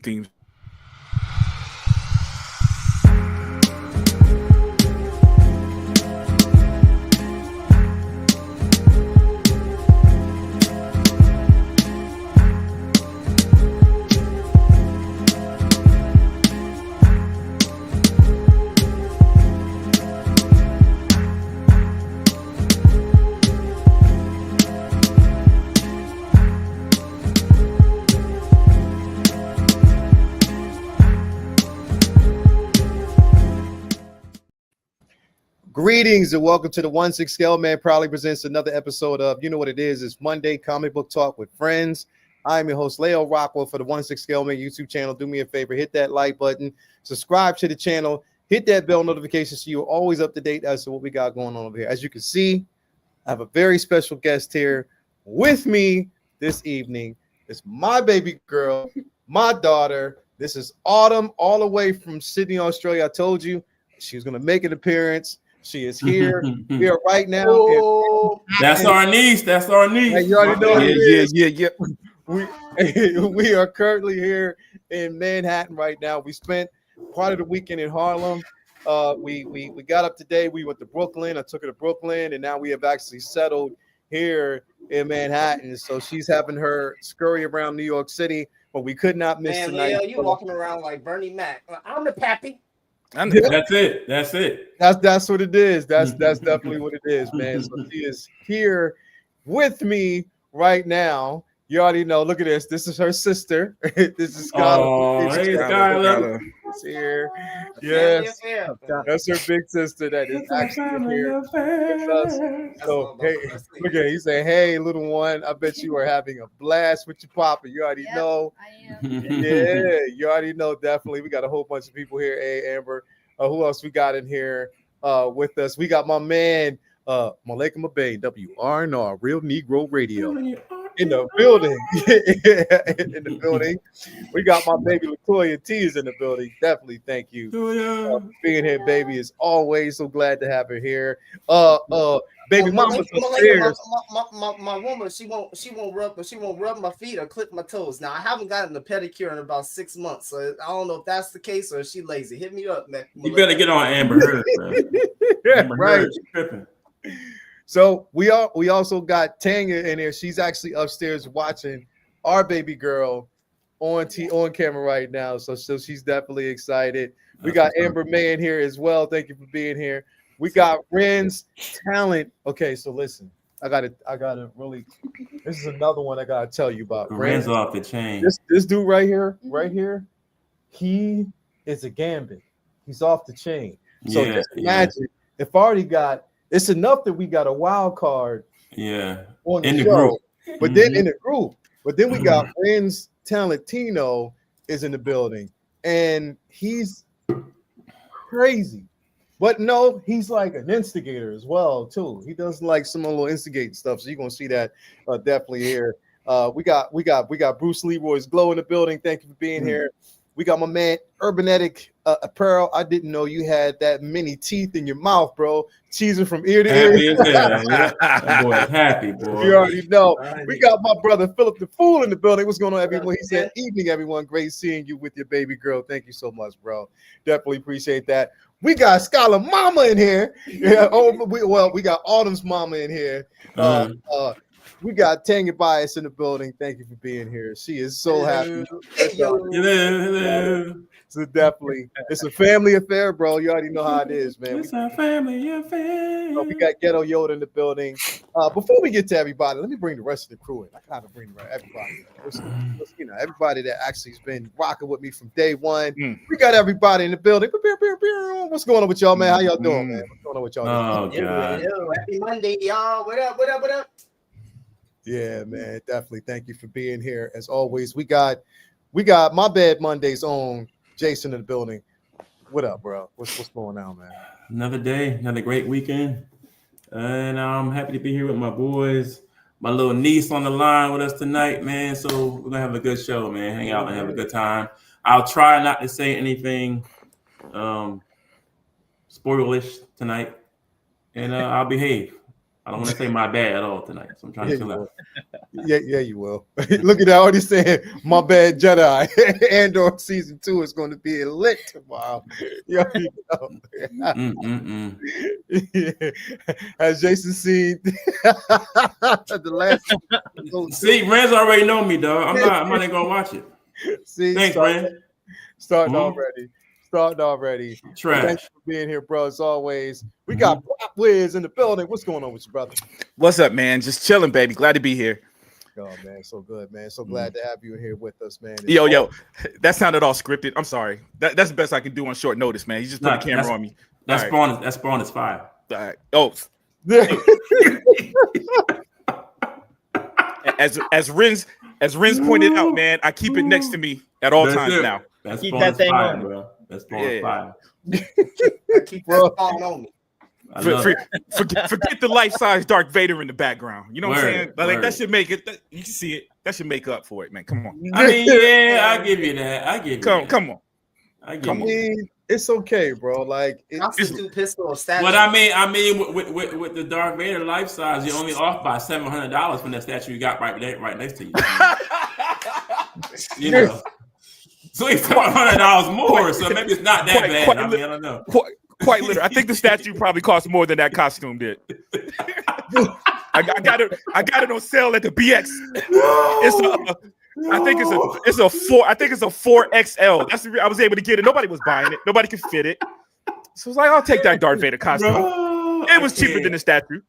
Teams. Greetings and welcome to the 1/6 Scale Man proudly presents another episode of You Know What It Is. It's Monday Comic Book Talk with Friends. I'm your host, Leo Rockwell, for the 1/6 Scale Man YouTube channel. Do me a favor, hit that like button, subscribe to the channel, hit that bell notification so you're always up to date as to what we got going on over here. As you can see, I have a very special guest here with me this evening. It's my baby girl, my daughter. This is Autumn, all the way from Sydney, Australia. I told you she was going to make an appearance. She is here. We are right now. Oh, that's our niece. That's our niece. Hey, you already know what it is. Yeah. We are currently here in Manhattan right now. We spent part of the weekend in Harlem. We got up today. We went to Brooklyn. I took her to Brooklyn, and now we have actually settled here in Manhattan. So she's having her scurry around New York City, but we could not miss man, tonight. Leo, you walking around like Bernie Mac. I'm the pappy. That's it. That's what it is. That's definitely what it is, man. So she is here with me right now. You already know. Look at this. This is her sister. This is Skylar. Oh, hey, Skylar. She's here. Yes, Yeah. that's her big sister that is actually here with us. So hey, look at it. He said, "Hey, little one, I bet you are having a blast with your papa." You already know. I am. Yeah, you already know. Definitely, we got a whole bunch of people here. Hey, Amber. Who else we got in here with us? We got my man, Malika Mabay, WRNR, Real Negro Radio, in the building. In the building. We got my baby Latoya T is in the building. Definitely, thank you for being here, baby. As always, so glad to have her here. Baby mama's upstairs. My woman, she won't rub my feet or clip my toes. Now I haven't gotten a pedicure in about 6 months, so I don't know if that's the case or is she lazy. Hit me up, man. You better get on Amber Heard, bro. Amber Right. Heard, she's tripping. So we also got Tanya in here. She's actually upstairs watching our baby girl on camera right now. So she's definitely excited. We got Amber May in here as well. Thank you for being here. We got Ren's talent. Okay, so listen, I gotta really. This is another one I gotta tell you about. Ren's off the chain. This dude right here, he is a gambit. He's off the chain. So just imagine if I already got. It's enough that we got a wild card. Yeah. On in the show, group. But then in the group, we got Ren's Talentino is in the building, and he's crazy. But no, he's like an instigator as well, too. He does like some little instigating stuff. So you're gonna see that definitely here. We got Bruce Leroy's Glow in the building. Thank you for being here. We got my man Urbanetic Apparel. I didn't know you had that many teeth in your mouth, bro. Cheesing from ear to ear. That boy is happy, boy. You already know. We got my brother Philip the Fool in the building. What's going on, everyone? He said, "Evening, everyone. Great seeing you with your baby girl. Thank you so much, bro. Definitely appreciate that." We got Skylar Mama in here. Yeah. We got Autumn's mama in here. We got Tanya Bias in the building. Thank you for being here. She is so happy. Hello. So definitely, it's a family affair, bro. You already know how it is, man. It's a family affair. We got Ghetto Yoda in the building. Before we get to everybody, let me bring the rest of the crew in. I gotta bring everybody. Everybody that actually has been rocking with me from day one. We got everybody in the building. What's going on with y'all, man? How y'all doing, man? What's going on with y'all? Oh, God. Happy Monday, y'all. What up? Yeah, man. Definitely. Thank you for being here. As always, we got my bad Monday's own Jason in the building. What up, bro? What's going on, man? Another day, another great weekend. And I'm happy to be here with my boys. My little niece on the line with us tonight, man. So we're going to have a good show, man. Hang out and have a good time. I'll try not to say anything spoilish tonight. And I'll behave. I don't want to say my bad at all tonight. So I'm trying to chill out. Yeah, you will. Look at that. Already saying my bad Jedi. Andor season 2 is going to be lit tomorrow. You already know. Has Jason seen the last? See, Renz already know me, dog. I'm not even gonna watch it. See, thanks, Renz. Starting already. Trash. Thanks for being here, bro. As always, we got Pop Wiz in the building. What's going on with you, brother? What's up, man? Just chilling, baby. Glad to be here. Oh man, so good, man. So glad to have you here with us, man. Yo, that sounded all scripted. I'm sorry. That's the best I can do on short notice, man. You just put the camera on me. That spawn is fire. All right. Oh. as Renz pointed out, man, I keep it next to me at all times now. That's keep that thing fire, on, bro. That's fire. I keep that phone on me. Forget the life-size Darth Vader in the background. You know what I'm saying? Like that should make it. You can see it. That should make up for it, man. Come on. I mean, yeah, I give you that. Come on. I mean, it's okay, bro. Like it's too pistol of statue. But I mean, with the Darth Vader life size, you're only off by $700 from that statue you got right next to you. You know, so it's $400 more. So maybe it's not that bad. I don't know. Quite literally, I think the statue probably cost more than that costume did. I got it on sale at the BX. I think it's a 4XL. I was able to get it. Nobody was buying it. Nobody could fit it. So I was like, I'll take that Darth Vader costume. It was cheaper than the statue.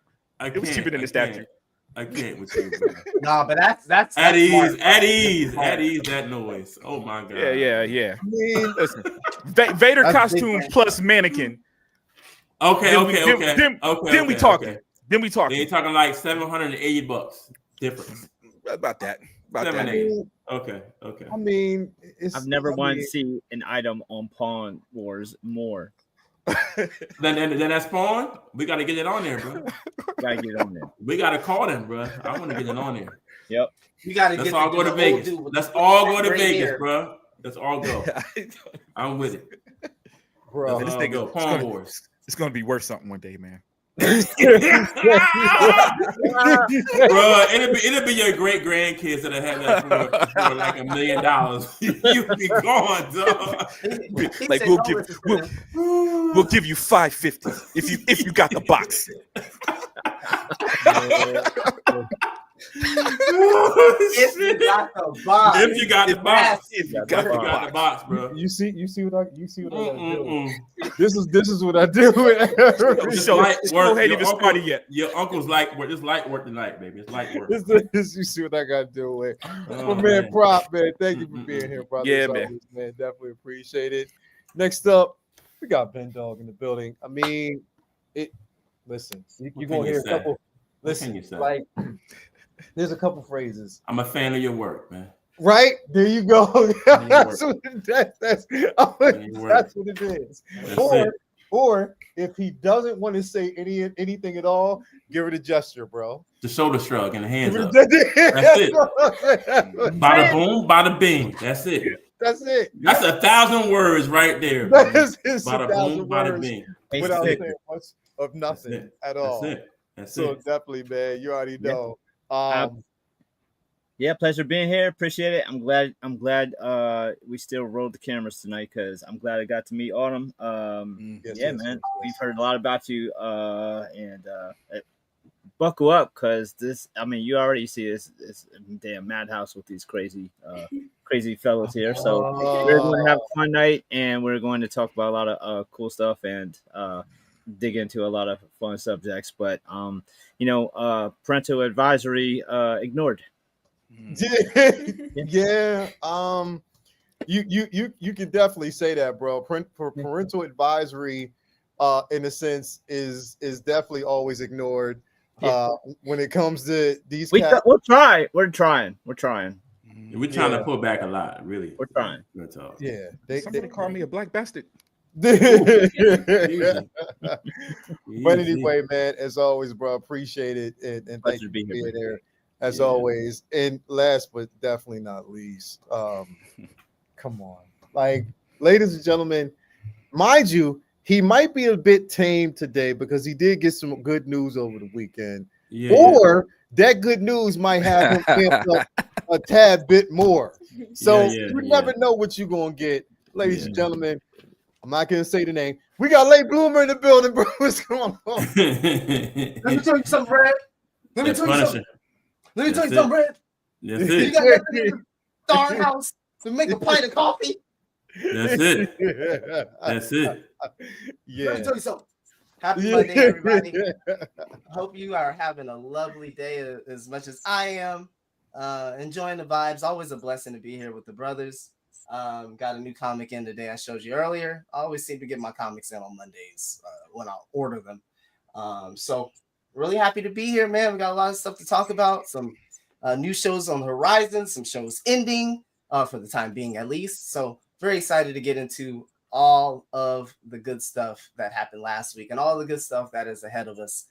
I can't with you, bro. Nah, but that's at ease, that noise. Oh my god. Yeah. I mean, listen, Vader costume plus mannequin. Okay. Then we talking. Then you're talking like $780 difference. About that. Okay. I mean, I've never wanted to see an item on Pawn Wars more. then that Spawn, we got to get it on there, bro. Gotta get it on there. We got to call them, bro. I want to get it on there. Yep. You got to Let's all go to Vegas. Let's all go to Vegas, bro. Let's all go. I'm with it. Bro, this thing go. Pawn Wars. It's gonna be worth something one day, man. Bro, it'll be your great grandkids that have that for like $1 million. You'll be gone, dog. Like we'll give you $550 if you got the box. If you got the box. If you got the box, bro. You see what I do. This is what I do. Ain't even started yet. Your uncle's light work. It's light work tonight, baby. It's light work. You see what I got to do with. Man, Prop, man. Thank you for being here, brother. Yeah, man. Definitely appreciate it. Next up, we got Ben Dog in the building. I mean, listen, you're going to hear a couple. Listen, like, there's a couple phrases. I'm a fan of your work, man. Right? There you go. That's what it is. Or if he doesn't want to say anything at all, give it a gesture, bro. The shoulder shrug and the hands up. That's it. Bada boom, bada bing. That's it. That's it. That's 1,000 words right there. That is bada boom, bada bing. Without saying much of nothing at all. That's so it. Definitely, man. You already know. Yeah, pleasure being here. Appreciate it. I'm glad we still rolled the cameras tonight because I'm glad I got to meet Autumn. Man, we've heard a lot about you and buckle up because you already see this damn madhouse with these crazy fellows here. So we're going to have a fun night and we're going to talk about a lot of cool stuff and dig into a lot of fun subjects. But parental advisory ignored. Yeah. You can definitely say that, bro. Parental advisory, in a sense, is definitely always ignored. When it comes to these, we're trying. We're trying to pull back a lot. Really, we're trying. Yeah, somebody call me a black bastard. But anyway, man, as always, bro, appreciate it and thank you for being there. As always, and last but definitely not least, come on, like, ladies and gentlemen, mind you, he might be a bit tame today because he did get some good news over the weekend. Yeah. Or that good news might have him amped up a tad bit more. So you never know what you're gonna get, ladies and gentlemen. I'm not gonna say the name. We got Late Bloomer in the building, bro. What's going on? Let me tell you something, Red. Let me tell you something. Let me tell you something, Red. That's You it. got nothing in the darn house to make a pint of coffee. That's it. That's it. Yeah. Let me tell you something. Happy Monday, everybody. I hope you are having a lovely day as much as I am. Enjoying the vibes. Always a blessing to be here with the brothers. Got a new comic in today I showed you earlier. I always seem to get my comics in on Mondays when I order them. So really happy to be here, man. We got a lot of stuff to talk about. Some new shows on the horizon, some shows ending for the time being at least. So very excited to get into all of the good stuff that happened last week and all the good stuff that is ahead of us,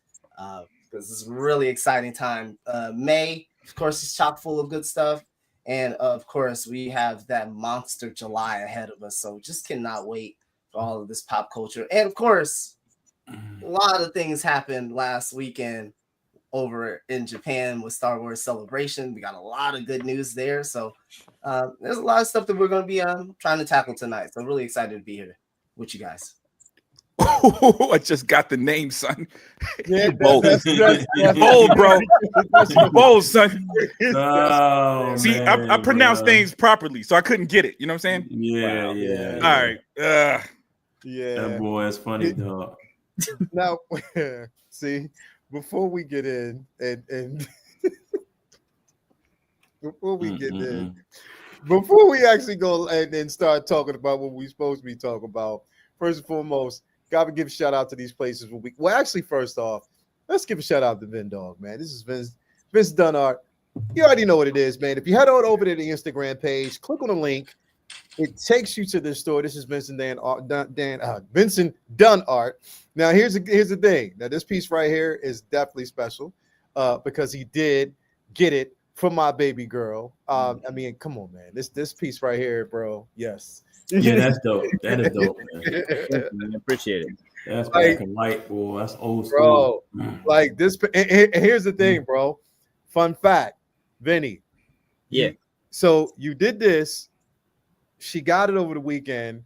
because it's a really exciting time. May, of course, is chock full of good stuff. And of course, we have that monster July ahead of us. So just cannot wait for all of this pop culture. And of course, a lot of things happened last weekend over in Japan with Star Wars Celebration. We got a lot of good news there. So there's a lot of stuff that we're going to be trying to tackle tonight. So really excited to be here with you guys. Oh, I just got the name, son. Yeah, You bold. You bold, bro. You bold, son. Oh, See, man, I pronounce bro. things properly, so I couldn't get it. You know what I'm saying? Yeah, Wow. yeah. All right. Yeah. That boy is funny, dog. Now, see, before we get in and before we get in, before we actually go and start talking about what we're supposed to be talking about, first and foremost, gotta give a shout out to these places. Well, actually, first off, let's give a shout out to Vin Dog, man. This is Vince Dunart. You already know what it is, man. If you head on over to the Instagram page, click on the link. It takes you to the store. This is Vincent Vincent Dunart. Now, here's the thing. Now, this piece right here is definitely special because he did get it from my baby girl. I mean, come on, man. This piece right here, bro. Yes. Yeah, that's dope. That is dope, man. I appreciate it. That's black and white, boy. That's old Bro, school. like this. And here's the thing, bro. Fun fact, Vinny. Yeah. So you did this. She got it over the weekend.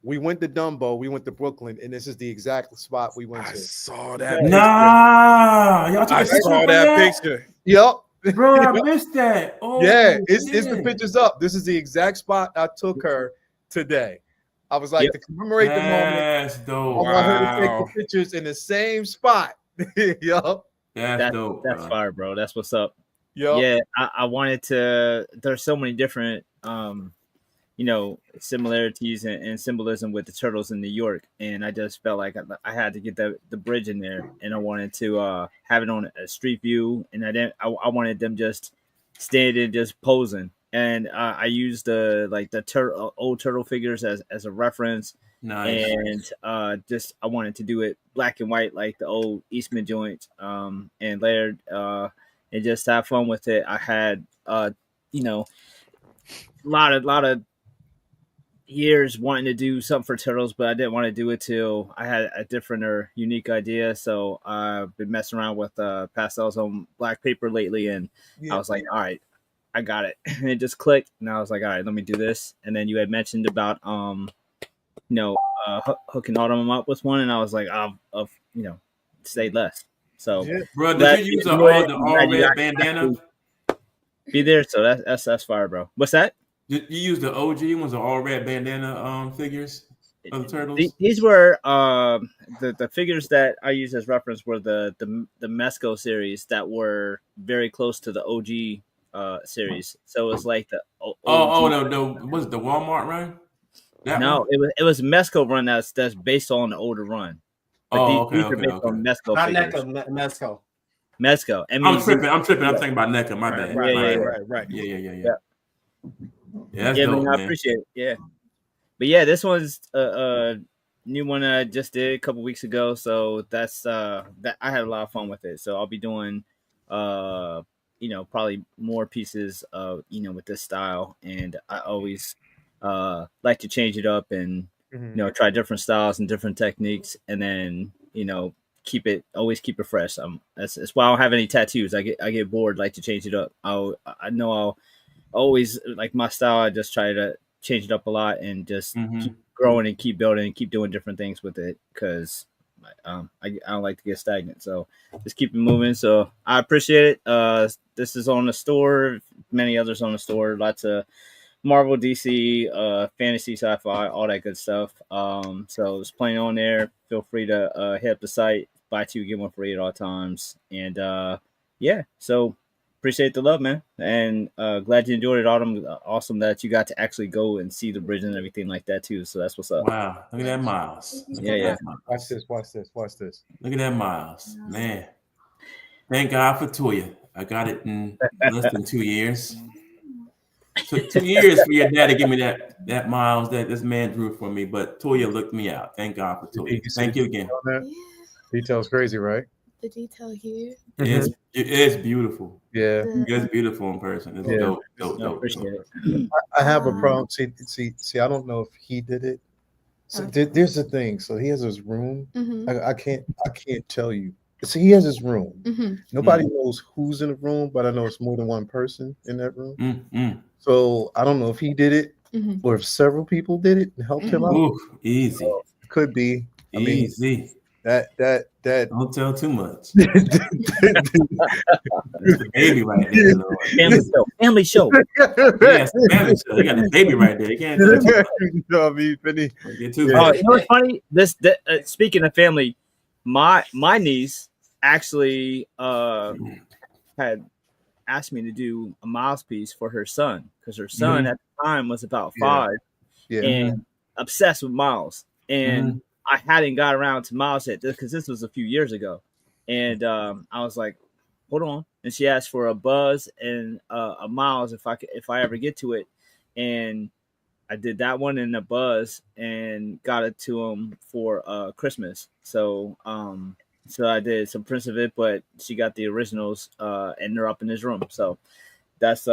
We went to Dumbo. We went to Brooklyn, and this is the exact spot we went I to. saw that picture. Nah, y'all took I a picture saw of that picture. Yep. Bro, I missed that. Oh, Yeah, it's yeah. the pictures up. This is the exact spot I took her today. I was like, to commemorate the moment, That's I dope. want her to take Wow. the pictures in the same spot. Yup. That's dope. That's bro. fire, bro. That's what's up. Yup. Yeah, I wanted to. There's so many different, similarities and symbolism with the turtles in New York, and I just felt like I had to get the bridge in there, and I wanted to have it on a street view, and I wanted them just standing, just posing, and I used the old turtle figures as a reference. Nice. And I wanted to do it black and white like the old Eastman joints, and layered, and just have fun with it. I had a lot of years wanting to do something for turtles, but I didn't want to do it till I had a different or unique idea. So I've been messing around with pastels on black paper lately, and I was like, all right, I got it. And it just clicked, and I was like, all right, let me do this. And then you had mentioned about hooking Autumn up with one, and I was like, I'll say less. So, bro, did you use the all red bandana? Be there, so that's fire, bro. What's that? Did you use the OG ones, the all red bandana figures of the turtles? These were the figures that I used as reference were the Mesco series that were very close to the OG series. So it was like the OG. Was it the Walmart run? It was Mesco run that's based on the older run. But these are based on Mesco figures. Mesco. Mesco. I'm tripping. I'm thinking about NECA. My bad. Right. Yeah. Yeah, that's dope, man. I appreciate it. Yeah. But yeah, this one's a new one I just did a couple weeks ago. So that's that I had a lot of fun with it. So I'll be doing probably more pieces with this style. And I always like to change it up and try different styles and different techniques, and then always keep it fresh. That's why I don't have any tattoos. I get bored, like to change it up. I'll always like my style. I just try to change it up a lot and just keep growing and keep building and keep doing different things with it, because I don't like to get stagnant. So just keep it moving. So I appreciate it. This is on the store, many others on the store, lots of Marvel, DC, fantasy, sci-fi, all that good stuff. So there's plenty on there. Feel free to hit up the site, buy 2 get 1 free at all times. And so appreciate the love, man, and glad you enjoyed it, Autumn. Awesome that you got to actually go and see the bridge and everything like that too. So that's what's up. Wow, look at that, Miles. Yeah. Watch this. Look at that, Miles. Man, thank God for Toya. I got it in less than 2 years. Took 2 years for your dad to give me that Miles that this man drew for me, but Toya looked me out. Thank God for Toya. Thank you again. Detail's crazy, right? The detail here. It's beautiful. Yeah, it's beautiful in person. It's dope. Appreciate it. I have a problem. See, I don't know if he did it. So there's the thing. So he has his room. I can't tell you. So he has his room. Nobody knows who's in the room, but I know it's more than one person in that room. So I don't know if he did it or if several people did it and helped him out. Ooh, easy. Could be. I mean, easy. That Don't tell too much. That's the baby right there. Family show. Yeah, it's the family show. You got the baby right there. You can't tell too much. You know what I mean, Vinny? You know what's funny? Speaking of family, my niece actually had asked me to do a Miles piece for her son, because her son at the time was about 5 and obsessed with Miles. And I hadn't got around to Miles yet, because this was a few years ago. And I was like, hold on. And she asked for a Buzz and a Miles if I ever get to it. And I did that one in a Buzz and got it to him for Christmas. So I did some prints of it, but she got the originals and they're up in his room. So that's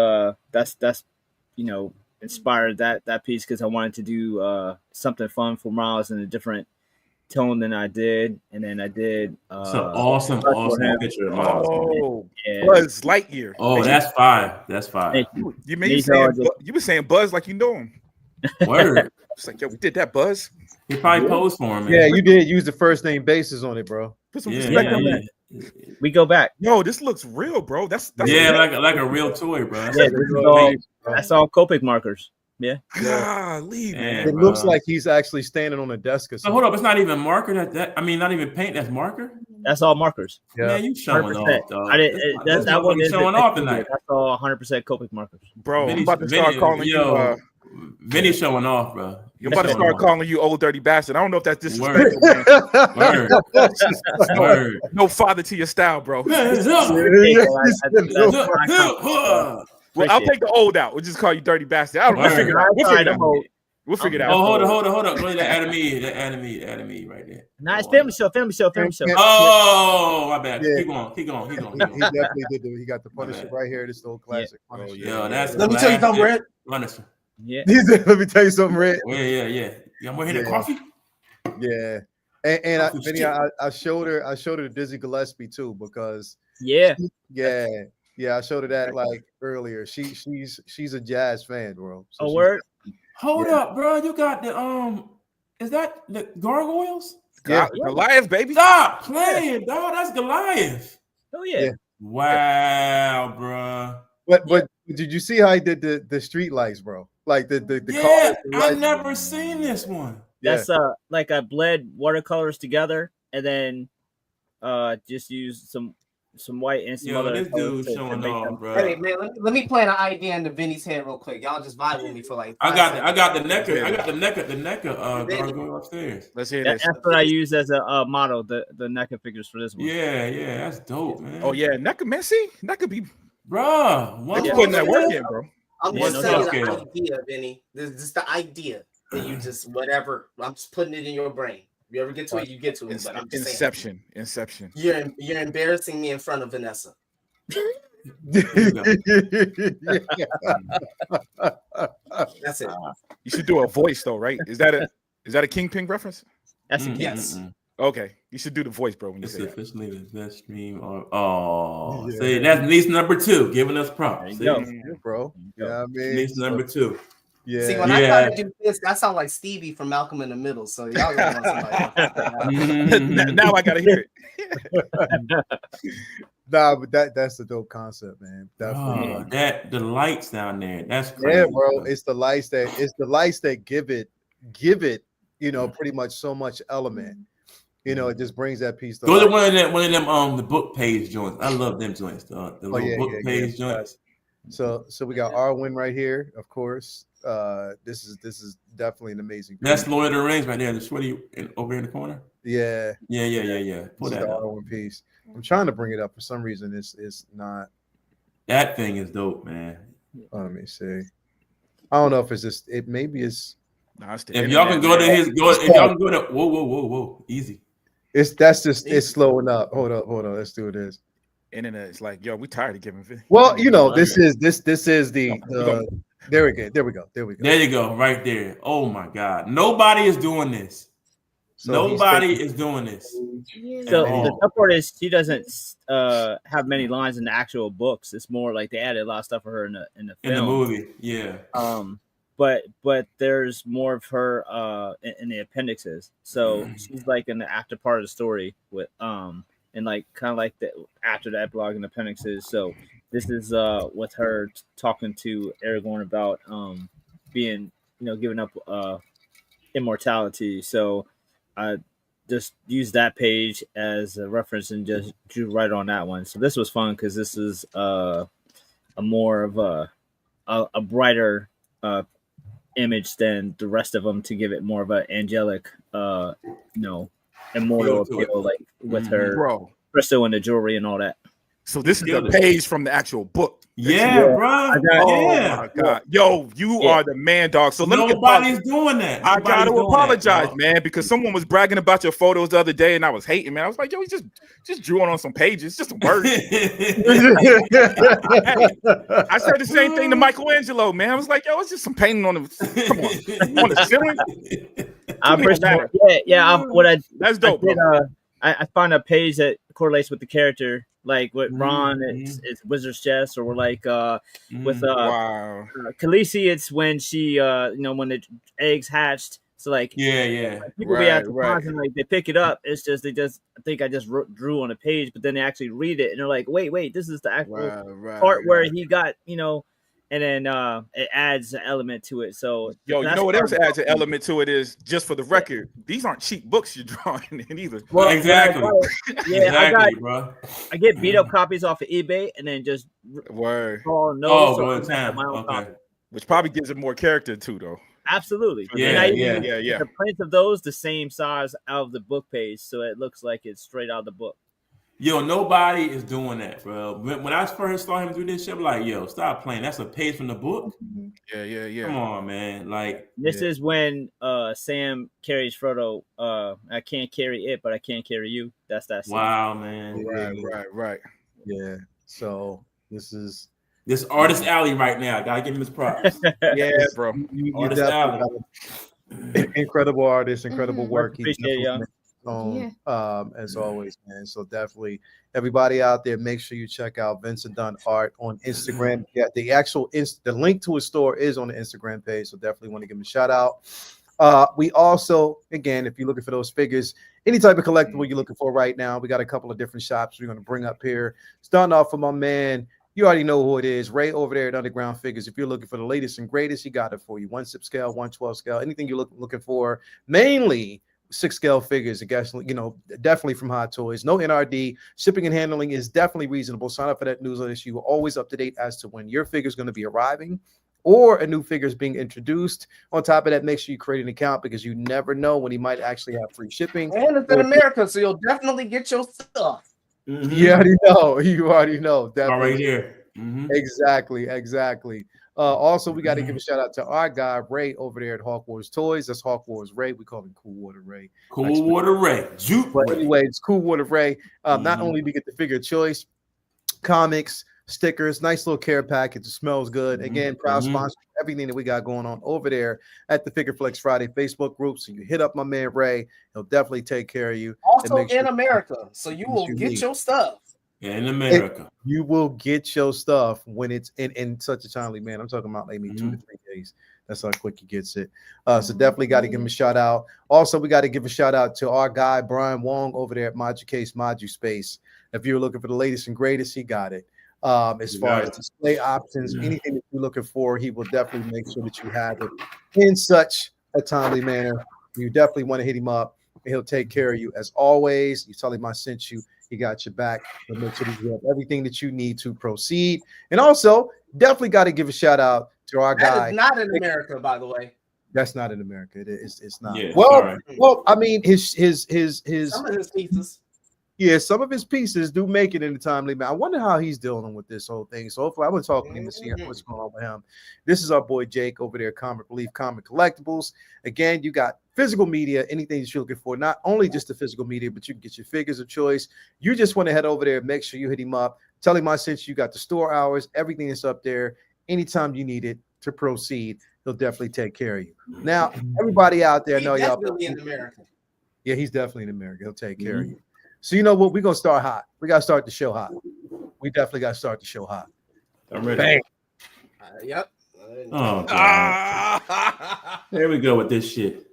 inspired that piece, because I wanted to do something fun for Miles in a different tone than I did. And then I did so awesome picture of Miles. Buzz Lightyear. Oh, that's fine. You were saying Buzz like you know him. Word. It's like, yo, we did that, Buzz. You probably posed for him, man. Yeah, you did use the first name basis on it, bro. Put some respect on that. We go back. Yo, this looks real, bro. That's like a real toy, bro. That's all Copic markers. Yeah. Golly, man. It looks like he's actually standing on a desk or something. So hold up, it's not even marker not even paint, that's marker? That's all markers. Yeah. Man, you showing 100%. off, dog. That one is showing off tonight. That's all 100% Copic markers. Bro, I'm about to start calling you Vinny's showing off, bro. You're about to start calling you old dirty bastard. I don't know if that's disrespectful. Word. No father to your style, bro. Well, I'll take the old out. We'll just call you dirty bastard. We'll figure it out. We'll figure it out. Oh, hold on. Go to the anime right there. Nah, it's family show. Oh, my bad. Yeah. Keep going. He definitely did. He got the Punisher right here. This old classic. Oh, Yo, that's Let me tell you something, Red. Punisher. Yeah. Let me tell you something, Red. Yeah. I'm gonna hit a coffee. Yeah. And I showed her the Dizzy Gillespie too, because yeah, I showed her that like earlier. She's a jazz fan, bro. So word. Hold up, bro. You got the is that the gargoyles? Yeah, Goliath, baby. Stop playing, dog. That's Goliath. Oh yeah. Wow, bro. But did you see how he did the street lights, bro? Like the I've never seen this one. That's like I bled watercolors together and then just used some white and some other. This dude showing off, bro. Hey man, let me plant an idea into Vinny's head real quick. Y'all just vibe with me for like. I got the NECA gargoyle upstairs. Let's hear this. That's what I use as a model. The NECA figures for this one. Yeah, that's dope, man. Oh yeah, NECA, man. See, NECA be, bro. They're putting that work in, bro. I'm just saying the idea, Vinny. This is the idea that you just whatever. I'm just putting it in your brain. If you ever get to it, you get to it. But I'm just saying. Inception. You're embarrassing me in front of Vanessa. That's it. You should do a voice though, right? Is that Is that a Kingpin reference? That's a Yes. Okay, you should do the voice, bro. When you It's say that. officially the best stream. Oh, Yeah. see, that's niece number 2, giving us There props. you See? go. Yeah, bro. There you go. Yeah, I mean, Niece number 2. yeah. See, when I try to do this, I sound like Stevie from Malcolm in the Middle. So y'all gonna want somebody else. Now I gotta hear it. Nah, but that's a dope concept, man. Definitely. Oh, that the lights down there. That's crazy. Yeah, bro. It's the lights that give it, pretty much so much element. It just brings that piece to Those are life. one of them the book page joints. I love them joints. The little book page joints. So we got Arwen right here, of course. This is definitely an amazing piece. That's Lord of the Rings right there. The shorty over in the corner. Yeah. Yeah. Pull This is that the up. Arwen piece. I'm trying to bring it up for some reason. It's not. That thing is dope, man. Let me see. I don't know if it's just it. Maybe it's. Nah, it's the If y'all can internet, go to man. his, if y'all can go to whoa, easy. It's slowing up. Hold up. Let's do this. Internet. It's like, yo, we tired of giving. Well, this is the. There we go. There There you go, right there. Oh my God, nobody is doing this. So Nobody is doing this. So the tough part is she doesn't have many lines in the actual books. It's more like they added a lot of stuff for her in the film. In the movie, yeah. But there's more of her in the appendixes. So she's like in the after part of the story with and like kind of like the after the epilogue and appendixes. So this is with her talking to Aragorn about being giving up immortality. So I just used that page as a reference and just drew right on that one. So this was fun because this is a more of a brighter image than the rest of them to give it more of an angelic, immortal appeal, like with her crystal and the jewelry and all that. So this is the page from the actual book. Yeah, bro. My God. Yo, you are the man, dog. So nobody's doing that. I got to apologize, man, because someone was bragging about your photos the other day and I was hating, man. I was like, yo, he just drew on some pages, just some words. I said the same thing to Michelangelo, man. I was like, yo, it's just some painting on the come on the ceiling. I appreciate that's dope. I found a page that correlates with the character, like with Ron, it's Wizard's Chest, or like with Khaleesi, it's when she when the eggs hatched. So like people be at the ponds and like they pick it up. It's just I think I just drew on a page, but then they actually read it and they're like, wait, this is the actual part where he got and then it adds an element to it. So you know what else adds an element to it is, just for the record, these aren't cheap books you're drawing in either. Well, exactly. Bro. I get beat up copies off of eBay and then just go in town. Which probably gives it more character too, though. Absolutely. Yeah. The prints of those the same size out of the book page, so it looks like it's straight out of the book. Yo, nobody is doing that, bro. When I first saw him do this shit, I'm like, yo, stop playing. That's a page from the book. Yeah. Come on, man. Like this is when Sam carries Frodo. I can't carry it, but I can carry you. That's that scene. Wow, man. Right. Yeah. So this artist alley right now. Gotta give him his props. Yeah, bro. Artist alley. Incredible artist, incredible work. Appreciate y'all. As always, man. So definitely, everybody out there, make sure you check out Vincent Dunn Art on Instagram. Yeah, the link to his store is on the Instagram page, so definitely want to give him a shout out. We also, again, if you're looking for those figures, any type of collectible you're looking for right now, we got a couple of different shops we're going to bring up here. Starting off for my man, you already know who it is, Ray over there at Underground Figures. If you're looking for the latest and greatest, he got it for you. 1/6 scale, 1/12 scale, anything you're looking for, mainly 6 scale figures, I guess, definitely from Hot Toys. No NRD. Shipping and handling is definitely reasonable. Sign up for that newsletter so you are always up to date as to when your figure is going to be arriving or a new figure is being introduced. On top of that, make sure you create an account because you never know when he might actually have free shipping. And it's in America, so you'll definitely get your stuff. Mm-hmm. You already know. Definitely. Right here. Mm-hmm. Exactly. Also, we got to give a shout out to our guy Ray over there at Hawk Wars Toys. That's Hawk Wars Ray. We call him Cool Water Ray. But anyway, it's Cool Water Ray. Not only do we get the figure choice, comics, stickers, nice little care package. It smells good. Again, proud sponsor of everything that we got going on over there at the Figure Flex Friday Facebook group. So you hit up my man Ray. He'll definitely take care of you. Also in America. So you will get your stuff. In America. You will get your stuff when it's in such a timely manner. I'm talking about maybe 2 to 3 days. That's how quick he gets it. So definitely got to give him a shout out. Also, we got to give a shout out to our guy, Brian Wong, over there at Moducase Space. If you're looking for the latest and greatest, he got it. As far as display options, anything that you're looking for, he will definitely make sure that you have it in such a timely manner. You definitely want to hit him up. He'll take care of you. As always, you tell him I sent you. He got your back. He'll make sure that you have everything that you need to proceed. And also, definitely got to give a shout out to our guy. That is not in America, by the way. That's not in America. It's not. Yeah, well, I mean, his some of his pieces. Yeah, some of his pieces do make it in the timely manner. I wonder how he's dealing with this whole thing. So hopefully I will talk to him and see what's going on with him. This is our boy Jake over there, Comic Relief, Comic Collectibles. Again, you got physical media, anything that you're looking for, not only just the physical media, but you can get your figures of choice. You just want to head over there, make sure you hit him up, tell him I sent you, got the store hours, everything is up there. Anytime you need it to proceed, he'll definitely take care of you. Now, everybody out there know y'all. In America. Yeah, he's definitely in America. He'll take care of you. So you know what? We're gonna start hot. We gotta start the show hot. We definitely gotta start the show hot. I'm ready. Yep. Oh, God. There we go with this shit.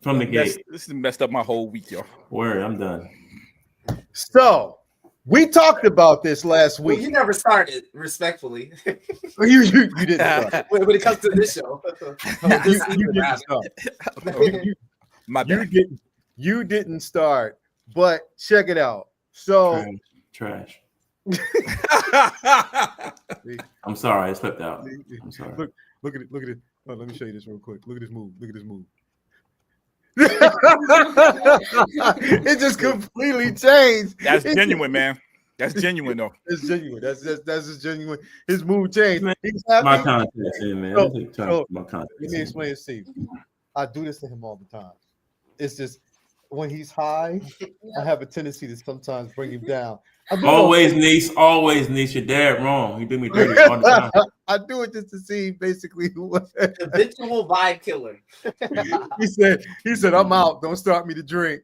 From the gate. This has messed up my whole week, yo. Word, I'm done. So we talked about this last week. Well, you never started, respectfly. you didn't start. When it comes to this show. You didn't start. My bad. You didn't start. But check it out. So trash. I'm sorry, I slipped out. I'm sorry. Look at it. Oh, let me show you this real quick. Look at this move. It just completely changed. That's genuine, man. That's genuine, though. It's genuine. That's just genuine. His mood changed. Man, He's happy. my context, man. My context. Let me explain it, Steve. I do this to him all the time. It's just when he's high, I have a tendency to sometimes bring him down. Always, niece. Your dad wrong. He do me dirty all the time. I do it just to see basically who habitual vibe killer. he said, I'm out. Don't start me to drink.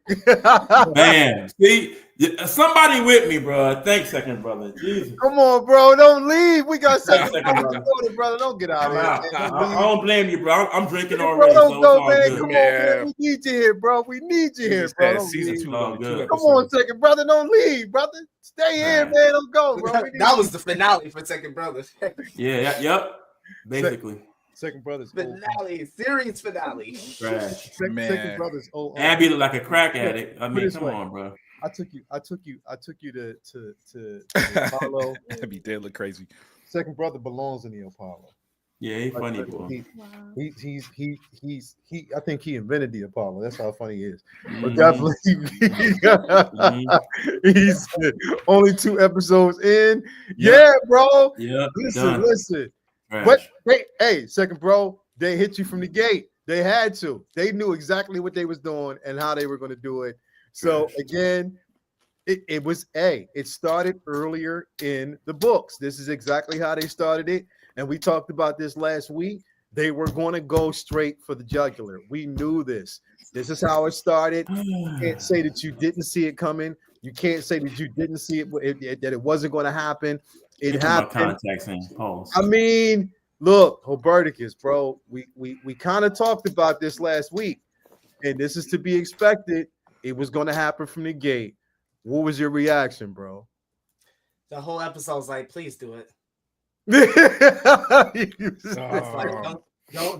Man, see, somebody with me, bro. Thanks, second brother. Jesus. Come on, bro. Don't leave. We got second brother. Don't get out of here. I don't blame you, bro. I'm drinking already. Bro, don't go, man. Come on, man. We need you here, bro. We need you here, bro. Season 2. Come on, second brother. Don't leave, brother. Stay here, man. Don't go, bro. That was the finale for Second Brothers. Yep. Basically. Second Brothers. Finale. Series finale. Trash. Second Brothers. Abby looked like a crack addict. I mean, come on, bro. I took you to Apollo. Abby did look crazy. Second brother belongs in the Apollo. Yeah, he's funny, boy. He's I think he invented the Apollo. That's how funny he is. But Mm-hmm. definitely, he's only 2 episodes in. Yeah, bro. Yeah. Listen. But second bro, they hit you from the gate. They had to. They knew exactly what they was doing and how they were going to do it. So again, it started earlier in the books. This is exactly how they started it. And we talked about this last week. They were going to go straight for the jugular. We knew this. This is how it started. You can't say that you didn't see it coming. You can't say that you didn't see it, that it wasn't going to happen. It happened. I mean, look, Hoberticus, bro. We kind of talked about this last week, and this is to be expected. It was going to happen from the gate. What was your reaction, bro? The whole episode was like, please do it.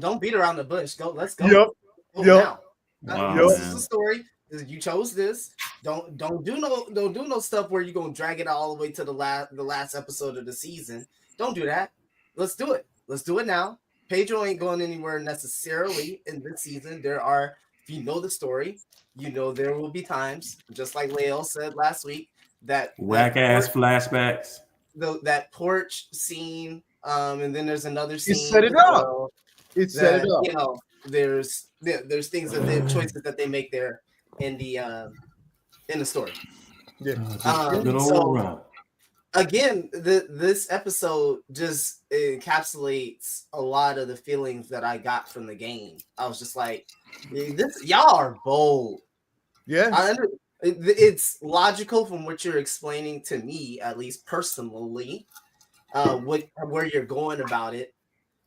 Don't beat around the bush. Let's go. Yep. This is the story. You chose this. Don't do no stuff where you're gonna drag it all the way to the last episode of the season. Don't do that. Let's do it. Let's do it now. Pedro ain't going anywhere necessarily in this season. If you know the story, you know there will be times, just like Leo said last week, that whack-ass flashbacks. That porch scene, and then there's another scene. It set it up. It set it up. You know, there's things choices that they make there in the story. Yeah. again, this episode just encapsulates a lot of the feelings that I got from the game. I was just like, y'all are bold. Yeah. It's logical from what you're explaining to me, at least personally, where you're going about it.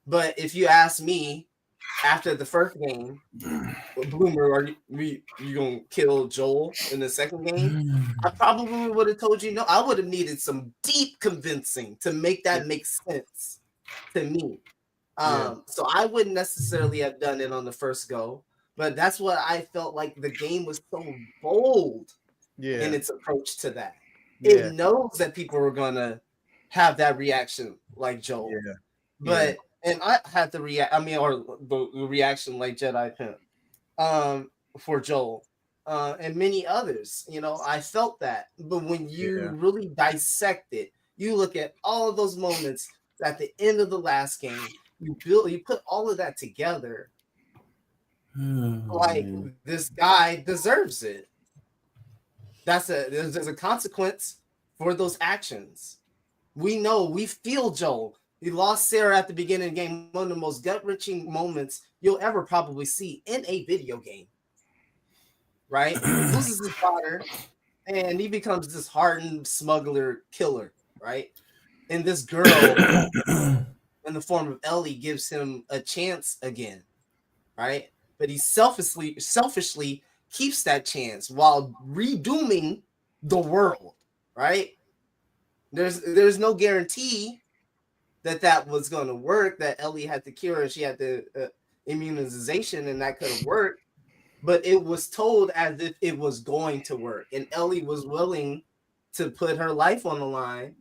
But if you ask me after the first game, Bloomer, are you gonna kill Joel in the second game? I probably would have told you no. I would have needed some deep convincing to make that make sense to me. So I wouldn't necessarily have done it on the first go, but that's what I felt like. The game was so bold in its approach to that. It knows that people are gonna have that reaction like Joel, but and I had the the reaction like Jedi Pimp, for Joel, and many others. You know, I felt that. But when you really dissect it, you look at all of those moments at the end of the last game. You put all of that together. Like this guy deserves it. There's a consequence for those actions. We feel Joel. He lost Sarah at the beginning of the game, one of the most gut-wrenching moments you'll ever probably see in a video game. Right? He loses his daughter, and he becomes this hardened smuggler killer, right? And this girl, in the form of Ellie, gives him a chance again, right? But he selfishly keeps that chance while redooming the world, right? There's no guarantee that was going to work, that Ellie had the cure and she had the immunization, and that could have worked, but it was told as if it was going to work, and Ellie was willing to put her life on the line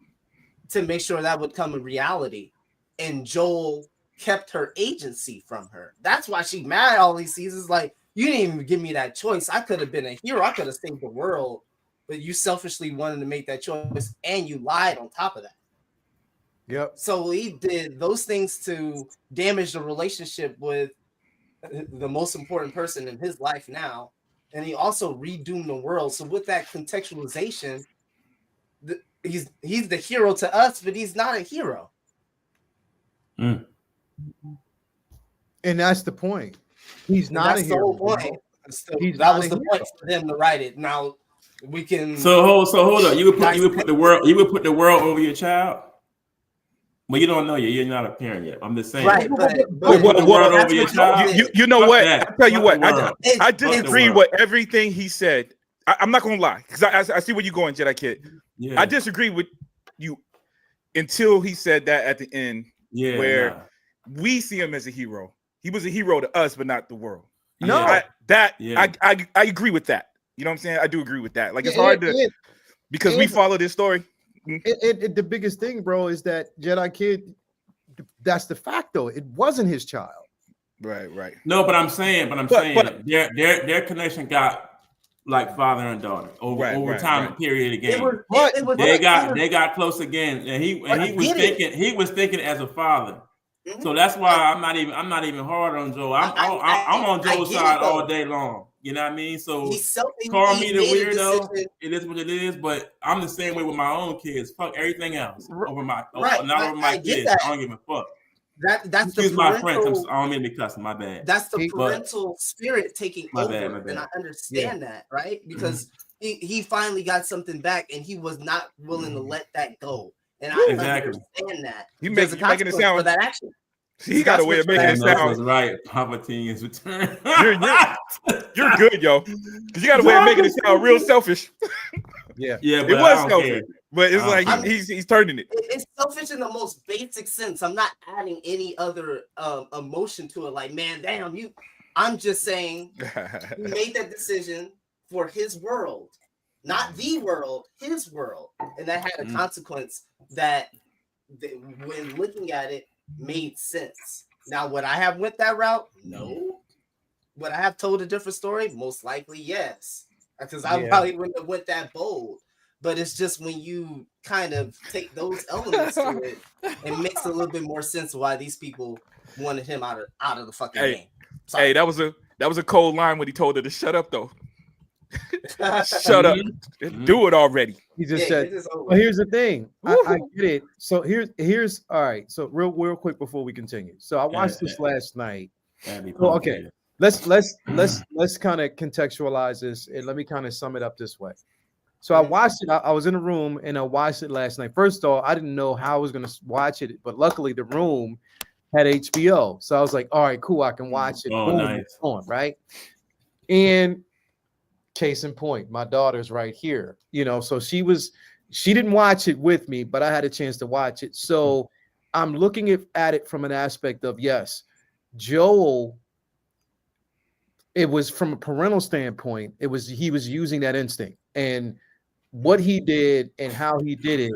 to make sure that would come in reality, and Joel kept her agency from her. That's why she's mad all these seasons. Like, you didn't even give me that choice. I could have been a hero. I could have saved the world, but you selfishly wanted to make that choice, and you lied on top of that. Yep. So he did those things to damage the relationship with the most important person in his life now, and he also redoomed the world. So with that contextualization, he's the hero to us, but he's not a hero. And that's the point. He's not a hero. That was the point for them to write it. Now we can. So hold up. You would put the world over your child. Well, you don't know yet. You're not a parent yet. I'm just saying. Right, but the world over your child. You know what? I tell you what. I disagree with everything he said. I'm not gonna lie, because I see where you're going, Jedi Kid. Yeah. I disagree with you until he said that at the end, where we see him as a hero. He was a hero to us, but not the world. No, I agree with that. You know what I'm saying? I do agree with that. Like, it's hard to because we follow this story. The biggest thing, bro, is that Jedi Kid, that's the fact, though. It wasn't his child. Right. No, but I'm saying their connection got like father and daughter over time period again. They got close again, and he was thinking as a father. So that's why I'm not even hard on Joe. I'm on Joe's side all day long. You know what I mean? So call me the weirdo. It is what it is. But I'm the same way with my own kids. Fuck everything else over my kids. I don't give a fuck. That's excuse my French. I don't mean to cuss. My bad. That's the parental spirit taking over, and I understand that, right? Because he finally got something back, and he was not willing to let that go. And I understand that. You making it sound for that action. He got a way of making it sound was right. Palpatine is returned. You're good, yo. Because you got a way of making it sound real selfish. Yeah, it was selfish, but it's like he's turning it. It's selfish in the most basic sense. I'm not adding any other emotion to it. Like, man, damn you. I'm just saying he made that decision for his world, not the world, his world, and that had a consequence that when looking at it, made sense. Now, would I have went that route? No. Would I have told a different story? Most likely, yes. Because I probably wouldn't have went that bold. But it's just when you kind of take those elements to it, it makes a little bit more sense why these people wanted him out of the fucking game. Sorry. Hey, that was a cold line when he told her to shut up, though. Shut up. Do it already. He just Yeah, said, get this over well, with. here's the thing. I get it. So here's all right. So real quick before we continue. So I watched this last night. Well, okay. Let's kind of contextualize this and let me kind of sum it up this way. So I watched it. I was in a room and I watched it last night. First of all, I didn't know how I was going to watch it, but luckily the room had HBO. So I was like, all right, cool. I can watch it. Boom, nice. it's on, right? And case in point, my daughter's right here. You know, so she didn't watch it with me, but I had a chance to watch it. So I'm looking at it from an aspect of, yes, Joel, it was from a parental standpoint, he was using that instinct and what he did and how he did it.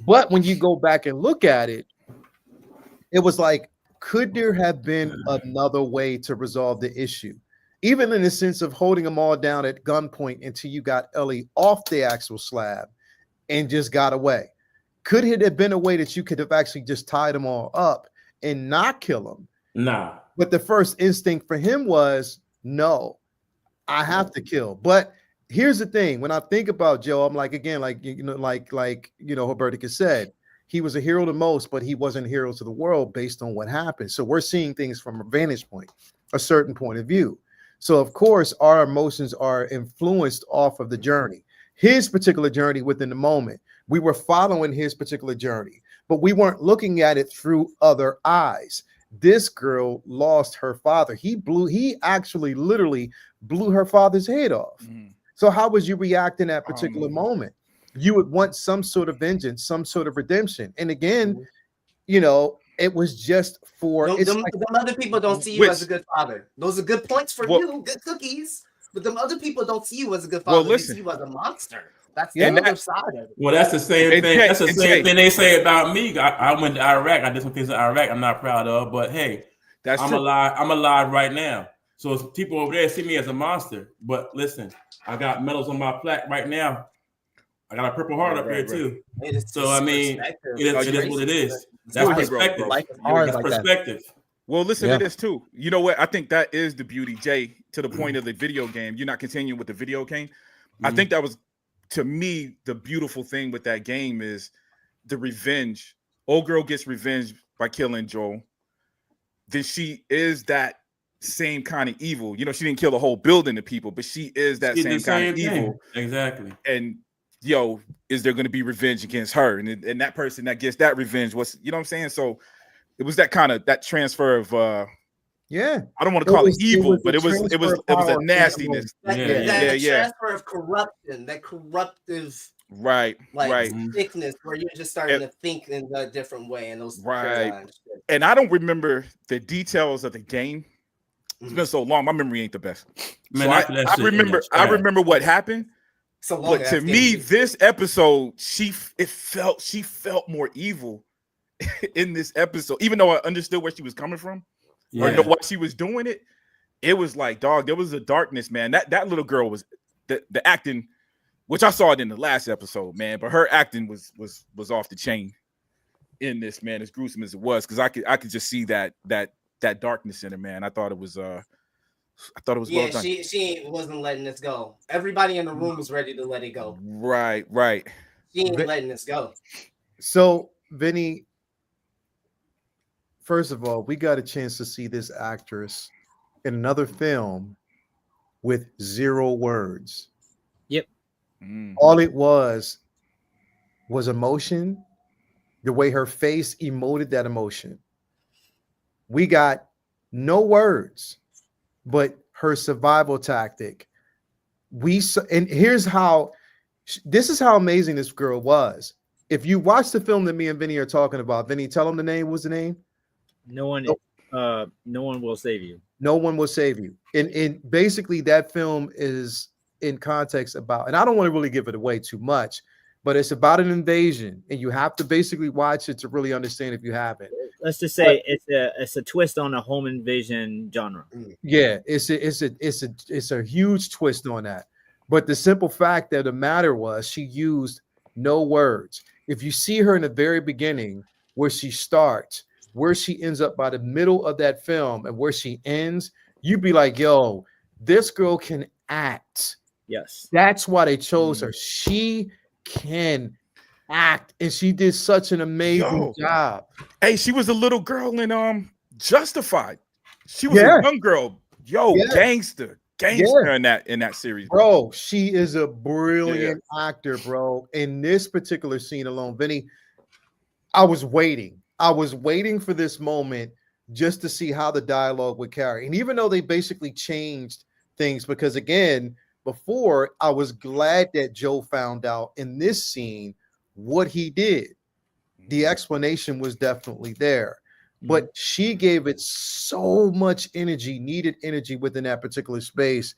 But when you go back and look at it, it was like, could there have been another way to resolve the issue? Even in the sense of holding them all down at gunpoint until you got Ellie off the actual slab and just got away. Could it have been a way that you could have actually just tied them all up and not kill them? Nah. But the first instinct for him was, no, I have to kill. But here's the thing. When I think about Joe, I'm like, again, like Robertica said, he was a hero to most, but he wasn't a hero to the world based on what happened. So we're seeing things from a vantage point, a certain point of view. So of course, our emotions are influenced off of the journey, his particular journey within the moment. We were following his particular journey, but we weren't looking at it through other eyes. This girl lost her father. He actually literally blew her father's head off. So how would you react in that particular moment? You would want some sort of vengeance, some sort of redemption. And again, you know, it was just for them other people don't see you as a good father. Those are good points for you, good cookies. But them other people don't see you as a good father. They see you as a monster. That's the other side of it. Well, that's the same thing. That's the same thing they say about me. I went to Iraq. I did some things in Iraq I'm not proud of, but hey, I'm alive. I'm alive right now. So people over there see me as a monster. But listen, I got medals on my plaque right now. I got a Purple Heart up here too. So I mean, it is what it is. That's perspective. That's perspective. Well, listen to this too. You know what? I think that is the beauty, Jay, to the point of the video game. You're not continuing with the video game. I think that was, to me, the beautiful thing with that game is the revenge. Old girl gets revenge by killing Joel. Then she is that same kind of evil. You know, she didn't kill the whole building of people, but she is that same kind of evil. Exactly. And is there going to be revenge against her? And that person that gets that revenge was, you know what I'm saying? So it was that kind of that transfer of I don't want to call it evil, but it was a nastiness. That transfer of corruption, that corruptive sickness where you're just starting to think in a different way and those and I don't remember the details of the game. It's been so long, my memory ain't the best. Man, so I remember what happened. So long, but to me, this episode, she felt more evil in this episode, even though I understood where she was coming from or know why she was doing it. It was like, dog, there was a darkness, man. That little girl was the acting, which I saw it in the last episode, man. But her acting was off the chain in this, man. As gruesome as it was, because I could just see that darkness in her, man. I thought it was well done. She wasn't letting this go. Everybody in the room was ready to let it go. Right. She ain't letting this go. So, Vinny, first of all, we got a chance to see this actress in another film with 0 words. Yep. All it was emotion, the way her face emoted that emotion. We got no words, but her survival tactic. And here's how, this is how amazing this girl was. If you watch the film that me and Vinny are talking about, Vinny, tell them the name. What's the name? No one will save you. No one will save you. And basically that film is in context about, and I don't want to really give it away too much, but it's about an invasion, and you have to basically watch it to really understand if you haven't. Let's just say it's a twist on a home invasion genre. Yeah, it's a huge twist on that. But the simple fact of the matter was she used no words. If you see her in the very beginning, where she starts, where she ends up by the middle of that film, and where she ends, you'd be like, yo, this girl can act Yes. That's why they chose her. She can act, and she did such an amazing job. Hey, she was a little girl in Justified. She was a young girl. Gangster in that series, bro. She is a brilliant actor, bro. In this particular scene alone, Vinny, I was waiting for this moment just to see how the dialogue would carry. And even though they basically changed things, because again, before, I was glad that Joe found out in this scene what he did. The explanation was definitely there, but she gave it so much energy, needed energy within that particular space.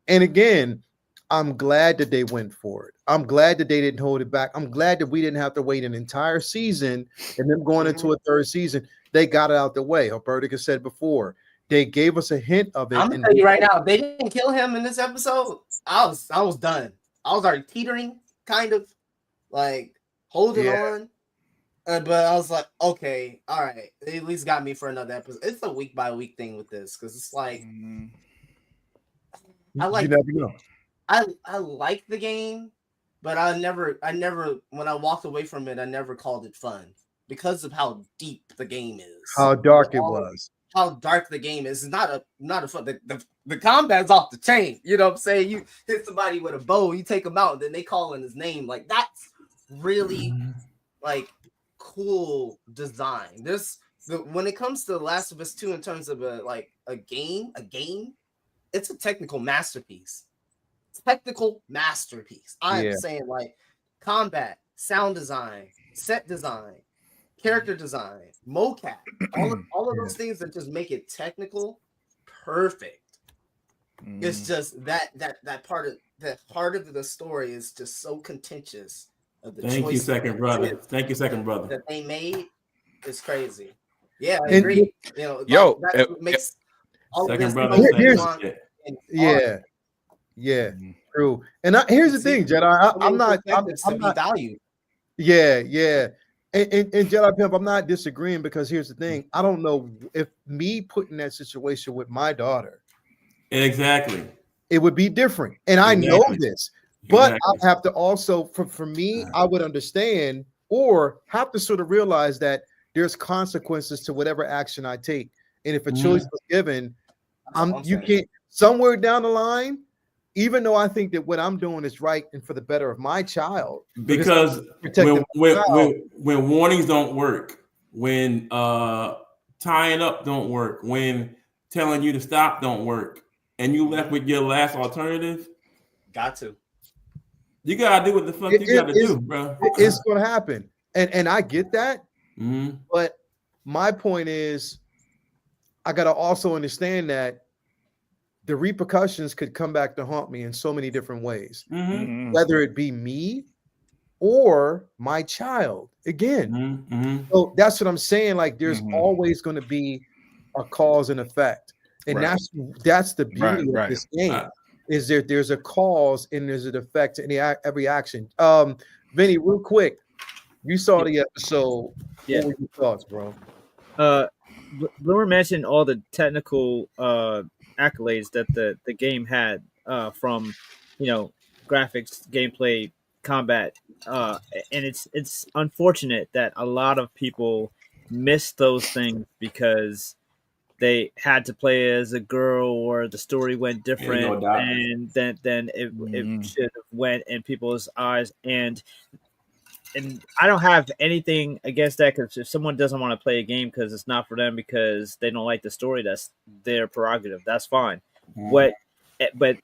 And again, I'm glad that they went for it. I'm glad that they didn't hold it back. I'm glad that we didn't have to wait an entire season and then going into a third season. They got it out the way. Alberta has said before, they gave us a hint of it. I'm gonna tell you right now, if they didn't kill him in this episode, I was done. I was already teetering, kind of like holding on. But I was like, okay, all right. They at least got me for another episode. It's a week by week thing with this because it's like I like. You never know. I like the game, but I never when I walked away from it, I never called it fun because of how deep the game is. How dark it was. How dark the game is. It's not a fun. The combat's off the chain. You know what I'm saying? You hit somebody with a bow, you take him out, and then they call in his name. Like that's really like cool design. When it comes to The Last of Us 2 in terms of a game, it's a technical masterpiece. Technical masterpiece. I'm saying like combat, sound design, set design, character design, mocap, all of those things that just make it technical, perfect. It's just that part of the story is just so contentious. Thank you, second brother. That they made is crazy. Yeah, I agree. You know, that makes all second of brother. True. And here's the thing, Jedi. I'm not valued. And Jedi Pimp, I'm not disagreeing because here's the thing. I don't know if me put in that situation with my daughter. Exactly. It would be different. And I know this. But I have to also, for me, I would understand or have to sort of realize that there's consequences to whatever action I take. And if a choice was given, you can't, somewhere down the line, even though I think that what I'm doing is right and for the better of my child. Because when warnings don't work, when tying up don't work, when telling you to stop don't work, and you left with your last alternative, you gotta do what the fuck you gotta do, bro. It's gonna happen, and I get that. But my point is, I gotta also understand that the repercussions could come back to haunt me in so many different ways, whether it be me or my child. Again, so that's what I'm saying. Like, there's always going to be a cause and effect, and that's the beauty of this game. Is there's a cause and there's an effect in every action. Vinny, real quick, you saw the episode. What were your thoughts, bro? Bloomer mentioned all the technical accolades that the game had, from graphics, gameplay, combat, and it's unfortunate that a lot of people miss those things because they had to play as a girl or the story went different and then it should have went in people's eyes. And I don't have anything against that, because if someone doesn't want to play a game because it's not for them because they don't like the story, that's their prerogative. That's fine. But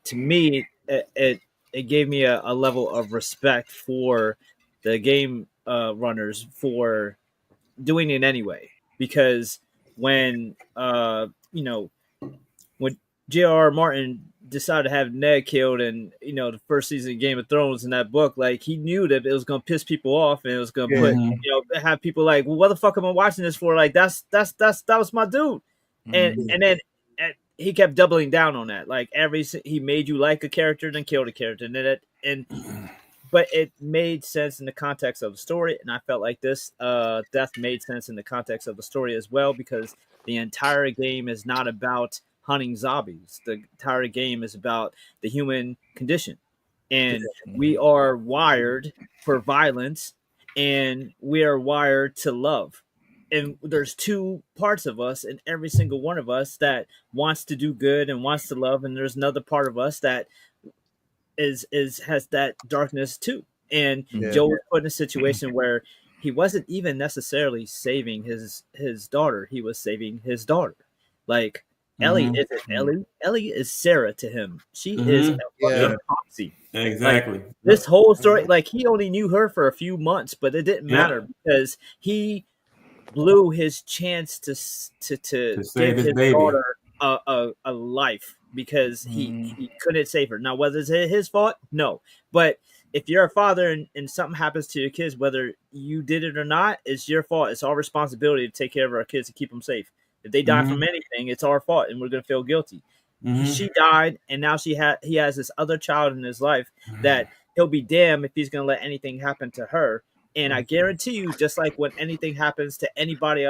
to me, it gave me a level of respect for the game runners for doing it anyway. Because when when J.R.R. Martin decided to have Ned killed in the first season of Game of Thrones in that book, like, he knew that it was going to piss people off and it was going to put have people like, well, what the fuck am I watching this for? Like, that was my dude. And then he kept doubling down on that. Like, he made you like a character, then killed a character, but it made sense in the context of the story, and I felt like this death made sense in the context of the story as well, because the entire game is not about hunting zombies. The entire game is about the human condition and we are wired for violence, and we are wired to love. And there's two parts of us in every single one of us that wants to do good and wants to love, and there's another part of us that is has that darkness too. And Joe was put in a situation where he wasn't even necessarily saving his daughter, he was saving his daughter. Like Ellie isn't Ellie. Ellie is Sarah to him. She is a fucking Popsy. Exactly. Like, this whole story, like he only knew her for a few months, but it didn't matter because he blew his chance to give his daughter a life because he couldn't save her. Now, whether it's his fault, no. But if you're a father and something happens to your kids, whether you did it or not, it's your fault. It's our responsibility to take care of our kids and keep them safe. If they die from anything, it's our fault, and we're gonna feel guilty. She died, and now he has this other child in his life that he'll be damned if he's gonna let anything happen to her. And I guarantee you, just like when anything happens to anybody,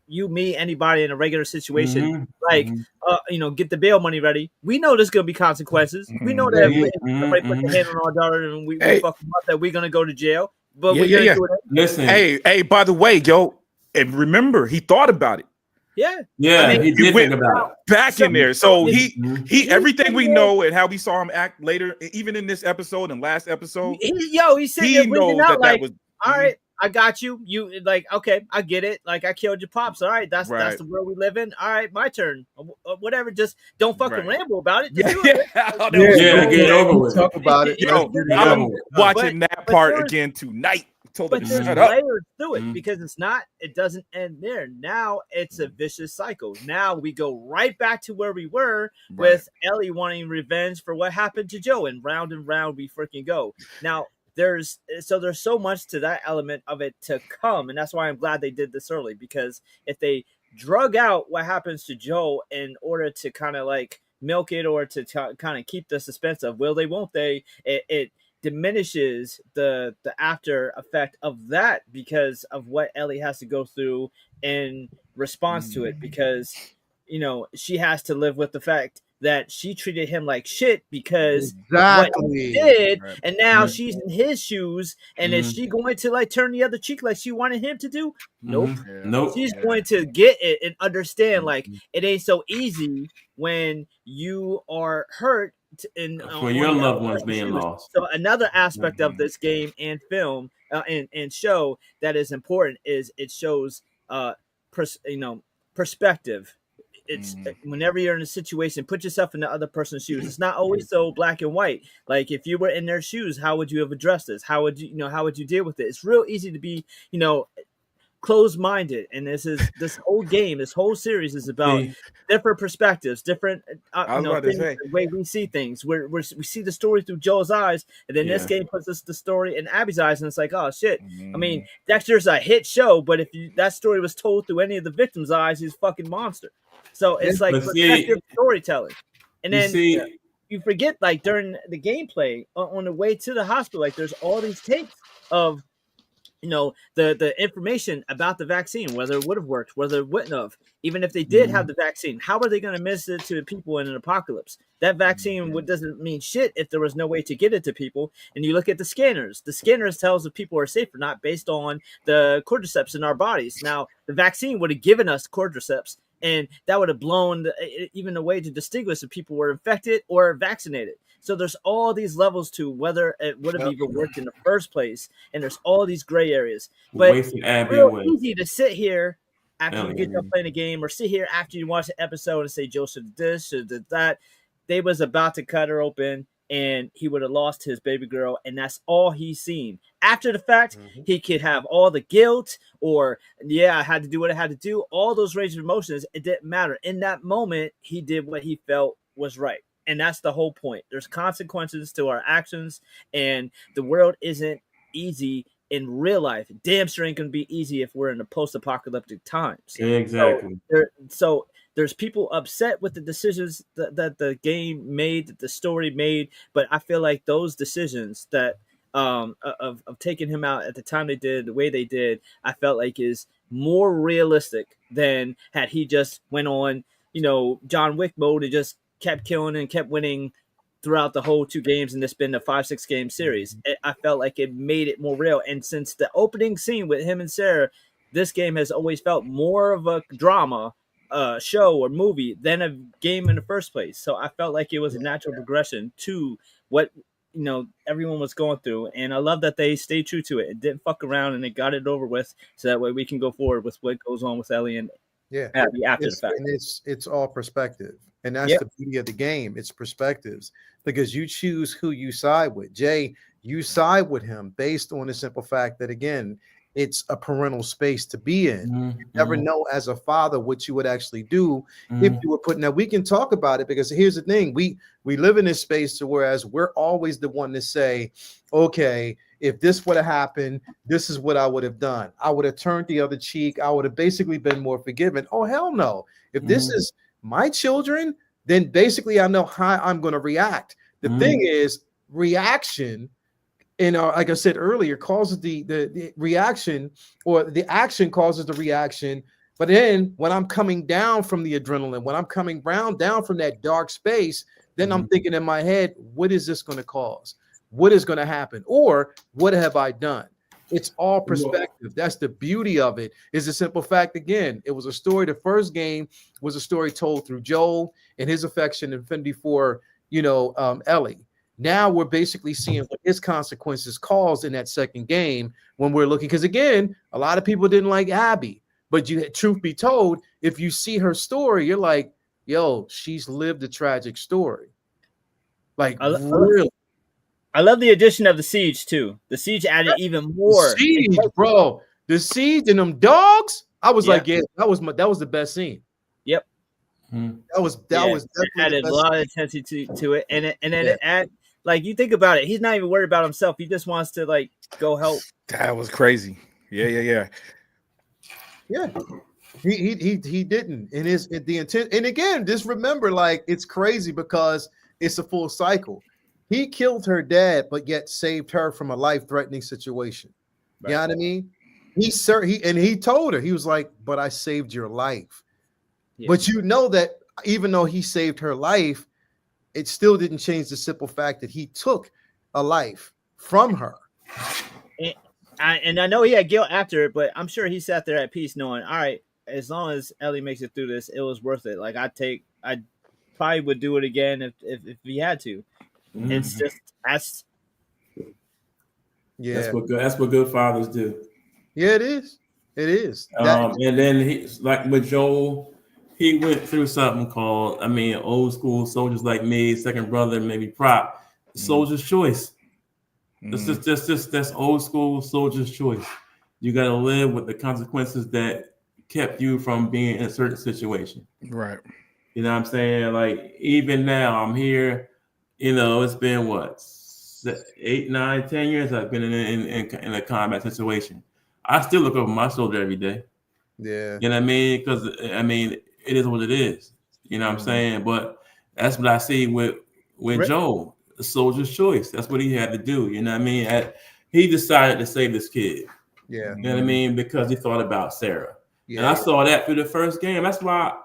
you, me, anybody in a regular situation, get the bail money ready. We know there's gonna be consequences. We know that if somebody put their hand on our daughter and we fuck them up, that we're gonna go to jail. But we're gonna do it. Listen, hey, by the way, yo, and remember, he thought about it. Yeah, I mean, he did think about it. Back in there. So he everything we know and how we saw him act later, even in this episode and last episode. He said he knows that was all right. I got you. You like, okay, I get it. Like, I killed your pops. All right, that's the world we live in. All right, my turn. Whatever. Just don't fucking ramble about it. Just do it. Get over with. Talk about it. I'm watching that part again tonight. But there's layers to it because it doesn't end there. Now it's a vicious cycle. Now we go right back to where we were with Ellie wanting revenge for what happened to Joe, and round we freaking go. Now there's so much to that element of it to come, and that's why I'm glad they did this early, because if they drug out what happens to Joe in order to kind of like milk it or to kind of keep the suspense of will they, won't they, it diminishes the after effect of that because of what Ellie has to go through in response to it, because she has to live with the fact that she treated him like shit because what he did, and now she's in his shoes, and is she going to like turn the other cheek like she wanted him to do? Nope. She's going to get it and understand like it ain't so easy when you are hurt for your loved ones being lost. So another aspect of this game and film and show that is important is it shows perspective. It's whenever you're in a situation, put yourself in the other person's shoes. It's not always so black and white. Like if you were in their shoes, how would you have addressed this? How would you deal with it? It's real easy to be closed-minded, and this whole game, this whole series is about different perspectives, different things, the way we see things. We see the story through Joel's eyes, and then this game puts us the story in Abby's eyes, and it's like, oh shit. I mean, Dexter's a hit show, but if that story was told through any of the victims' eyes, he's a fucking monster. So it's like perspective storytelling, and then you forget, like during the gameplay on the way to the hospital, like there's all these tapes of the information about the vaccine, whether it would have worked, whether it wouldn't have. Even if they did have the vaccine, how are they going to miss it to people in an apocalypse? That vaccine doesn't mean shit if there was no way to get it to people. And you look at the scanners. The scanners tells if people are safe or not based on the cordyceps in our bodies. Now, the vaccine would have given us cordyceps, and that would have blown even the way to distinguish if people were infected or vaccinated. So there's all these levels to whether it would have even worked in the first place, and there's all these gray areas. But it's real easy to sit here after you get done playing a game, or sit here after you watch the episode and say Joe should have this, should have that. They was about to cut her open, and he would have lost his baby girl, and that's all he's seen. After the fact, he could have all the guilt, or I had to do what I had to do. All those range of emotions, it didn't matter. In that moment, he did what he felt was right. And that's the whole point. There's consequences to our actions, and the world isn't easy in real life. Damn sure ain't going to be easy if we're in the post-apocalyptic times. Exactly. So there's people upset with the decisions that the game made, that the story made, but I feel like those decisions that of taking him out at the time they did, the way they did, I felt like is more realistic than had he just went on, John Wick mode and just kept killing and kept winning throughout the whole 2 games, and it's been a 5-6 game series. I felt like it made it more real. And since the opening scene with him and Sarah, this game has always felt more of a drama show or movie than a game in the first place. So I felt like it was a natural progression to what everyone was going through, and I love that they stayed true to it. It didn't fuck around, and they got it over with, so that way we can go forward with what goes on with Ellie and Abby after the fact. And it's all perspective, and that's the beauty of the game. It's perspectives, because you choose who you side with. Jay, you side with him based on the simple fact that, again, it's a parental space to be in. You never know as a father what you would actually do if you were put. Now we can talk about it, because here's the thing: we live in this space to whereas we're always the one to say, okay, if this would have happened, this is what I would have done. I would have turned the other cheek. I would have basically been more forgiving. Oh, hell no. If this is my children, then basically I know how I'm going to react. The thing is, reaction, and like I said earlier, causes the reaction, or the action causes the reaction. But then when I'm coming down from the adrenaline, when I'm coming down from that dark space, then I'm thinking in my head, what is this going to cause? What is going to happen? Or what have I done? It's all perspective. That's the beauty of it. Is the simple fact, again, it was a story. The first game was a story told through Joel and his affection and affinity for, Ellie. Now we're basically seeing what his consequences caused in that second game when we're looking. Because again, a lot of people didn't like Abby, but truth be told, if you see her story, you're like, yo, she's lived a tragic story. Like, really. I love the addition of the siege too. The siege added even more. The siege, bro. The siege and them dogs. I was like, yeah, that was the best scene. Yep. That was definitely added a lot of intensity to it, and then it add, like, you think about it, he's not even worried about himself. He just wants to like go help. That was crazy. Yeah. He didn't, and the intent. And again, just remember, like, it's crazy because it's a full cycle. He killed her dad, but yet saved her from a life-threatening situation. Right. You know what I mean? He told her, he was like, but I saved your life. Yeah. But you know that even though he saved her life, it still didn't change the simple fact that he took a life from her. And I know he had guilt after it, but I'm sure he sat there at peace knowing, all right, as long as Ellie makes it through this, it was worth it. Like, I probably would do it again if he had to. It's just that's what good fathers do. Yeah, it is. It is. And then he, like with Joel, he went through something called, old school soldiers like me, second brother, maybe Prop, soldier's choice. That's old school soldier's choice. You got to live with the consequences that kept you from being in a certain situation. Right. You know what I'm saying? Like, even now, I'm here. It's been 8, 9, 10 years I've been in a combat situation. I still look over my shoulder every day. Yeah. You know what I mean? Because it is what it is. You know what I'm saying? But that's what I see with Joel, the soldier's choice. That's what he had to do. You know what I mean? He decided to save this kid. Yeah. You know what I mean? Because he thought about Sarah. Yeah. And I saw that through the first game. That's why,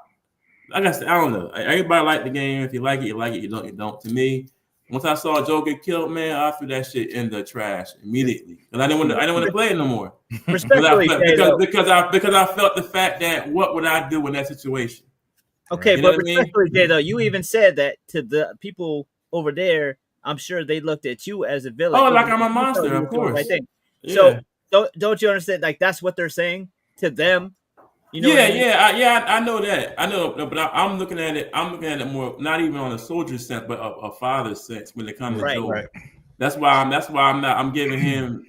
like I said, I don't know. Everybody like the game. If you like it, you like it. You don't. To me, once I saw Joe get killed, man, I threw that shit in the trash immediately. Because I didn't want to play it no more. Because I felt the fact that what would I do in that situation? Okay, but respectfully, Jay, though, you even said that to the people over there. I'm sure they looked at you as a villain. Oh, like I'm a monster, of course. Yeah. So don't you understand? Like, that's what they're saying to them. You know I know that. I know, but I'm looking at it. I'm looking at it more, not even on a soldier's sense, but a father's sense when it comes to Joel. Right. That's why I'm giving him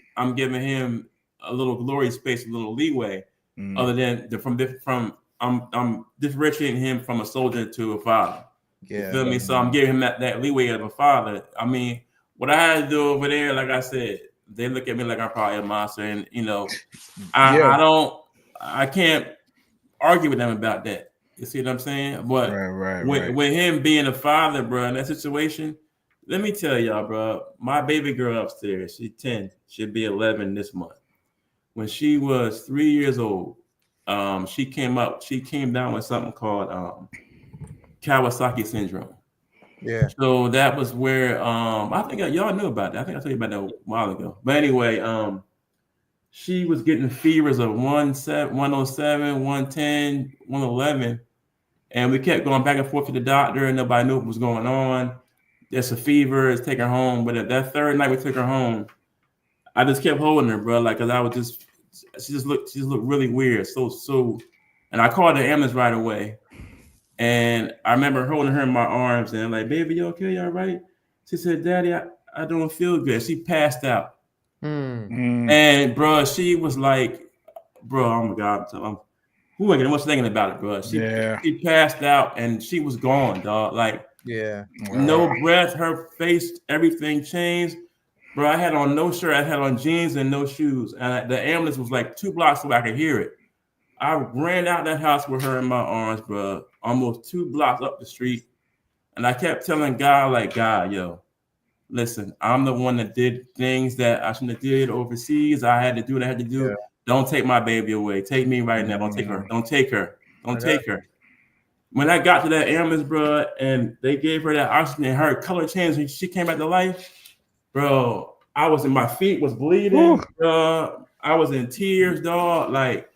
a little glory space, a little leeway, other than I'm differentiating him from a soldier to a father. Yeah. You feel me? So I'm giving him that leeway of a father. What I had to do over there, like I said, they look at me like I'm probably a monster, and I can't argue with them about that. You see what I'm saying? But with him being a father, bro, in that situation, let me tell y'all, bro, my baby girl upstairs, she's 10, she'll be 11 this month. When she was 3 years old, she came down with something called Kawasaki syndrome. Yeah. So that was where I think y'all knew about that. I think I told you about that a while ago. But anyway, she was getting fevers of 107, 110, 111. And we kept going back and forth to the doctor, and nobody knew what was going on. There's a fever, it's taking her home. But that third night we took her home, I just kept holding her, bro. Like, cause I was she just looked really weird. So, and I called the ambulance right away. And I remember holding her in my arms and like, baby, you okay? You all right? She said, Daddy, I don't feel good. She passed out. And bro, she was like, bro, oh my God, who ain't much thinking about it, bro? She passed out and she was gone, dog. Like, no breath, her face, everything changed. Bro, I had on no shirt, I had on jeans and no shoes. And the ambulance was like 2 blocks away, I could hear it. I ran out that house with her in my arms, bro, almost 2 blocks up the street. And I kept telling God, like, God, yo, listen, I'm the one that did things that I shouldn't have did overseas. I had to do what I had to do. Yeah. Don't take my baby away. Take me right now. Don't take her. Don't take her. Don't take her. When I got to that ambulance, bro, and they gave her that oxygen and her color changed when she came back to life, bro, my feet was bleeding, bro. I was in tears, dog. Like,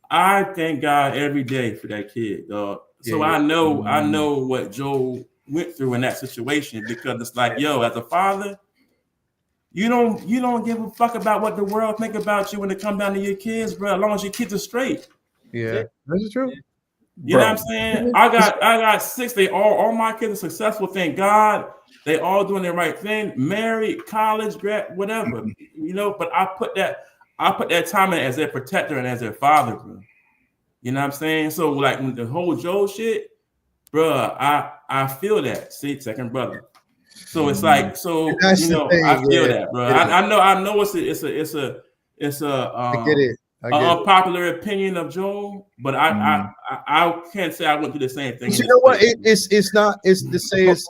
I thank God every day for that kid, dog. So I know what Joe went through in that situation, because it's like, yo, as a father, you don't give a fuck about what the world think about you when it comes down to your kids, bro. As long as your kids are straight. Yeah, that's true. You know what I'm saying? I got 6. They all my kids are successful. Thank God. They all doing the right thing. Married, college, grad, whatever. You know, but I put that time in as their protector and as their father, bro. You know what I'm saying? So like with the whole Joe shit, bro, I feel that. See, second brother. So it's like, so you know, I feel that, bro. I know it's a I get it. unpopular opinion of Joel, but I can't say I went through the same thing. You know what? It's not. It's to say it's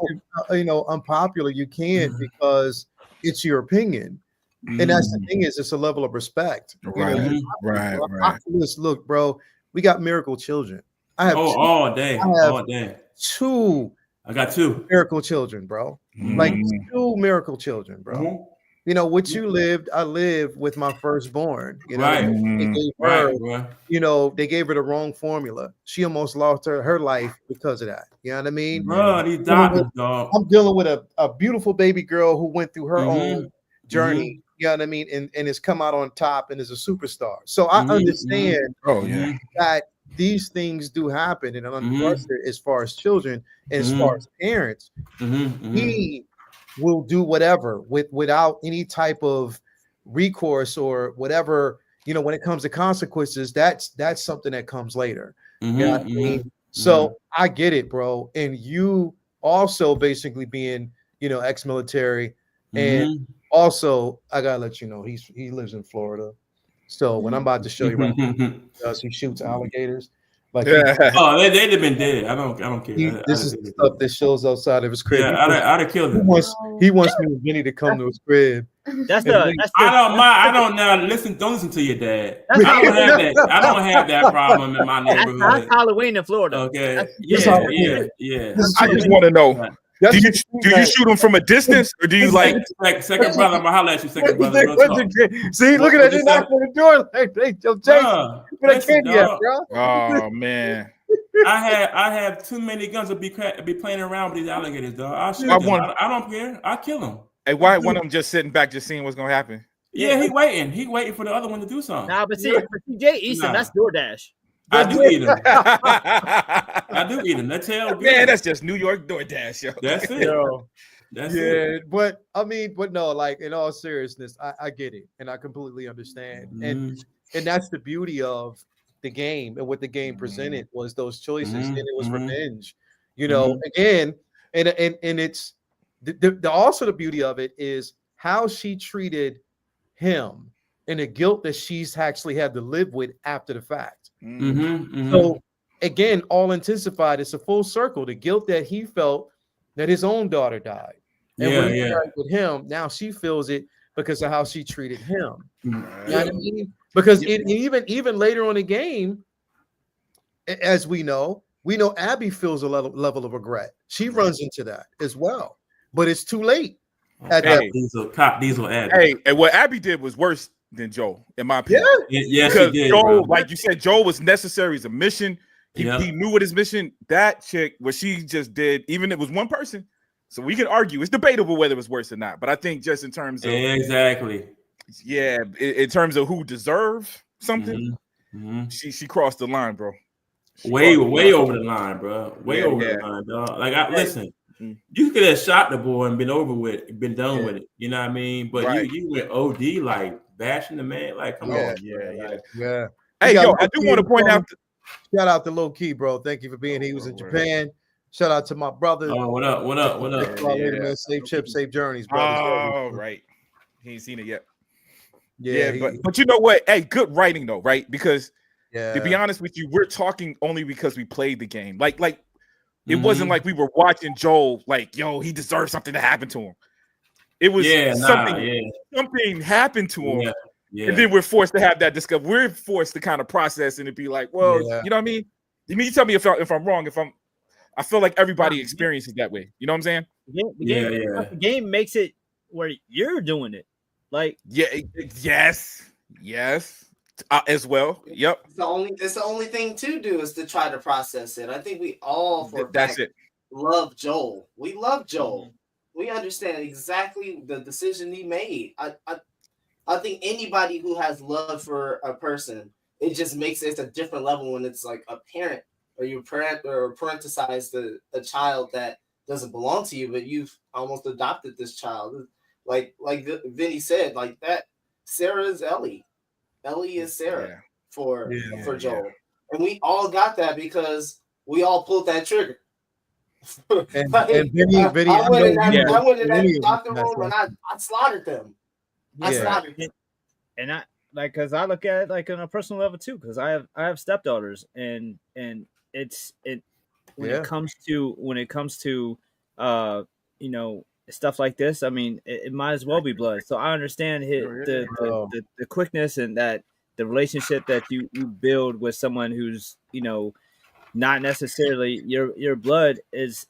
unpopular. You can't, because it's your opinion, and that's the thing, is it's a level of respect. Right. Look, bro, we got miracle children. I have all day. I got 2 miracle children, bro. Like 2 miracle children, bro. You know what you lived, I lived with my firstborn. You know, they gave her, you know, they gave her the wrong formula. She almost lost her life because of that. You know what I mean? Bro, these doctors, dog. I'm dealing with a beautiful baby girl who went through her own journey. You know what I mean? And has come out on top and is a superstar. So I understand that these things do happen, and unfortunately, as far as children and as far as parents, we will do whatever without any type of recourse or whatever. You know, when it comes to consequences, that's something that comes later. You know what I mean? So I get it, bro. And you also basically being, you know, ex-military, and also I gotta let you know he lives in Florida. So when I'm about to show you right now, he shoots alligators. Like they'd have been dead. I don't care. This is the stuff that shows outside of his crib. Yeah, I'd have killed him. He wants me and Vinny to come to his crib. I don't now listen. Don't listen to your dad. I don't have that problem in my neighborhood. That's Halloween in Florida. Okay. Yeah. I just want to know. Do you shoot him from a distance, or do you like second brother? I'm gonna holler at you, second brother. See, look at that! They knock on the door like they Oh man, I have too many guns to be playing around with these alligators, dog. I don't care. I kill them. Hey, why one of them just sitting back, just seeing what's gonna happen? Yeah, he waiting. He waiting for the other one to do something. Nah, but see, Jay eats them. That's DoorDash. I do eat them. I do eat them. That's hell good. Man, that's just New York DoorDash, yo. That's it. That's it. But I mean, but no, like in all seriousness, I get it, and I completely understand. And that's the beauty of the game, and what the game presented was those choices, and it was revenge. You know, again, and it's the also the beauty of it is how she treated him and the guilt that she's actually had to live with after the fact. So again, all intensified, it's a full circle. The guilt that he felt that his own daughter died, and when he died with him, now she feels it because of how she treated him. You know what I mean? Because even later on in the game, as we know, we know Abby feels a level of regret. She runs into that as well, but it's too late. Cop Diesel Abby. Hey, and what Abby did was worse than Joel, in my opinion. Yeah, because she did, Joel, bro. like you said, Joel was necessary as a mission. He knew what his mission. That chick, what she just did, even if it was one person. So we can argue. It's debatable whether it was worse or not. But I think just in terms of in terms of who deserved something, she crossed the line, bro. Way over the line, bro. Way over the line, dog. Like, listen, you could have shot the boy and been over with it, been done with it. You know what I mean? But you went OD, like bashing the man. Like, come on. Yeah. Hey, yo, I do want to point out. Shout out to Low Key, bro. Thank you for being here. He was in Japan. Shout out to my brother. Oh, what up? Man. Safe trips, safe journeys, bro. Oh, right. He ain't seen it yet. But you know what? Hey, good writing though, right? Because to be honest with you, we're talking only because we played the game. Like it wasn't like we were watching Joel. Like, yo, he deserves something to happen to him. It was something happened to him. And then we're forced to have that discovery. We're forced to kind of process and be like, well, you know what I mean? You tell me if I'm wrong. I feel like everybody experiences that way. You know what I'm saying? The game makes it where you're doing it. Like yes, as well. Yep. It's the only thing to do is to try to process it. I think we all love Joel. We love Joel. We understand exactly the decision he made. I think anybody who has love for a person, it just makes it a different level when it's like a parent or you parenticize a child that doesn't belong to you, but you've almost adopted this child. Like Vinny said, like that. Sarah is Ellie. Ellie is Sarah for Joel, and we all got that because we all pulled that trigger. And Vinny, I went in that doctor room and I slaughtered them. And I like because I look at it like on a personal level too, because I have stepdaughters and when it comes to you know, stuff like this, I mean it might as well be blood. So I understand the quickness and that the relationship that you build with someone who's, you know, not necessarily your blood is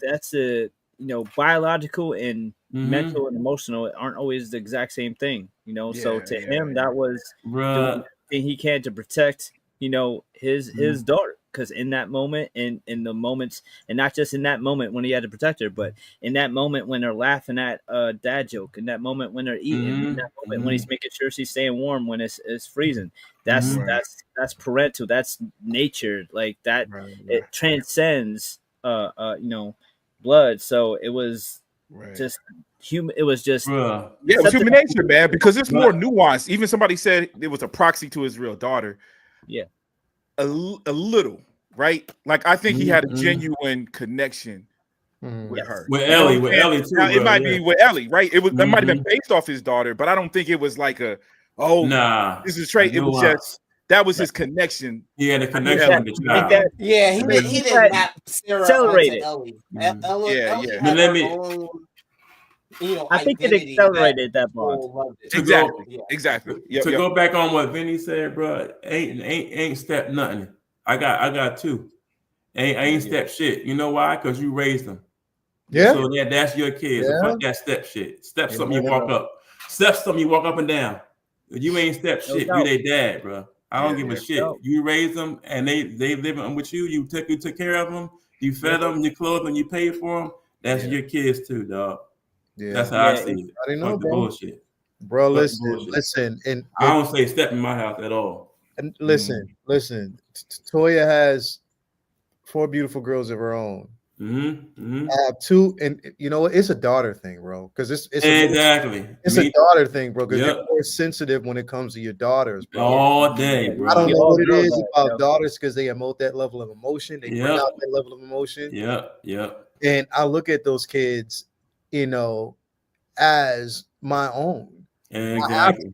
that's a, you know, biological and mental and emotional aren't always the exact same thing, you know. So to him that was doing everything he can to protect, you know, his daughter, because in that moment, in the moments, and not just in that moment when he had to protect her, but in that moment when they're laughing at dad joke, in that moment when they're eating, in that moment when he's making sure she's staying warm when it's freezing, that's parental, that's nature, like that. It transcends you know, blood. So it was just human. It was just it was human nature, man, because it's more nuanced. Even somebody said it was a proxy to his real daughter. A little, right? Like I think he had a genuine connection with her. With Ellie too. Now, it might be with Ellie, right? It was that might have been based off his daughter, but I don't think it was like this is Trey. It was just that was his connection. He had a connection with the child. He didn't map Sarah accelerated Ellie. Ellie But let me. You know, I think it accelerated that bond. Exactly. To go back on what Vinny said, bro, ain't step nothing. I got two. Ain't step shit. You know why? Because you raised them. Yeah. So that's your kids. So fuck that step shit. Step something you walk up. Step something you walk up and down. You ain't step shit. You they dad, bro. I don't give a shit. You raised them and they living with you. You took care of them. You fed them. You clothed them. You paid for them. That's your kids too, dog. Yeah, that's how I see it. I didn't know, the bullshit, bro. Listen, and I don't say step in my house at all. And listen. Toya has 4 beautiful girls of her own. I have 2, and you know what? It's a daughter thing, bro. Because it's a daughter thing, bro. Because you're more sensitive when it comes to your daughters, bro. All day, bro. I don't know what it is about daughters because they emote that level of emotion. They bring out that level of emotion. And I look at those kids, you know, as my own. Exactly.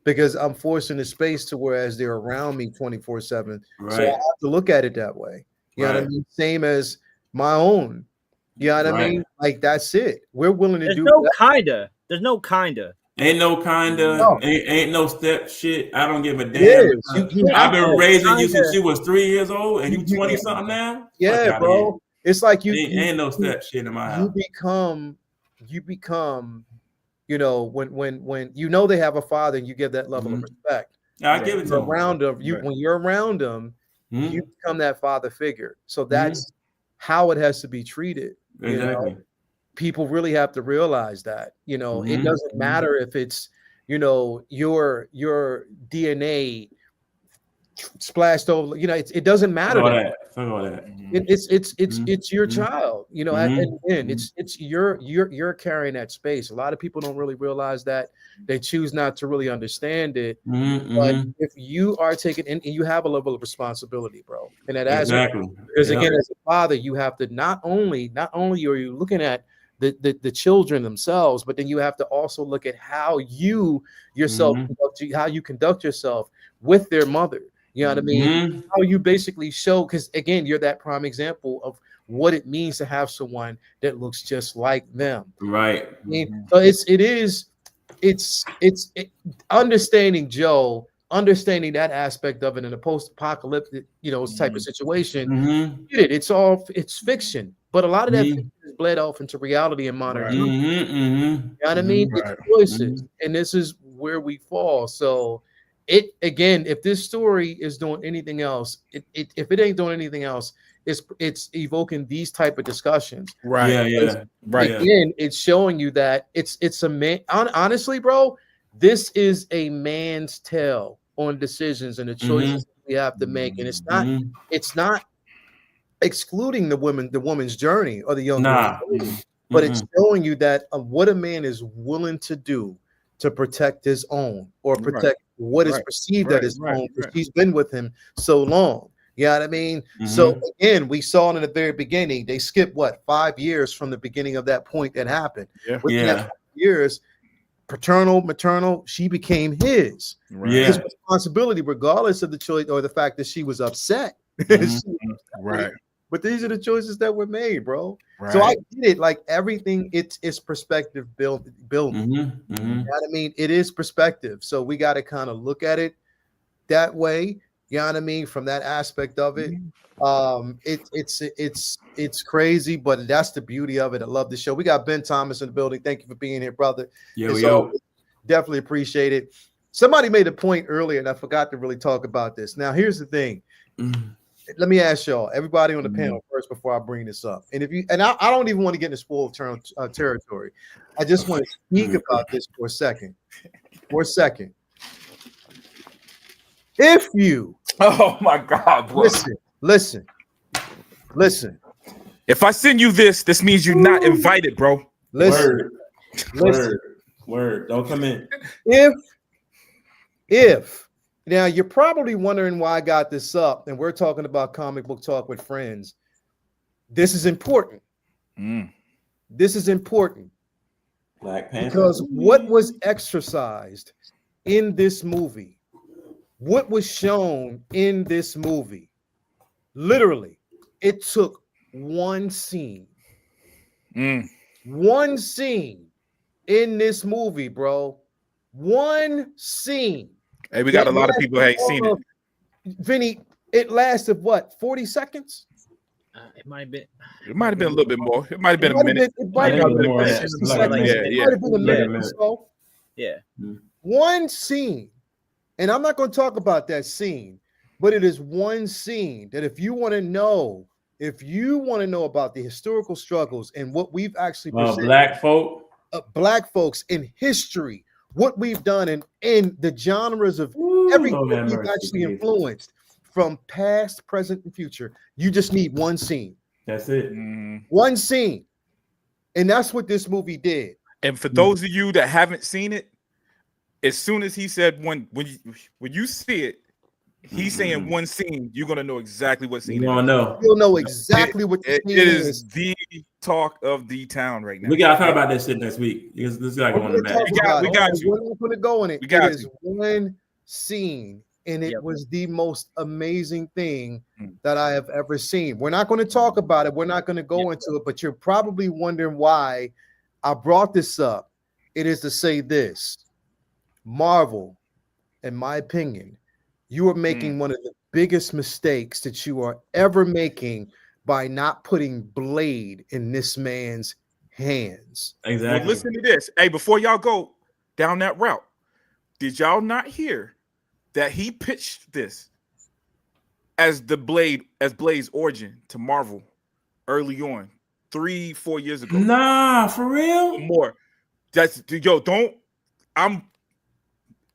Because I'm forced into space to whereas they're around me 24/7. Right. So I have to look at it that way. You know what I mean? Same as my own. You know what I mean? Like that's it. We're willing to There's no kinda. Ain't no kind of, No. ain't no step shit. I don't give a damn. I've been raising you since you was 3 years old, and you 20 something now. Yeah, bro. It's like ain't no step shit in my house. You become, you know, when you know they have a father, and you give that level of respect. I give it to them. Around them, when you're around them, you become that father figure. So that's how it has to be treated. Exactly. You know? People really have to realize that, you know, it doesn't matter if it's, you know, your DNA splashed over, you know, it doesn't matter. It's your child, you know, and it's you're carrying that space. A lot of people don't really realize that. They choose not to really understand it. But if you are taking, and you have a level of responsibility, bro, and that because again, as a father, you have to not only are you looking at the children themselves, but then you have to also look at how you yourself how you conduct yourself with their mother. You know what I mean? How you basically show, because again, you're that prime example of what it means to have someone that looks just like them. Right. I mean, so it's understanding Joe, understanding that aspect of it in a post-apocalyptic, you know, type of situation. It's fiction, but a lot of that fiction is bled off into reality in modern times. You know what I mean? It's choices, and this is where we fall. So it, again, if this story is doing anything else, if it ain't doing anything else, it's evoking these type of discussions. Right. Right. Again, it's showing you that it's a man. Honestly, bro, this is a man's tale on decisions and the choices we have to make, and it's not excluding the woman's journey or the young girl's journey, but it's showing you that what a man is willing to do to protect his own or protect what is perceived as his own, because he's been with him so long. You know what I mean? So again, we saw in the very beginning, they skipped 5 years from the beginning of that point that happened. Within that 5 years, paternal, maternal, she became his. His responsibility, regardless of the choice or the fact that she was upset. But these are the choices that were made, bro. So I get it. Like everything, it's perspective building. You know what I mean? It is perspective. So we got to kind of look at it that way. You know what I mean? From that aspect of it. It's crazy, but that's the beauty of it. I love the show. We got Ben Thomas in the building. Thank you for being here, brother. Definitely appreciate it. Somebody made a point earlier, and I forgot to really talk about this. Now, here's the thing. Let me ask y'all, everybody on the panel first, before I bring this up. And I don't even want to get into spoiled territory. I just want to speak about this for a second. If you, oh my God, bro. Listen. If I send you this means you're not invited, bro. Listen. Word. Don't come in. If now you're probably wondering why I got this up, and we're talking about comic book talk with friends. This is important. This is important. Black Panther. Because what was exercised in this movie, what was shown in this movie, literally, it took one scene. One scene in this movie, bro. One scene. Hey, we got a lot of people who ain't seen it. Vinny, it lasted what, 40 seconds? It might have been. It might have been a little bit more. It might have been a minute. It might have been more. It might have been a minute or so. Yeah. One scene. And I'm not going to talk about that scene, but it is one scene that if you want to know about the historical struggles and what we've actually black folks in history, what we've done in the genres of everything we've actually influenced from past, present, and future. You just need one scene. That's it. One scene. And that's what this movie did. And for those of you that haven't seen it, as soon as he said when you see it, he's saying one scene, you're gonna know exactly what scene. You'll know exactly what the scene is. It is the talk of the town right now. We gotta talk about that shit next week. This guy going to back. We got you. We're not gonna go in it. It is one scene, and it was the most amazing thing that I have ever seen. We're not going to talk about it. We're not going to go into it, but you're probably wondering why I brought this up. It is to say this. Marvel, in my opinion, you are making one of the biggest mistakes that you are ever making by not putting Blade in this man's hands. Exactly. Well, listen to this. Hey, before y'all go down that route, did y'all not hear that he pitched this as Blade's origin to Marvel early on, 3-4 years ago? Nah, for real? More. I'm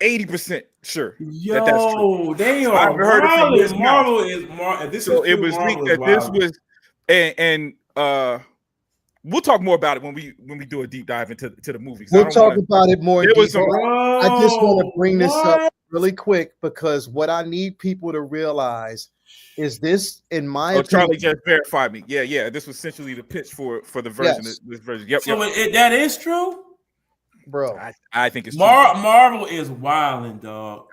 80% sure that that's true. They are. I've heard it from his Marvel mouth. is Marvel. This so is it was leaked that this was, and we'll talk more about it when we do a deep dive into the movies. We'll talk about it more. I just want to bring this up really quick because what I need people to realize is this, in my opinion. Charlie just verified me. Yeah. This was essentially the pitch for the version. Yes. This version. Yep. So that is true, bro. I think it's Marvel is wilding, dog.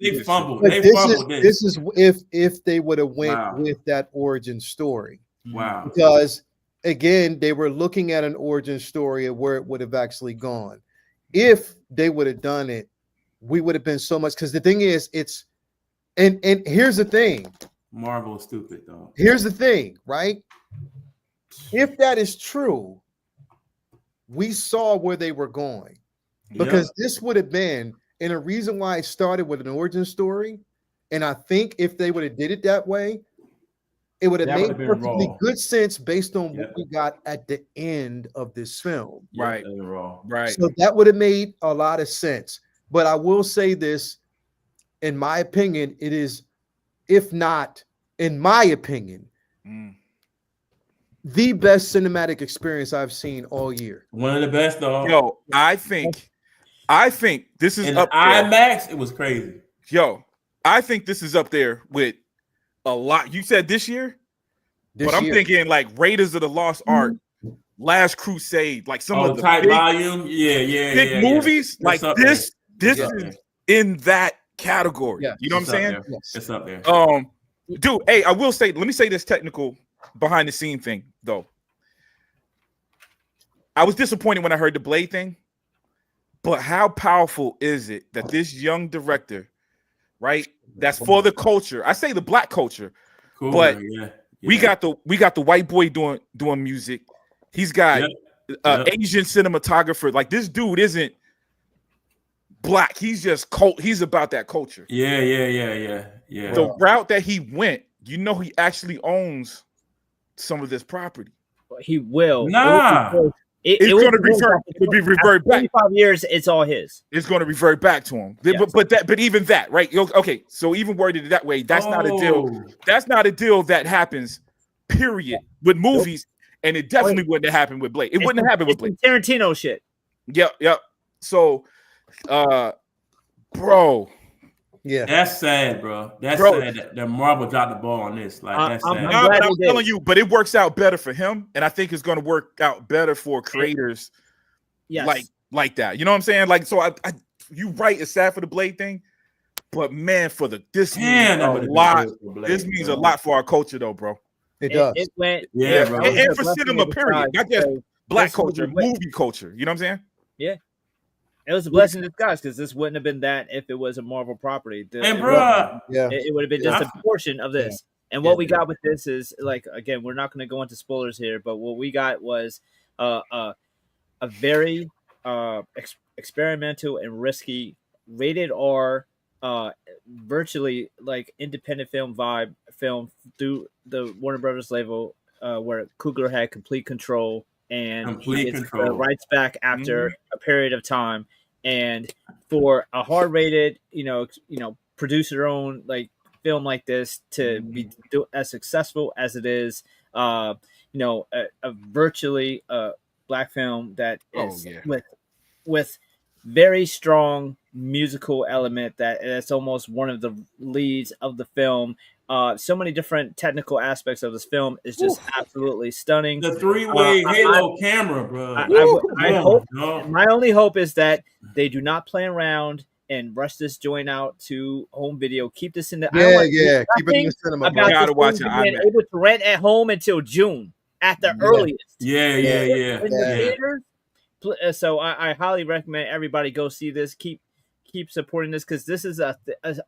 They fumbled. This is if they would have went with that origin story. Wow. Because again, they were looking at an origin story of where it would have actually gone. If they would have done it, we would have been so much. Because the thing is, it's and here's the thing. Marvel is stupid, though. Here's the thing, right? If that is true, we saw where they were going. Because this would have been, and a reason why it started with an origin story, and I think if they would have did it that way, it would have made perfectly good sense based on what we got at the end of this film. Right. So that would have made a lot of sense. But I will say this, in my opinion, it is, if not, in my opinion, the best cinematic experience I've seen all year. One of the best, though. Yo, I think this is up there. IMAX, it was crazy. Yo, I think this is up there with a lot. You said this year? I'm thinking like Raiders of the Lost Ark, Last Crusade, like some of the type big, volume. Big movies. Like this is in that category. Yeah. You know what I'm saying? Yes. It's up there. Dude, hey, I will say, let me say this technical behind the scene thing, though. I was disappointed when I heard the Blade thing, but how powerful is it that this young director, right? That's for the culture. I say the black culture, but we got the white boy doing music. He's got Asian cinematographer. Like this dude isn't black. He's just he's about that culture. Yeah. The route that he went, he actually owns some of this property. He will. It's going to revert back. 25 years, it's all his. It's going to revert back to him. Yes. But even that, right? Okay, so even worded it that way, that's not a deal. That's not a deal that happens, period, with movies, and it definitely wouldn't have happened with Blade. It wouldn't have happened with Blade. Tarantino shit. Yep. So, bro. Yeah, that's sad, bro. That's sad that Marvel dropped the ball on this. Like that's sad. I'm telling you, but it works out better for him, and I think it's going to work out better for creators, like that. You know what I'm saying? Like, so you right. It's sad for the Blade thing, but man, this means a lot. This means a lot for our culture, though, bro. It does. It went, bro. And for cinema, period, not just black culture, movie culture. You know what I'm saying? Yeah. It was a blessing in disguise because this wouldn't have been that if it was a Marvel property. It would have been just a portion of this. And what we got with this is, like, again, we're not going to go into spoilers here, but what we got was a very experimental and risky rated R, virtually like independent film vibe film through the Warner Brothers label, where Coogler had complete control. And he gets the rights back after a period of time. And for a hard-rated, producer-owned like film like this to be as successful as it is, a virtually black film that is with very strong musical element that's almost one of the leads of the film. So many different technical aspects of this film is just absolutely stunning. The three-way halo camera, bro. I hope. My only hope is that they do not play around and rush this joint out to home video. Keep this in the keep it in the cinema. About gotta watch it. Being able to rent at home until June at the earliest. Yeah. So I highly recommend everybody go see this. Keep keep supporting this because this is a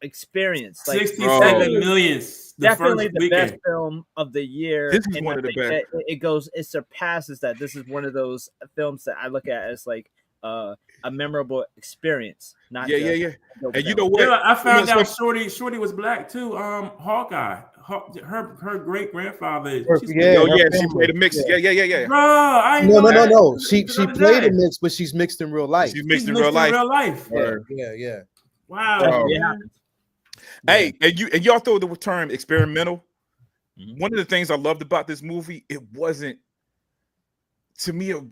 experience. Like 67 million. Definitely the best film of the year. This is one of the best. It surpasses that. This is one of those films that I look at as like a memorable experience. Not yeah. And you know what? Yeah, I found out Shorty was black too. Hawkeye. Her great grandfather. She played a mix. Yeah. Bro, no. She played a mix, but she's mixed in real life. She's mixed in real life. Yeah. Wow. Hey, and y'all throw the term experimental. One of the things I loved about this movie, it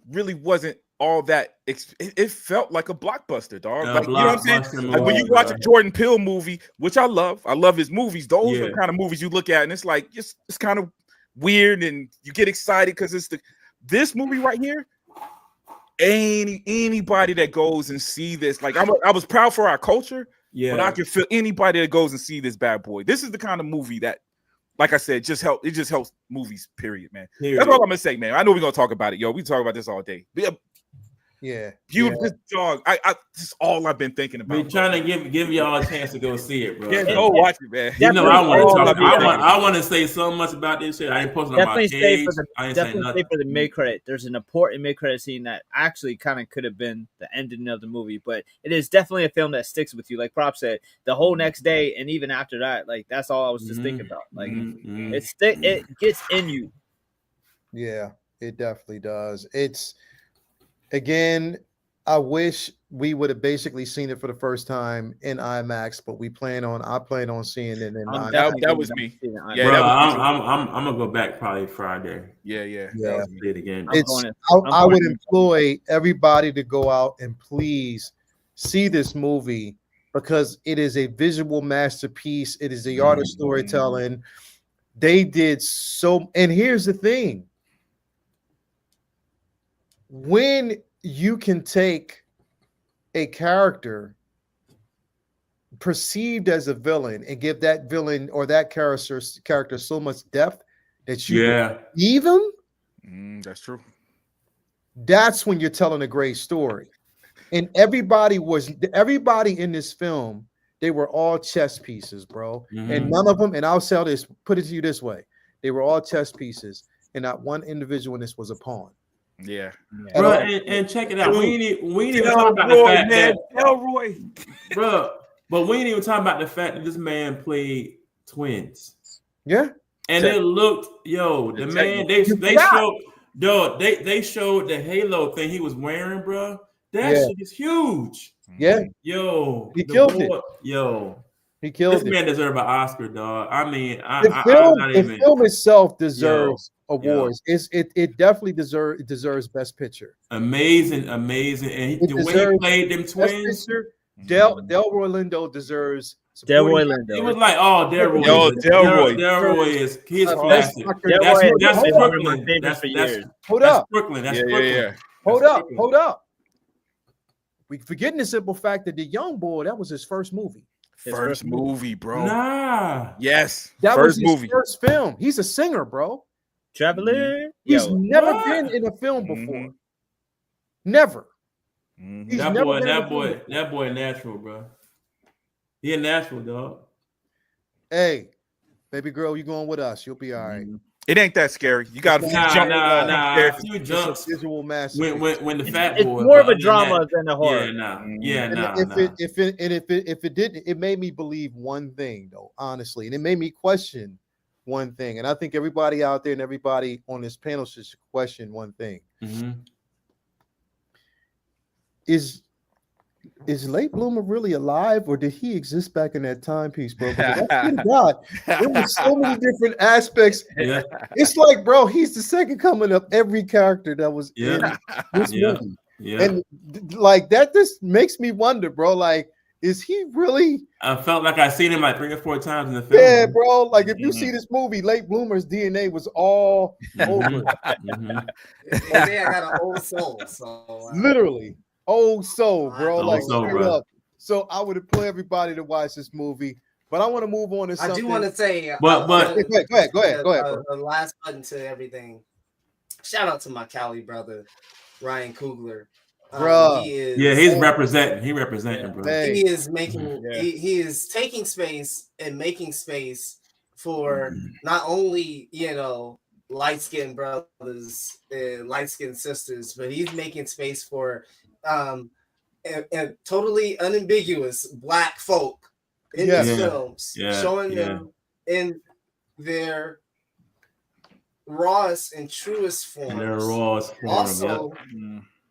really wasn't all that. It felt like a blockbuster, dog. Like, you know what I'm saying? Like when you watch a Jordan Peele movie, which I love his movies. Those are the kind of movies you look at, and it's like it's kind of weird, and you get excited because it's this movie right here. Anybody that goes and see this, like I was proud for our culture. Yeah, but I can feel anybody that goes and see this bad boy. This is the kind of movie that, like I said, it just helps movies, period, man. That's all I'm gonna say, man. I know we're gonna talk about it, yo. We talk about this all day. Beautiful dog. I this is all I've been thinking about. We're trying to give y'all a chance to go see it, bro. Yeah, go watch it, man. You know, I want to say so much about this shit. I ain't posting on my page. Definitely stay for the mid credit. There's an important mid credit scene that actually kind of could have been the ending of the movie, but it is definitely a film that sticks with you. Like Prop said, the whole next day and even after that, like that's all I was just thinking about. Like it gets in you. Yeah, it definitely does. Again, I wish we would have basically seen it for the first time in IMAX, but I plan on seeing it in IMAX. That was me. Yeah, bro, I'm gonna go back probably Friday. Yeah. See it again. I would employ everybody to go out and please see this movie because it is a visual masterpiece. It is the art of storytelling. They did so, and here's the thing. When you can take a character perceived as a villain and give that villain or that character so much depth that you believe him, that's true. That's when you're telling a great story. And everybody in this film, they were all chess pieces, bro. And none of them, and I'll put it to you this way, they were all chess pieces, and not one individual in this was a pawn. Yeah. Bro, and check it out. We ain't even talking about the fact that Elroy, bro, but we ain't even talking about the fact that this man played twins. Yeah. And it looked, the man, they showed the halo thing he was wearing, bro. That shit is huge. Yeah. He killed it. He killed it. This man deserves an Oscar, dog. I mean, the film itself deserves awards. It definitely deserves Best Picture. Amazing. And the way he played them twins. Delroy Lindo deserves. Delroy Lindo. He was like, Delroy is he's classic. That's Brooklyn. That's Brooklyn. That's Brooklyn. Hold up. We forgetting the simple fact that the young boy, that was his first movie. First movie, bro. Nah. Yes. That was his first film. He's a singer, bro. Traveler. He's never been in a film before. Never. That boy natural, bro. He a natural, dog. Hey, baby girl, you going with us. You'll be all right. It ain't that scary. You got a few jumps. Visual master. When the fat boy. It's more of a drama than a horror. If it didn't, it made me believe one thing though, honestly, and it made me question one thing. And I think everybody out there and everybody on this panel should question one thing: Is Late Bloomer really alive, or did he exist back in that timepiece, bro? God, there were so many different aspects. Yeah. It's like, bro, he's the second coming of every character that was in this movie. Yeah. And like that just makes me wonder, bro. Like, is he really? I felt like I seen him like 3 or 4 times in the film. Yeah, bro. Like if you see this movie, Late Bloomer's DNA was all over. They got an old soul, so literally. Old soul, bro. Like straight up. So I would employ everybody to watch this movie, but I want to move on to something. I do want to say, but go ahead. The last button to everything. Shout out to my Cali brother, Ryan Coogler. Bro, he's representing. He representing, bro. He is making. He is taking space and making space for not only light-skinned brothers and light-skinned sisters, but he's making space for and totally unambiguous black folk in these films, showing them in their rawest and truest forms. Also,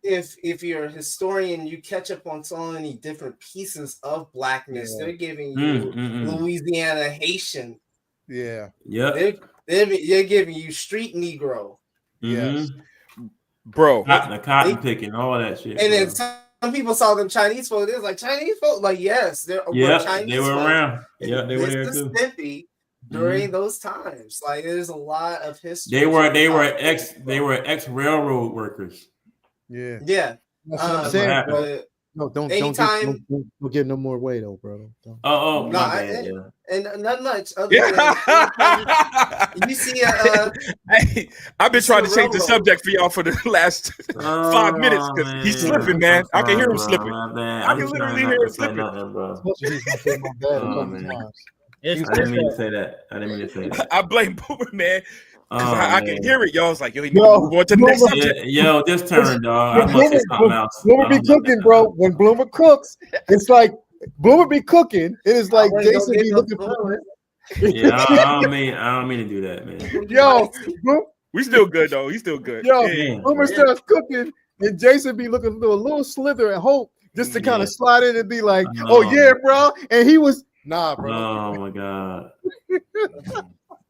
if you're a historian, you catch up on so many different pieces of blackness. They're giving you Louisiana Haitian. Yeah. They're giving you street Negro. Yes. Bro. The cotton picking, all that shit. And then some people saw them Chinese folk. They was like, Chinese folk? Like, yes, Chinese they were folk. around. Yeah, they were there too. During those times. Like, there's a lot of history. They were ex railroad workers. Yeah. Yeah. That's what I'm saying, bro. No, don't give no more away though, bro. And not much. Other than, you see, I've been trying to change the subject for y'all for the last 5 minutes because he's slipping, man. I can hear him slipping. I can literally hear him slipping. I didn't mean to say that. I blame Boomer, man. I can hear it, y'all. It's like, yo, he move on to the next subject. Yo, just turn, dog. I must say something else. Bloomer be cooking, bro. When Bloomer cooks, it's like Bloomer be cooking. It is like Jason be looking for. Yeah, I don't mean to do that, man. Yo, we still good though. He's still good. Yo, Bloomer starts cooking, and Jason be looking for a little slither and hope just to kind of slide in and be like, "Oh yeah, bro," and he was nah, bro. Oh my god,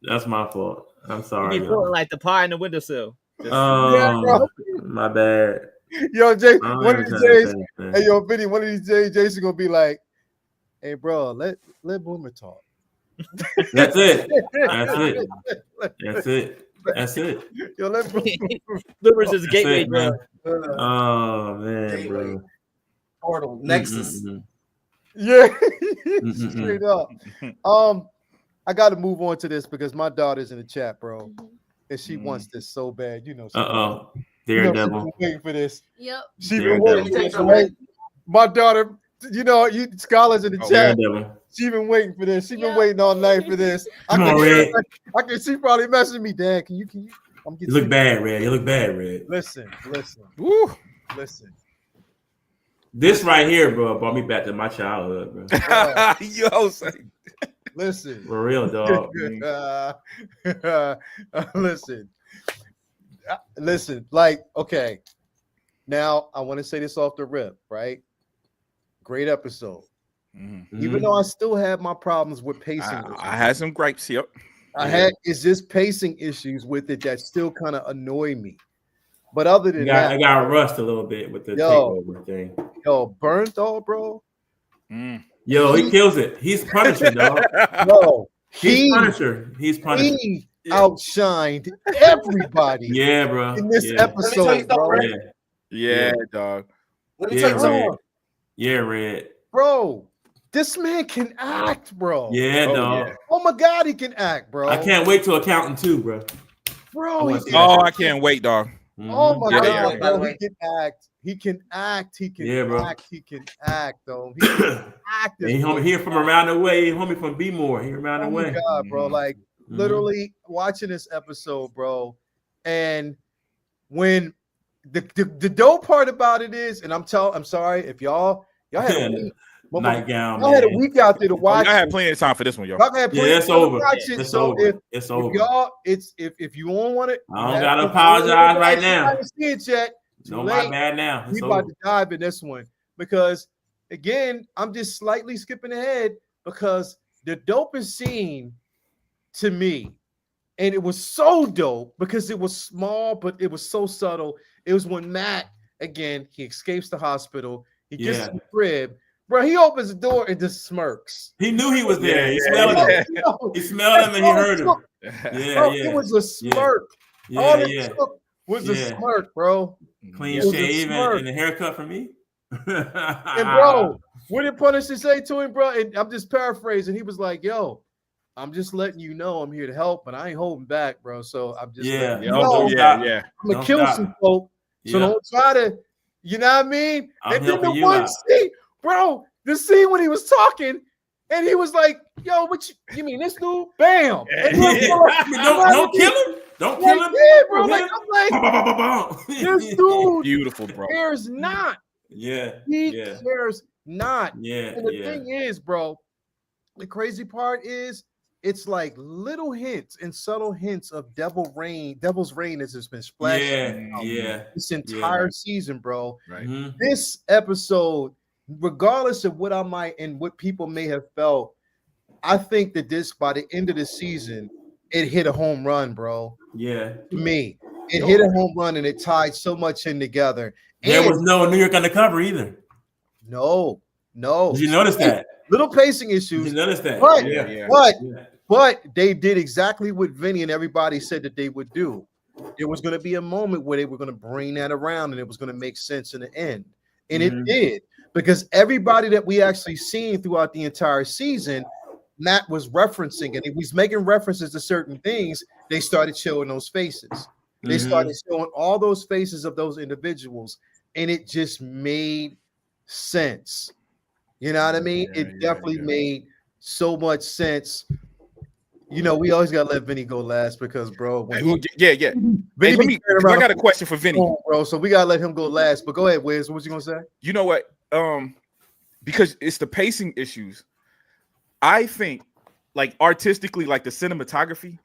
that's my fault. I'm sorry. You be pulling like the pie in the windowsill. My bad. Yo, Jay, one of these days, hey, yo, Vinny, one of these days, Jason gonna be like, "Hey, bro, let Boomer talk." That's it. Yo, let Boomer's is gateway, bro. Oh man, gateway. bro. Portal Nexus. Yeah, straight up. I got to move on to this because my daughter's in the chat, bro, and she wants this so bad. Daredevil. Waiting for this. Yep. She been waiting for this. Right? My daughter, you scholars in the chat. Daredevil. She been waiting for this. She been waiting all night for this. I can. She probably messaging me, Dad. Can you? You look bad, Red. You look bad, Red. Listen. Woo. Listen. This right here, bro, brought me back to my childhood, bro. Yo, listen. For real, dog. Listen. Like, okay. Now I want to say this off the rip, right? Great episode. Mm-hmm. Even though I still have my problems with pacing. I had some gripes. Yep. It's just pacing issues with it that still kind of annoy me. But other than that, I got rust a little bit with the takeover thing. Yo, Bernthal, bro. Yo, he kills it. He's Punisher, dog. No, he's Punisher. He outshined everybody. Yeah, bro. In this episode, bro. Yeah, dog. Red. Bro, this man can act, bro. Yeah, dog. Yeah. Oh my God, he can act, bro. I can't wait to Accountant 2, bro. Bro, I can't wait, dog. Oh my God, bro. He can act. He can act. He can act. He can act, though. He can act. He homie from around the way. He homie from B-More. He around the way. Oh my God, bro. Like literally watching this episode, bro. And when the dope part about it is, and I'm sorry if y'all had a week, nightgown. Y'all had a week out there to watch. I had plenty of time for this one, y'all. It's over. It's over. It's over. Y'all, if you don't want it, I don't gotta apologize right now. See it yet? No, my bad now. We about to dive in this one because again, I'm just slightly skipping ahead because the dopest scene to me, and it was so dope because it was small, but it was so subtle. It was when Matt, again, he escapes the hospital, he gets to the crib, bro. He opens the door and just smirks. He knew he was there. He smelled him. He smelled him and he heard him. It was a smirk. All it took was a smirk, bro. Clean shave and a haircut for me. And bro, what did Punisher say to him, bro? And I'm just paraphrasing. He was like, "Yo, I'm just letting you know I'm here to help, but I ain't holding back, bro. So I'm just I'm gonna kill some folk. So don't try to You know what I mean? I'm and then helping the you one out. scene, bro, the scene when he was talking and he was like, yo, what you mean this dude? Bam. And Don't kill him. Don't kill him. Yeah, bro. Like, I'm like, this dude beautiful, bro. cares not. Yeah. He cares not. Yeah. And the thing is, bro, the crazy part is it's like little hints and subtle hints of devil's reign as it's been splashing this entire season, bro. Right. This episode, regardless of what I might and what people may have felt, I think that this by the end of the season, it hit a home run, bro. Yeah. To me, it hit a home run and it tied so much in together. There was no New York Undercover either. No. Did you notice that? Little pacing issues. Did you notice that? But they did exactly what Vinny and everybody said that they would do. There was going to be a moment where they were going to bring that around and it was going to make sense in the end. And it did, because everybody that we actually seen throughout the entire season, Matt was referencing, and he was making references to certain things. They started showing those faces. They started showing all those faces of those individuals, and it just made sense. You know what I mean? It definitely made so much sense. You know, we always gotta let Vinny go last because, bro. Vinny, I got a question for Vinny, bro. So we gotta let him go last. But go ahead, Wiz. What was you gonna say? You know what? Because it's the pacing issues. I think, like artistically, like the cinematography.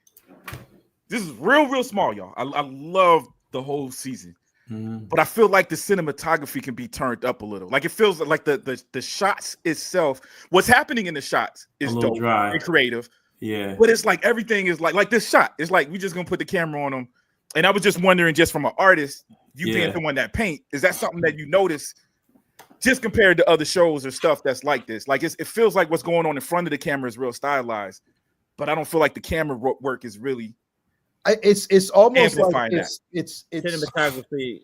This is real small, y'all. I love the whole season. But I feel like the cinematography can be turned up a little. Like it feels like the shots itself. What's happening in the shots is dope and creative. Yeah. But it's like everything is like this shot. It's like we just gonna put the camera on them. And I was just wondering, just from an artist, you being the one that paint, is that something that you notice just compared to other shows or stuff that's like this? Like it feels like what's going on in front of the camera is real stylized, but I don't feel like the camera work is really. It's almost like it's cinematography.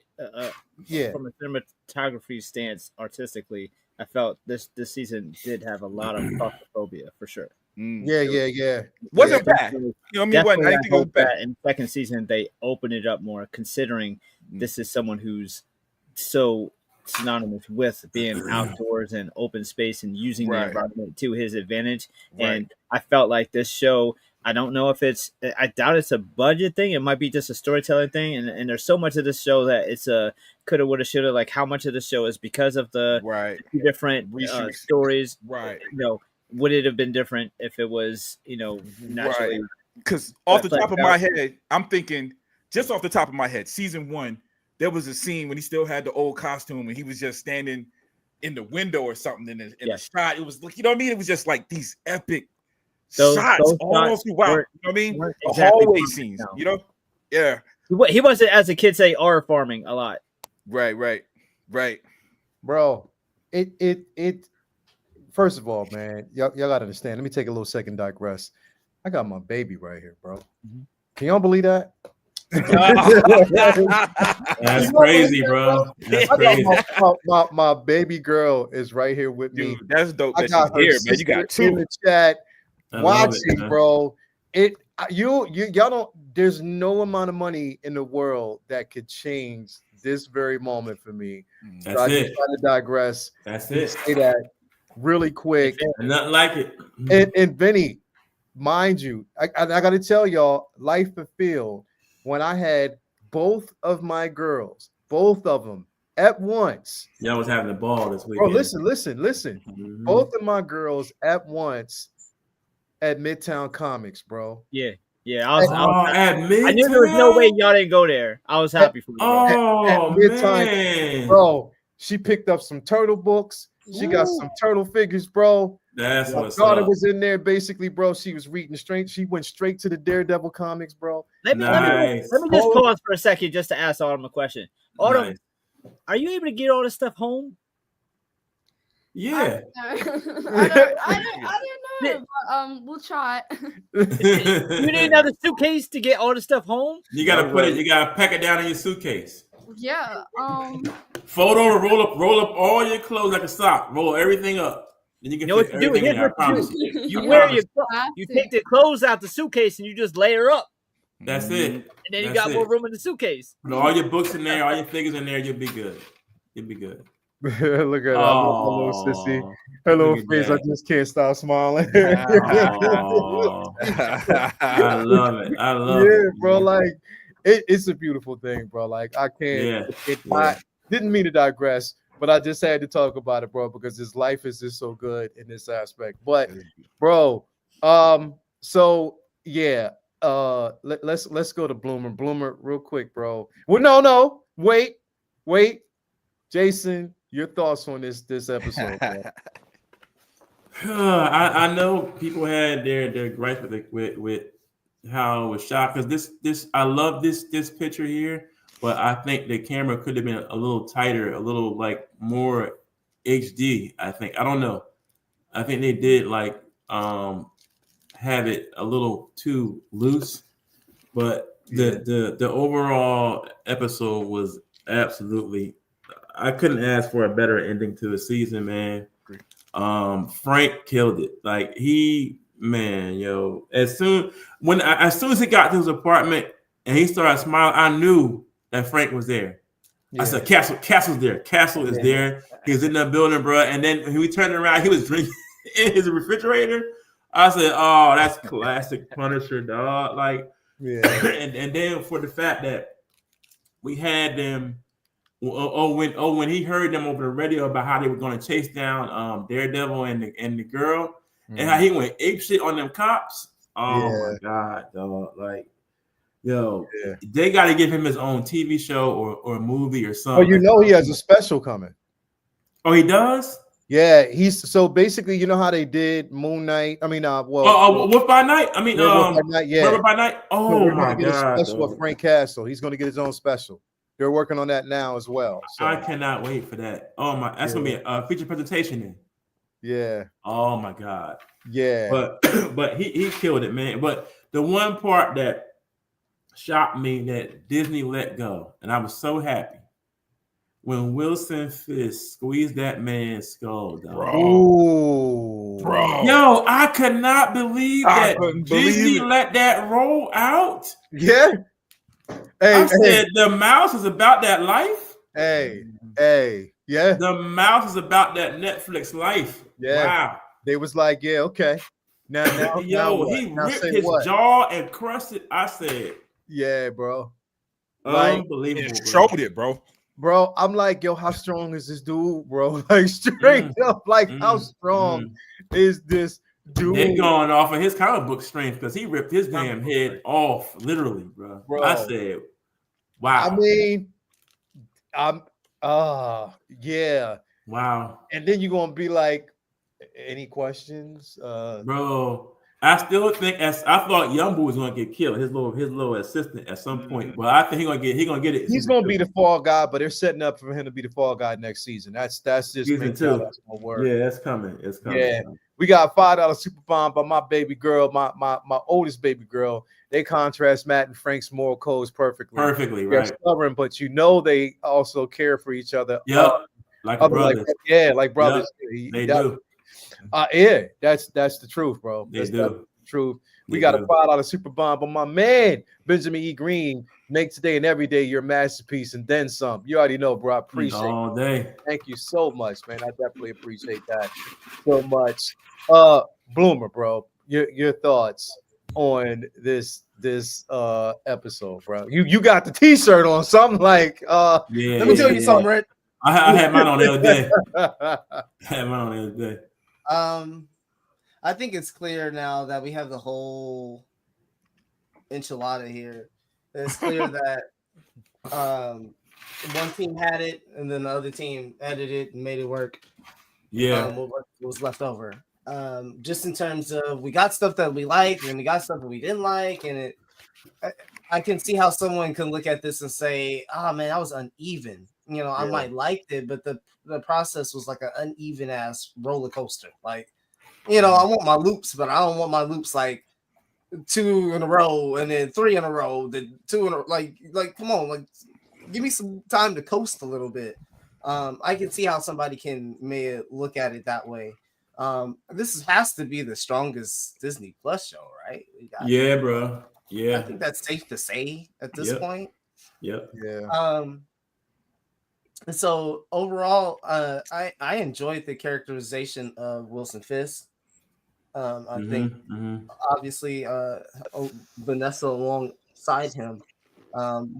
From a cinematography stance, artistically, I felt this season did have a lot of claustrophobia for sure. Yeah. Wasn't bad. You know what I mean? I didn't think it was bad. In the second season, they opened it up more, considering this is someone who's so synonymous with being outdoors and open space and using the environment to his advantage. And I felt like this show, I don't know if I doubt it's a budget thing. It might be just a storytelling thing. And there's so much of this show that it's a coulda, woulda, shoulda. Like how much of the show is because of the different stories. Right. You know, would it have been different if it was, naturally? Because off the top of my head, I'm thinking, just off the top of my head, season 1, there was a scene when he still had the old costume and he was just standing in the window or something in the shot. It was like, you know what I mean? It was just like these epic shots all throughout. You know what I mean? The hallway scenes, you know? Yeah. He wasn't, as a kid, say R farming a lot. Right. Bro, it first of all, man, y'all gotta understand. Let me take a little second digress. I got my baby right here, bro. Can y'all believe that? That's crazy, bro. That's crazy. My baby girl is right here with me. Dude, that's dope. I got her here, man. You got two in the chat watching, bro. Y'all don't. There's no amount of money in the world that could change this very moment for me. That's so I it. just try to digress. That's it. Say that really quick. Nothing like it. And Vinny, mind you, I got to tell y'all, life fulfilled. When I had both of my girls, both of them at once. Y'all was having a ball this weekend. Oh, listen. Both of my girls at once at Midtown Comics, bro. Yeah. At Midtown? I knew there was no way y'all didn't go there. I was happy for you. At Midtown, man. Bro, she picked up some turtle books. She got some turtle figures, bro. That's what's my daughter up. was in there basically, bro. She was reading straight. She went straight to the Daredevil comics, bro. Let me just pause for a second just to ask Autumn a question. Autumn, are you able to get all this stuff home? Yeah. I don't know, but we'll try. You need another suitcase to get all the stuff home? You gotta pack it down in your suitcase. Yeah. Fold over, roll up all your clothes like a sock. Roll everything up. Then you can fit everything in there, I promise you. You take the clothes out the suitcase and you just layer up. That's it. And then you got more room in the suitcase. Put all your books in there, all your figures in there, you'll be good. It'd be good. Look at her, little sissy. Her little face, I just can't stop smiling. I love it. I love it. Yeah, bro. Like it's a beautiful thing, bro. Like I can't. I didn't mean to digress, but I just had to talk about it, bro, because his life is just so good in this aspect. But, bro, so yeah, let's go to Bloomer. Bloomer, real quick, bro. Well, no, wait, Jason. Your thoughts on this episode? I know people had their gripes with how it was shot, because this I love this picture here, but I think the camera could have been a little tighter, a little like more HD. I don't know. I think they did like have it a little too loose, but the overall episode was absolutely. I couldn't ask for a better ending to the season, man. Frank killed it. Like as soon as he got to his apartment and he started smiling, I knew that Frank was there. I said, Castle's there. Castle is there. He's in the building, bro. And then when we turned around, he was drinking in his refrigerator. I said, oh, that's classic Punisher, dog. Like, and then for the fact that we had them. When he heard them over the radio about how they were going to chase down Daredevil and the girl, and how he went apeshit on them cops. Oh my God, dog! Like, they got to give him his own TV show or movie or something. Oh, you know he has a special coming. Oh, he does. Yeah, he's so basically, you know how they did Moon Knight. I mean, Wolf by Night. I mean, Wolf by Night. Yeah, Wolf by Night. Oh my God! A special of Frank Castle. He's going to get his own special. They're working on that now as well. So. I cannot wait for that. Oh my, that's gonna be a feature presentation then. Yeah. Oh my God. Yeah. But he killed it, man. But the one part that shocked me that Disney let go, and I was so happy when Wilson Fisk squeezed that man's skull down. Bro. Yo, I could not believe that Disney let that roll out. Yeah. I said the mouse is about that life. Yeah. The mouse is about that Netflix life. Yeah. Wow. They was like, yeah, okay. Now he ripped his jaw and crushed it. I said, yeah, bro. Unbelievable. It showed it, bro. Bro, I'm like, yo, how strong is this dude, bro? Like straight up, like how strong is this dude? They're going off of his comic book strength because he ripped his damn head off, literally, bro. I said, wow. I mean, yeah. Wow. And then you're gonna be like, any questions? Bro, I still think I thought Youngboy was gonna get killed, his little assistant at some point, but I think he's gonna get it. He's gonna be the fall guy, but they're setting up for him to be the fall guy next season. That's just season 2. Yeah, that's coming. It's coming. Yeah. We got $5 Super Bomb by my baby girl, my oldest baby girl. They contrast Matt and Frank's moral codes perfectly. Right. They're stubborn, but they also care for each other. Yep. Like brothers. Like brothers. Yep. They do. Yeah, that's the truth, bro. That's the truth. We got a $5 Super Bomb by my man, Benjamin E. Green. Make today and every day your masterpiece and then some. You already know, bro. I appreciate it. All day. Thank you so much, man. I definitely appreciate that so much. Bloomer, bro, your thoughts on this episode, bro? You got the t-shirt on, something like let me tell you something, Red. I had mine on the other day. I think it's clear now that we have the whole enchilada here. It's clear that one team had it and then the other team edited it and made it work. Yeah. What was left over. Just in terms of we got stuff that we liked and we got stuff that we didn't like, and I can see how someone can look at this and say, "Oh man, that was uneven." I might liked it, but the process was like an uneven ass roller coaster. Like, I want my loops, but I don't want my loops like 2 in a row and then 3 in a row, then 2 in a like come on, like give me some time to coast a little bit. I can see how somebody may look at it that way. This has to be the strongest Disney Plus show, right? Yeah, bro. Yeah. I think that's safe to say at this point. Yep. Yeah. So overall, I enjoyed the characterization of Wilson Fisk. I think obviously Vanessa alongside him,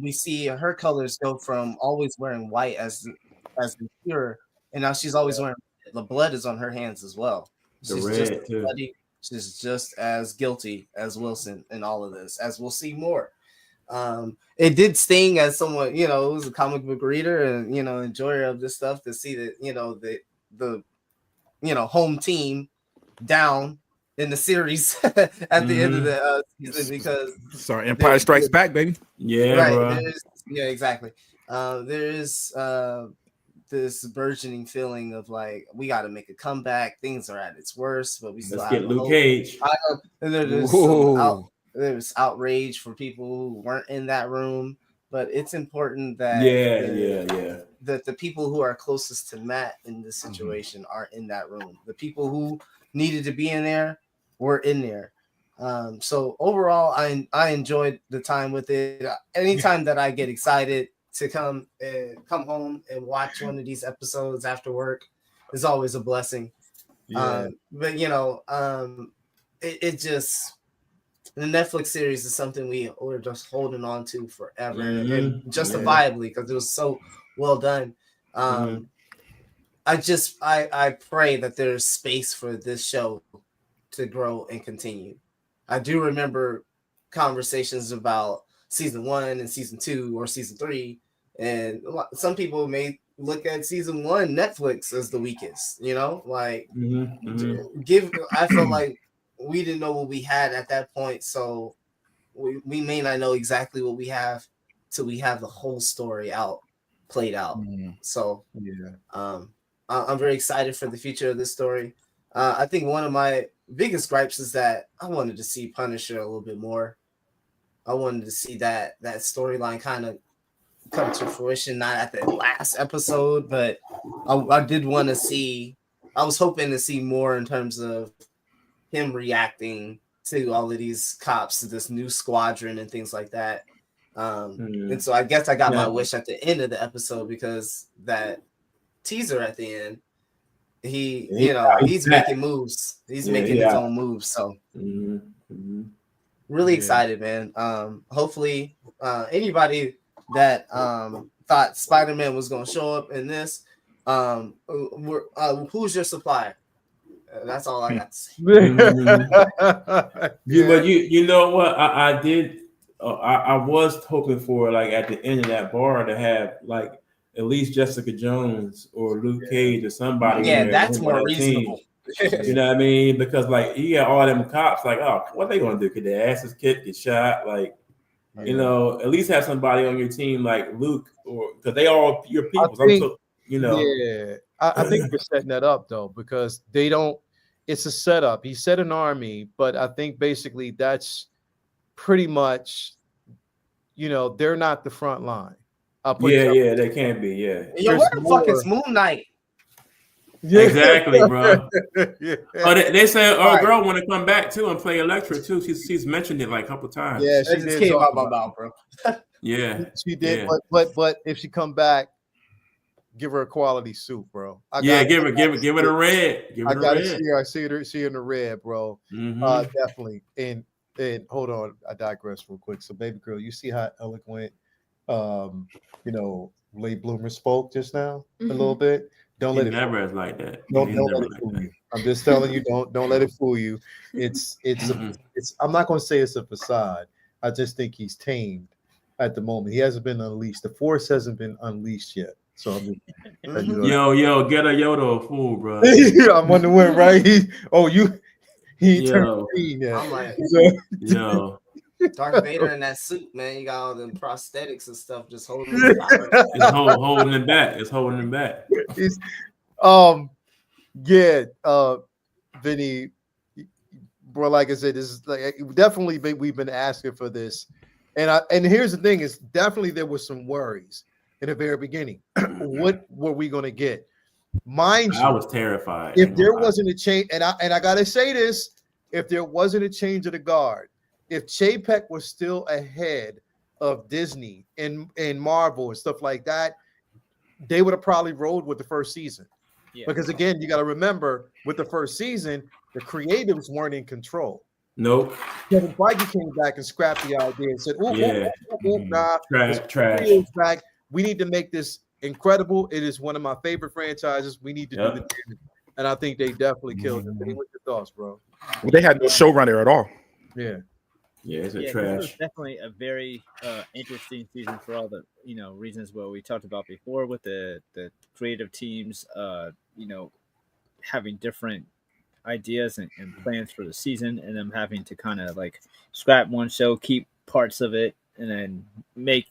we see her colors go from always wearing white as the pure, and now she's always wearing the blood is on her hands as well. She's just bloody. She's just as guilty as Wilson in all of this, as we'll see more. It did sting as someone, who's a comic book reader and enjoyer of this stuff to see that the home team down in the series at the end of the season, because sorry, Empire Strikes Back, baby. Yeah, right. Yeah, exactly. There is this burgeoning feeling of like, we got to make a comeback. Things are at its worst, but we still get Luke Cage. There's outrage for people who weren't in that room, but it's important that that the people who are closest to Matt in this situation are in that room. The people who needed to be in there were in there. So overall, I enjoyed the time with it. Anytime that I get excited to come home and watch one of these episodes after work is always a blessing. But it just, the Netflix series is something we're just holding on to forever, and justifiably, because it was so well done. I pray that there's space for this show to grow and continue. I do remember conversations about season 1 and season 2 or season 3, and some people may look at season 1 Netflix as the weakest. I felt like we didn't know what we had at that point, so we may not know exactly what we have till we have the whole story played out. So I'm very excited for the future of this story. I think one of my biggest gripes is that I wanted to see Punisher a little bit more. I wanted to see that storyline kind of come to fruition, not at the last episode, but I did want to see. I was hoping to see more in terms of him reacting to all of these cops, to this new squadron and things like that. And so I guess I got my wish at the end of the episode, because that teaser at the end, he's making moves. He's making his own moves. So really excited, man. Hopefully anybody that thought Spider-Man was going to show up in this, who's your supplier? That's all I got to say. But you know what? I did. I was hoping for, like, at the end of that bar to have, like, at least Jessica Jones or Luke Cage or somebody. Yeah, that's more reasonable. You know what I mean? Because, like, you got all them cops, like, oh, what they gonna do? Could their asses kicked, get shot? Like, at least have somebody on your team like Luke, or because they all your people. I think we're setting that up though, because they don't. It's a setup. He set an army, but I think basically that's pretty much, they're not the front line. They can't be. Yeah. Yo, where the fuck is Moon Knight? Yeah. Exactly, bro. Oh, they say girl want to come back too and play Elektra too. She's mentioned it like a couple times. Yeah, she just came out my mouth, bro. Yeah, she did. Yeah. But if she come back, give her a quality suit, bro. Give it a red. I gotta see her. I see her in the red, bro. Definitely. And hold on, I digress real quick. So, baby girl, you see how eloquent, Late Bloomer spoke just now a little bit. Don't let it never is like that. Don't let it fool you. I'm just telling you, don't let it fool you. It's I'm not gonna say it's a facade. I just think he's tamed at the moment. He hasn't been unleashed. The force hasn't been unleashed yet. So I'm just, yo, get a Yoda fool, bro. I'm wondering, right? He turned 18 yet. I'm like, yo. Darth Vader in that suit, man. You got all them prosthetics and stuff just holding holding him back. It's holding him back. Vinny, bro, like I said, this is like definitely we've been asking for this. And here's the thing, is definitely there were some worries in the very beginning. What were we gonna get? Mind you, I was terrified. If there wasn't a change, and I gotta say this, if there wasn't a change of the guard, if Chapek was still ahead of Disney and Marvel and stuff like that, they would have probably rolled with the first season. Yeah. Because again, you got to remember with the first season, the creatives weren't in control. Nope. Kevin Feige came back and scrapped the idea and said, nah, trash. Back. We need to make this incredible. It is one of my favorite franchises. We need to do the damage. And I think they definitely killed it. What's your thoughts, bro? Well, they had no showrunner at all. Yeah. Yeah, it's This trash. was definitely a very interesting season for all the reasons what we talked about before with the creative teams having different ideas and plans for the season, and them having to kind of like scrap one show, keep parts of it, and then make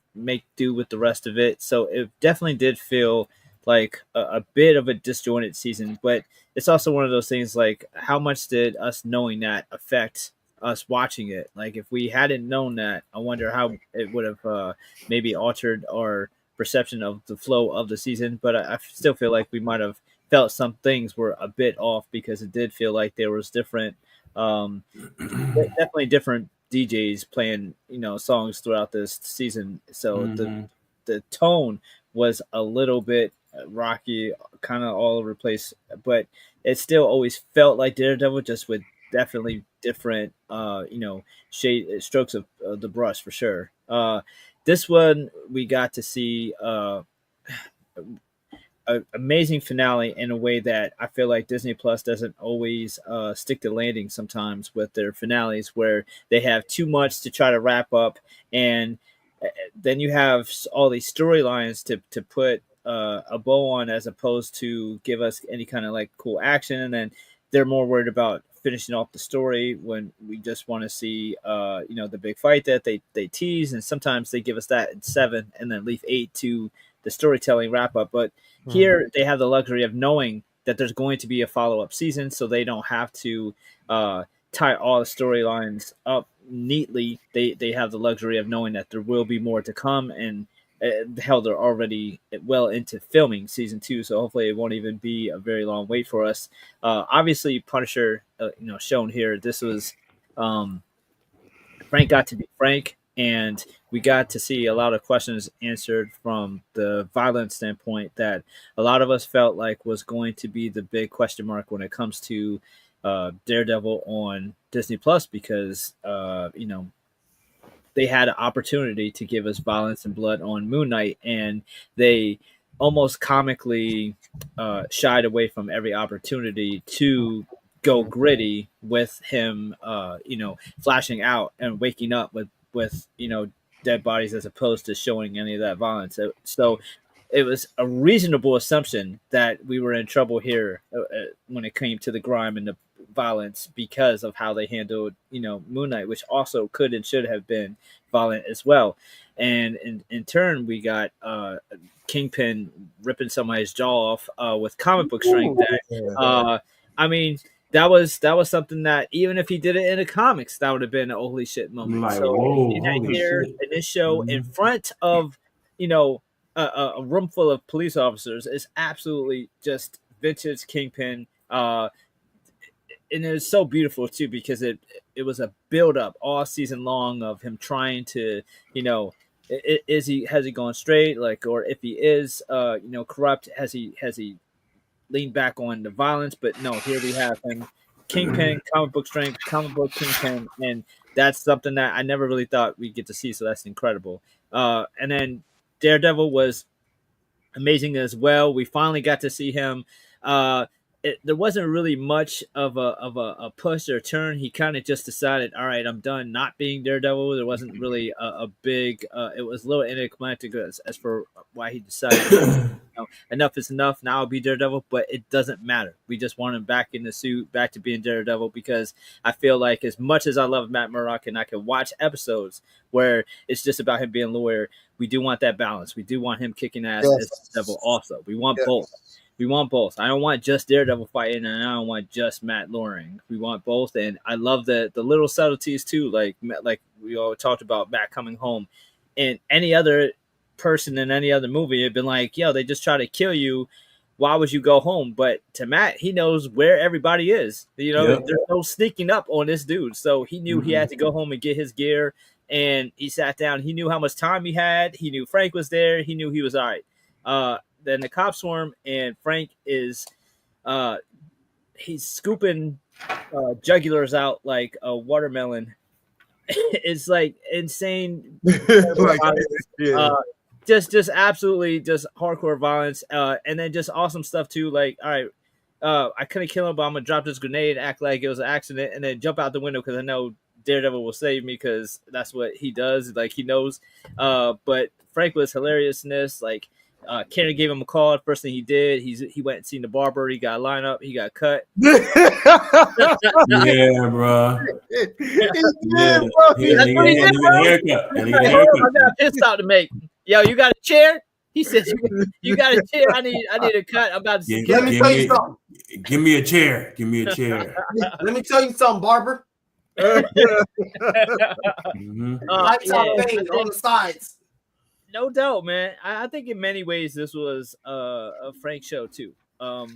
do with the rest of it. So it definitely did feel like a bit of a disjointed season, but it's also one of those things like how much did us knowing that affect us watching it? Like if we hadn't known that, I wonder how it would have maybe altered our perception of the flow of the season. But I still feel like we might have felt some things were a bit off because it did feel like there was different, definitely different DJs playing songs throughout this season. So the tone was a little bit rocky, kind of all over the place, but it still always felt like Daredevil, just with definitely different shade strokes of the brush for sure. This one we got to see an amazing finale in a way that I feel like Disney Plus doesn't always stick the landing sometimes with their finales, where they have too much to try to wrap up, and then you have all these storylines to put a bow on, as opposed to give us any kind of like cool action, and then they're more worried about finishing off the story when we just want to see the big fight that they tease, and sometimes they give us that in 7 and then leave 8 to the storytelling wrap up. But here they have the luxury of knowing that there's going to be a follow-up season, so they don't have to tie all the storylines up neatly. They have the luxury of knowing that there will be more to come, and hell, they're already well into filming season 2, so hopefully it won't even be a very long wait for us. Obviously, Punisher, shown here. This was Frank got to be Frank, and we got to see a lot of questions answered from the violence standpoint that a lot of us felt like was going to be the big question mark when it comes to Daredevil on Disney Plus, because they had an opportunity to give us violence and blood on Moon Knight, and they almost comically shied away from every opportunity to go gritty with him, flashing out and waking up with dead bodies, as opposed to showing any of that violence. So it was a reasonable assumption that we were in trouble here when it came to the grime and the violence, because of how they handled Moon Knight, which also could and should have been violent as well. And in turn, we got Kingpin ripping somebody's jaw off with comic book strength. I mean, that was something that even if he did it in the comics, that would have been a holy shit moment. Like, so whoa, here in this show, in front of a room full of police officers, is absolutely just vintage Kingpin. And it was so beautiful too, because it was a build up all season long of him trying to, has he gone straight, like, or if he is corrupt, has he leaned back on the violence? But no, here we have him, Kingpin, comic book strength, comic book Kingpin, and that's something that I never really thought we'd get to see. So that's incredible. And then Daredevil was amazing as well. We finally got to see him. There wasn't really much of a push or turn. He kind of just decided, all right, I'm done not being Daredevil. There wasn't really a big. It was a little anticlimactic as for why he decided. Enough is enough. Now I'll be Daredevil, but it doesn't matter. We just want him back in the suit, back to being Daredevil, because I feel like as much as I love Matt Murdock and I can watch episodes where it's just about him being a lawyer, we do want that balance. We do want him kicking ass as Daredevil also. We want both. We want both. I don't want just Daredevil fighting, and I don't want just Matt luring. We want both, and I love the little subtleties too. Like we all talked about Matt coming home, and any other person in any other movie had been like, yo, they just try to kill you. Why would you go home? But to Matt, he knows where everybody is. There's no sneaking up on this dude. So he knew he had to go home and get his gear, and he sat down. He knew how much time he had. He knew Frank was there. He knew he was all right. then the cops swarm, and Frank is he's scooping jugulars out like a watermelon. It's like insane, Like, just absolutely just hardcore violence, and then just awesome stuff too. Like, all right, I couldn't kill him, but I'm gonna drop this grenade, act like it was an accident, and then jump out the window because I know Daredevil will save me because that's what he does. Like, he knows. But Frank was hilariousness. Like, Karen gave him a call. The first thing he did, he went and seen the barber. He got a lineup. He got cut. Yeah, bro. That's what he did, bro. I got a piss out to make. Yo, you got a chair? He said, "You got a chair? I need a cut. I'm about to let me tell you something. Give me a chair. Give me a chair. Let me tell you something, barber. Lights on the sides. No doubt, man. I think in many ways this was a Frank show too.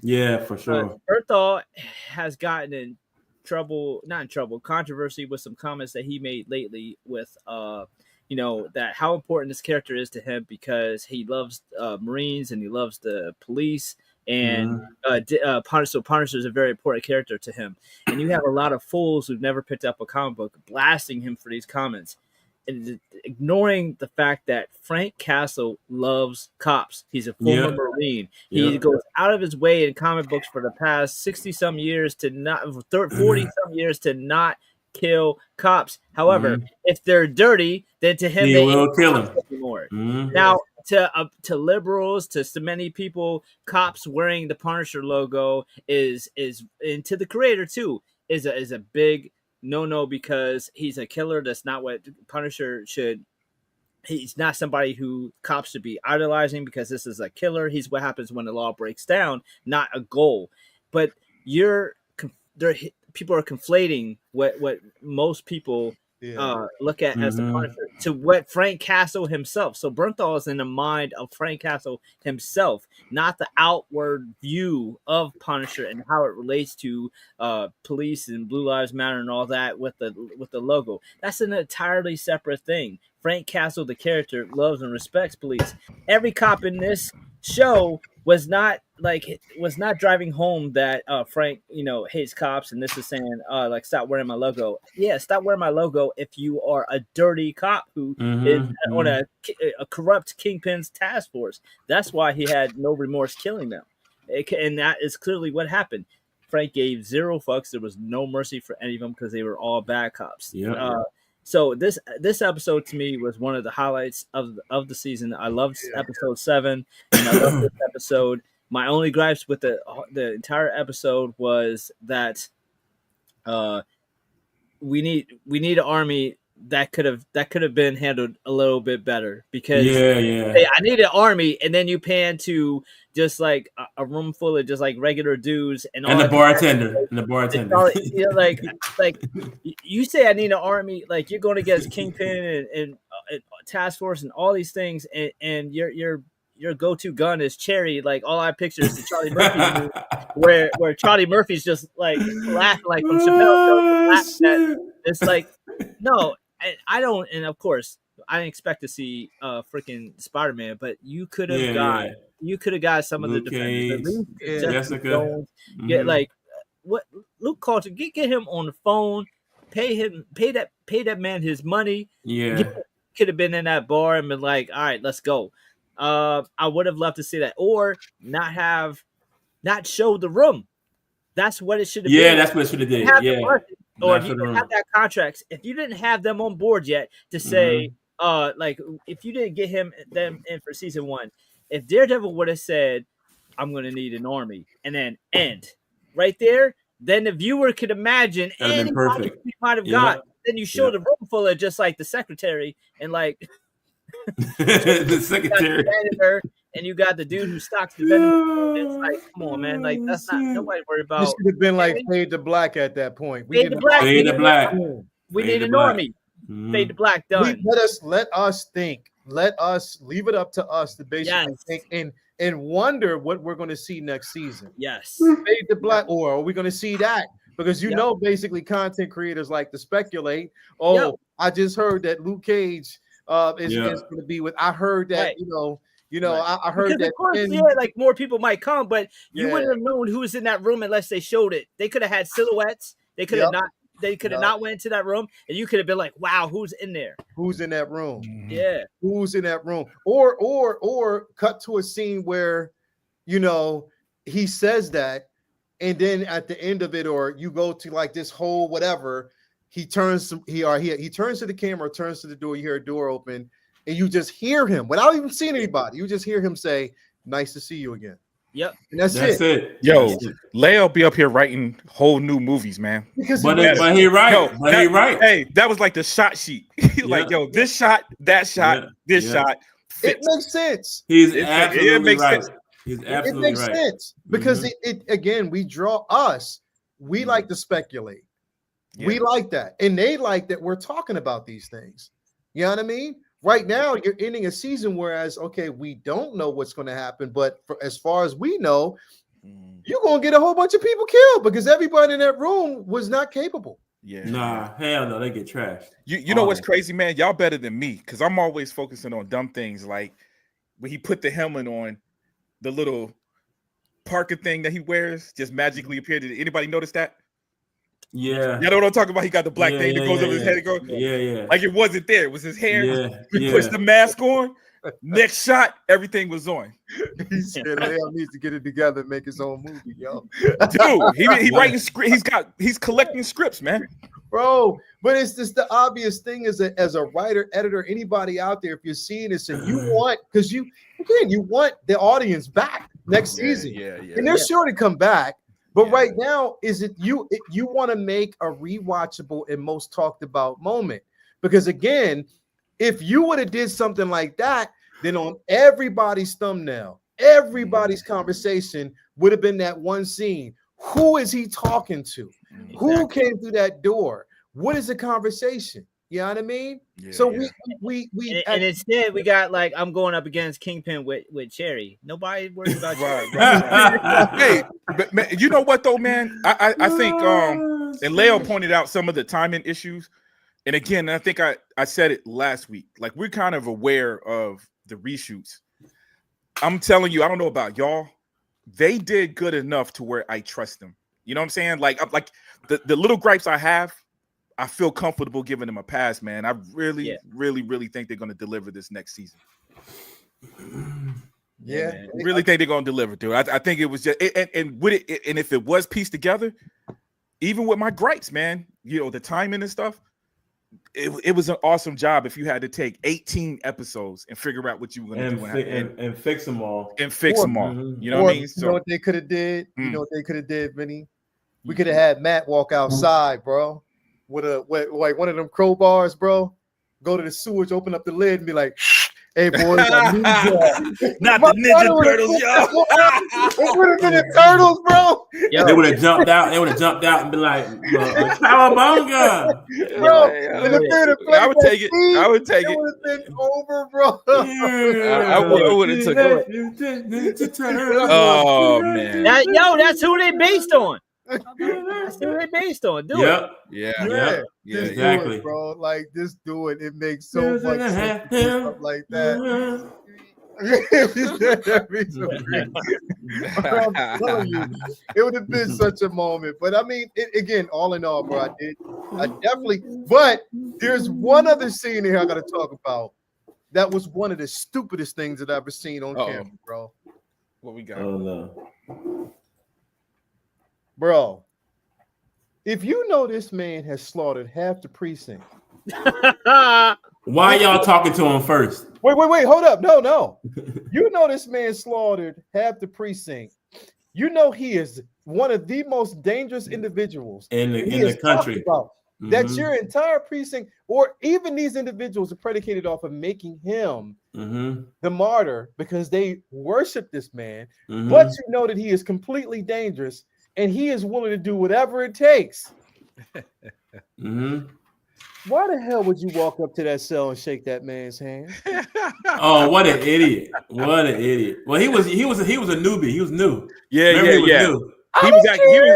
Yeah, for sure. Berthal has gotten in trouble, not in trouble, controversy with some comments that he made lately with that how important this character is to him because he loves Marines and he loves the police. And Punisher is a very important character to him. And you have a lot of fools who've never picked up a comic book blasting him for these comments and ignoring the fact that Frank Castle loves cops. He's a former Marine. He goes out of his way in comic books for the past 60-some years to not 40-some years to not kill cops. However, if they're dirty, then to him they will kill them anymore. Now, to liberals, to so many people, cops wearing the Punisher logo is and to the creator too is a big no because he's a killer. That's not what Punisher should. He's not somebody who cops should be idolizing because this is a killer. He's what happens when the law breaks down, not a goal. But people are conflating what most people look at as the Punisher to what Frank Castle himself. So Bernthal is in the mind of Frank Castle himself, not the outward view of Punisher and how it relates to police and Blue Lives Matter and all that with the logo. That's an entirely separate thing. Frank Castle, the character, loves and respects police. Every cop in this show was not driving home that Frank, hates cops, and this is saying stop wearing my logo. Yeah, stop wearing my logo if you are a dirty cop who is on a corrupt kingpin's task force. That's why he had no remorse killing them, and that is clearly what happened. Frank gave zero fucks. There was no mercy for any of them because they were all bad cops. Yeah. So this episode to me was one of the highlights of the season. I loved episode 7, and I loved this episode. My only gripes with the entire episode was that we need an army that could have been handled a little bit better because hey, I need an army, and then you pan to just like a room full of just like regular dudes and the bartender. Like you say I need an army, like you're going against Kingpin and Task Force and all these things, and your go-to gun is Cherry. Like all I picture is the Charlie Murphy movie, where Charlie Murphy's just like laughing like from Chappelle. It's like no, I don't, and of course I didn't expect to see freaking Spider-Man, but you could have got some Luke of the defenders. Jessica. Jones, get like what Luke Coulter, get him on the phone, pay that man his money. Yeah, could have been in that bar and been like, all right, let's go. I would have loved to see that, or not show the room. That's what it should have been. Yeah, that's what it should have did. Or if you didn't have that contracts, if you didn't have them on board yet to say, like if you didn't get them in for season 1, if Daredevil would have said, I'm going to need an army, and then end right there, then the viewer could imagine anybody we might have got. Then you show the room full of just like the secretary and like the secretary, and you got the dude who stocks the vending. It's like, come on, man, like that's not nobody worried about. This should have been like Fade to Black at that point. Fade to Black. We need an army. Fade to Black done. Let us think. Let us leave it up to us to basically think and wonder what we're going to see next season. Yes. Fade to Black, or are we going to see that? Because basically content creators like to speculate. Oh, I just heard that Luke Cage is going to be with. I heard that You know, I heard because that. Of course, like more people might come, but you wouldn't have known who was in that room unless they showed it. They could have had silhouettes. They could have not. They could have not went into that room, and you could have been like, "Wow, who's in there? Who's in that room? Yeah, who's in that room?" Or cut to a scene where, you know, he says that, and then at the end of it, or you go to like this whole whatever, he turns to the camera, turns to the door, you hear a door open, and you just hear him without even seeing anybody. You just hear him say, "Nice to see you again." Yep. And that's it. Yo, Leo be up here writing whole new movies, man. But he right. Hey, that was like the shot sheet. Like, yo, this shot, that shot, this shot. It makes sense. He's absolutely right. He's absolutely it makes sense because it again, we like to speculate. Yeah. We like that, and they like that we're talking about these things. You know what I mean? Right now, you're ending a season, whereas, okay, we don't know what's going to happen, but as far as we know, you're going to get a whole bunch of people killed because everybody in that room was not capable. Yeah. Nah, hell no, they get trashed. You know what's crazy, man? Y'all better than me because I'm always focusing on dumb things like when he put the helmet on, the little Parker thing that he wears just magically appeared. Did anybody notice that? Yeah. You know what I'm talking about? He got the black thing that goes over his head and goes. Yeah. Like it wasn't there. It was his hair. Yeah. He pushed the mask on. Next shot, everything was on. He said Leo needs to get it together and make his own movie, yo. Dude, he writing script. He's collecting scripts, man. Bro, but it's just the obvious thing as a writer, editor, anybody out there, if you're seeing this and you want, because you want the audience back next season. Yeah. And they're sure to come back. But right now, you want to make a rewatchable and most talked about moment. Because again, if you would have did something like that, then on everybody's thumbnail, everybody's conversation would have been that one scene. Who is he talking to? Exactly. Who came through that door? What is the conversation? You know what I mean? Yeah, so we instead we got like I'm going up against Kingpin with Cherry. Nobody worried about right. Hey, but man, you know what though, man? I think and Leo pointed out some of the timing issues. And again, I think I said it last week. Like we're kind of aware of the reshoots. I'm telling you, I don't know about y'all. They did good enough to where I trust them. You know what I'm saying? Like the little gripes I have, I feel comfortable giving them a pass, man. I really think they're going to deliver this next season. Yeah, I really think they're going to deliver, dude. I think it was just and if it was pieced together, even with my gripes, man, you know, the timing and stuff, it was an awesome job. If you had to take 18 episodes and figure out what you were going to do and fix them all, You know what I mean? So, you know what they could have did? You know what they could have did, Vinny? We could have had Matt walk outside, bro, with like one of them crowbars, bro. Go to the sewage, open up the lid, and be like, "Hey, boys, I need you." Not the Ninja Turtles, yo. It would have been the Turtles, bro. Yeah, they would have jumped out. They would have jumped out and be like, "Cowabunga!" Bro, I would take it. I would take it. It would have been over, bro. I would have took it. Oh man, that's who they based on. That's who they based on. Do it. Yeah, exactly, bro. Like just do it. It makes so much sense to do stuff like that. I'm telling you, it would have been such a moment. But I mean, again, all in all, bro, I definitely. But there's one other scene here I got to talk about. That was one of the stupidest things that I've ever seen on camera, bro. What we got? Oh no. Bro, if you know this man has slaughtered half the precinct, why y'all talking to him first? Wait, hold up. No. You know this man slaughtered half the precinct. You know he is one of the most dangerous individuals in the country. That your entire precinct, or even these individuals, are predicated off of making him the martyr because they worship this man. But you know that he is completely dangerous. And he is willing to do whatever it takes. Why the hell would you walk up to that cell and shake that man's hand? Oh, what an idiot! What an idiot! Well, he was a newbie. He was new. Yeah. New.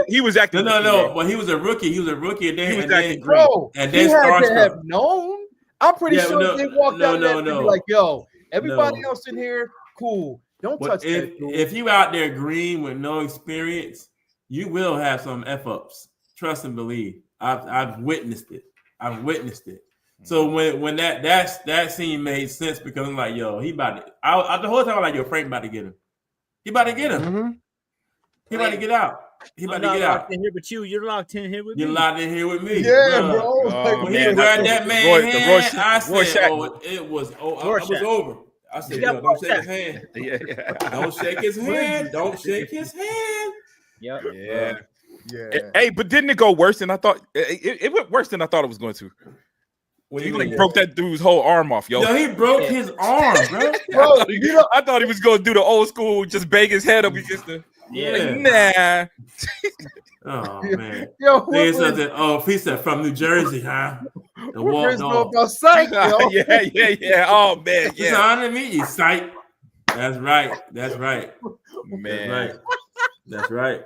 He was acting. No. Well, he was a rookie. He was a rookie, and then he had to have known. I'm pretty sure they walked out there and be like, "Yo, everybody else in here, cool. Don't touch that. If you out there green with no experience, you will have some f-ups. Trust and believe. I've witnessed it. So when that scene made sense because I'm like, yo, he about to. I the whole time I'm like, yo, Frank about to get him. He about to get him. Mm-hmm. He about to get out. He about to get out. In here with you. You're locked in here with me. You're locked in here with me. Yeah, bro. When he grabbed that man's hand, I said, it was over. I said, yo, don't shake his hand. Don't shake his hand. Don't shake his hand. Yep. Yeah. Hey, but didn't it go worse than I thought? It went worse than I thought it was going to. He like broke that dude's whole arm off, yo. Yo, he broke his arm, bro. I thought he was going to do the old school, just bang his head up against the. Yeah. Nah. Oh man. Yo, he said from New Jersey, huh? The walk about psych, yo. Yeah. Oh man, It's an honor to meet you, psych. That's right, man. That's right.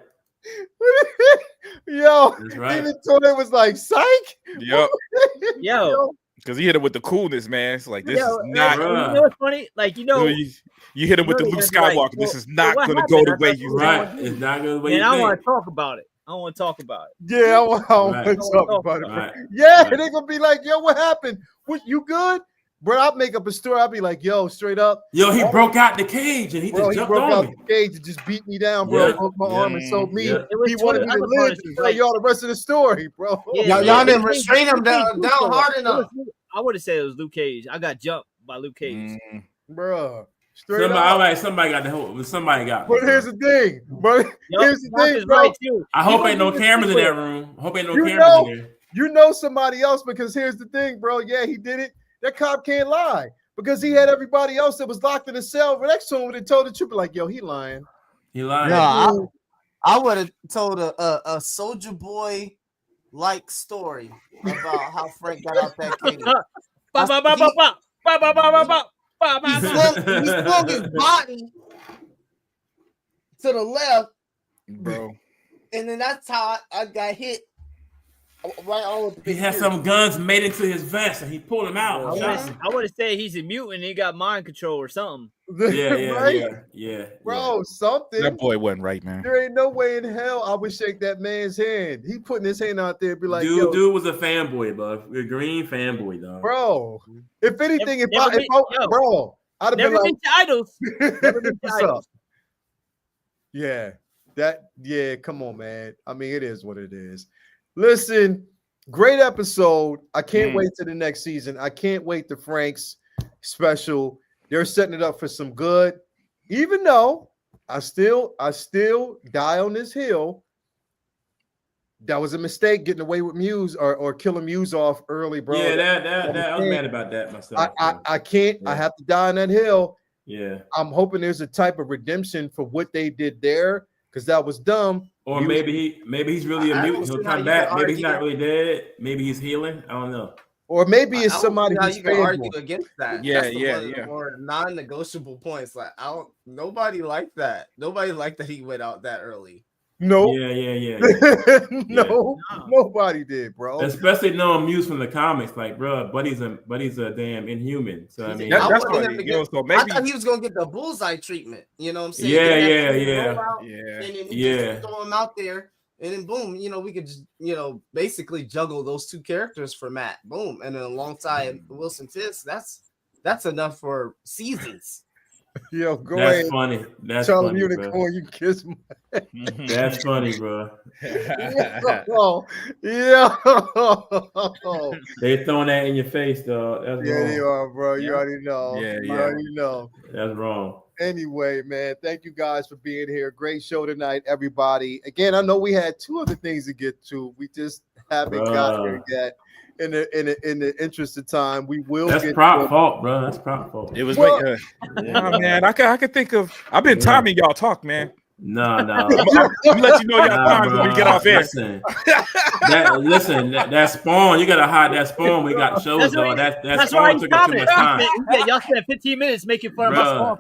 Yo, that's right. Even Tony was like, psych. Yep. Yo. Because he hit him with the coolness, man. It's like, this is not. You know what's funny? Like, you hit him with the Luke Skywalker. This is not going to go the way you right. It's not going to go the way you think. I want to talk about it. Yeah, I want to talk about it. Right. Yeah, they're going to be like, yo, what happened? What, you good? Bro, I'll make up a story. I'll be like, yo, straight up. Yo, he broke out the cage and he just jumped on me. The cage and just beat me down, bro. Yeah. Broke my arm and sold me. Yeah. He wanted me to live to tell y'all the rest of the story, bro. Y'all didn't restrain him down hard enough. I would have said it was Luke Cage. I got jumped by Luke Cage. Bro. Somebody got the whole. Somebody got. But here's the thing, bro. Here's the thing, bro. Right, I hope ain't no cameras in that room. I hope ain't no cameras in there. You know somebody else because here's the thing, bro. Yeah, he did it. That cop can't lie because he had everybody else that was locked in a cell next to him and told the truth. Like, yo, he lying. He lying. No, I would have told a Soldier Boy like story about how Frank got out that cage. He swung his body to the left, bro, and then that's how I got hit. Right on. He had some guns made into his vest, and he pulled them out. I would have said he's a mutant. And he got mind control or something. Yeah. Bro, something. That boy wasn't right, man. There ain't no way in hell I would shake that man's hand. He putting his hand out there, and be like, dude was a fanboy, bro. A green fanboy, dog. Bro, if anything, bro, I'd have been like, idols. What's up? Yeah. Come on, man. I mean, it is what it is. Listen, great episode. I can't wait to the next season. I can't wait to Frank's special. They're setting it up for some good. Even though I still die on this hill. That was a mistake getting away with Muse or killing Muse off early, bro. Yeah, that I was mad about that myself. I can't. Yeah. I have to die on that hill. Yeah. I'm hoping there's a type of redemption for what they did there because that was dumb. Or maybe he's really a mutant. He'll come back. Maybe he's not really dead. Maybe he's healing. I don't know. Or maybe it's somebody who's you can argue against that. Yeah, That's one of the more non-negotiable points. Like nobody liked that. Nobody liked that he went out that early. No. Yeah. No, nobody did, bro. Especially knowing Muse from the comics, like, bro, Buddy's a damn inhuman. So I mean, that's what so maybe I thought he was gonna get the bullseye treatment. You know what I'm saying? Yeah. And then just throw him out there, and then boom, we could just, basically juggle those two characters for Matt. Boom, and then alongside Wilson Fisk, that's enough for seasons. Yo, go that's ahead. Funny. That's Tell funny, Unicorn bro. You kiss my That's funny, bro. Yeah. They throwing that in your face, dog. That's wrong. They are, bro. You already know. You already know. That's wrong. Anyway, man, thank you guys for being here. Great show tonight, everybody. Again, I know we had two other things to get to. We just haven't got here yet. In the interest of time, we will. That's prop fault, bro. That's prop fault. It was man. I could think of. I've been timing y'all talk, man. No. I'm let you know y'all time when we get off air. Listen, that Spawn, you gotta hide that Spawn. We got shows, though. That Spawn took up too much time. Y'all spent 15 minutes making fun of my Spawn.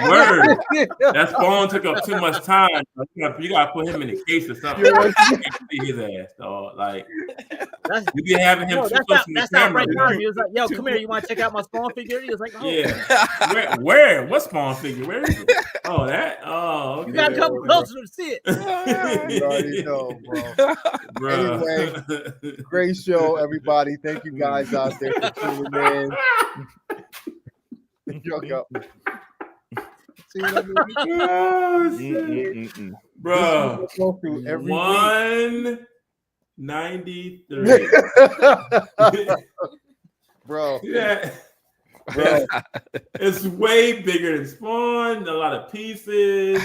Word. That Spawn took up too much time. You gotta put him in a case or something. See his ass, dog. Like, You be having him too close to the camera. He was like, "Yo, come here. You want to check out my Spawn figure?" He was like, "Oh, yeah." Where? What Spawn figure? Where is it? Oh, that. Oh, okay. You gotta come closer to see it. You already know, bro. Anyway, great show, everybody. Thank you guys out there for tuning in. Yo. See what I mean? Bro, go through every 193. Bro. Yeah. Bro. It's way bigger than Spawn, a lot of pieces.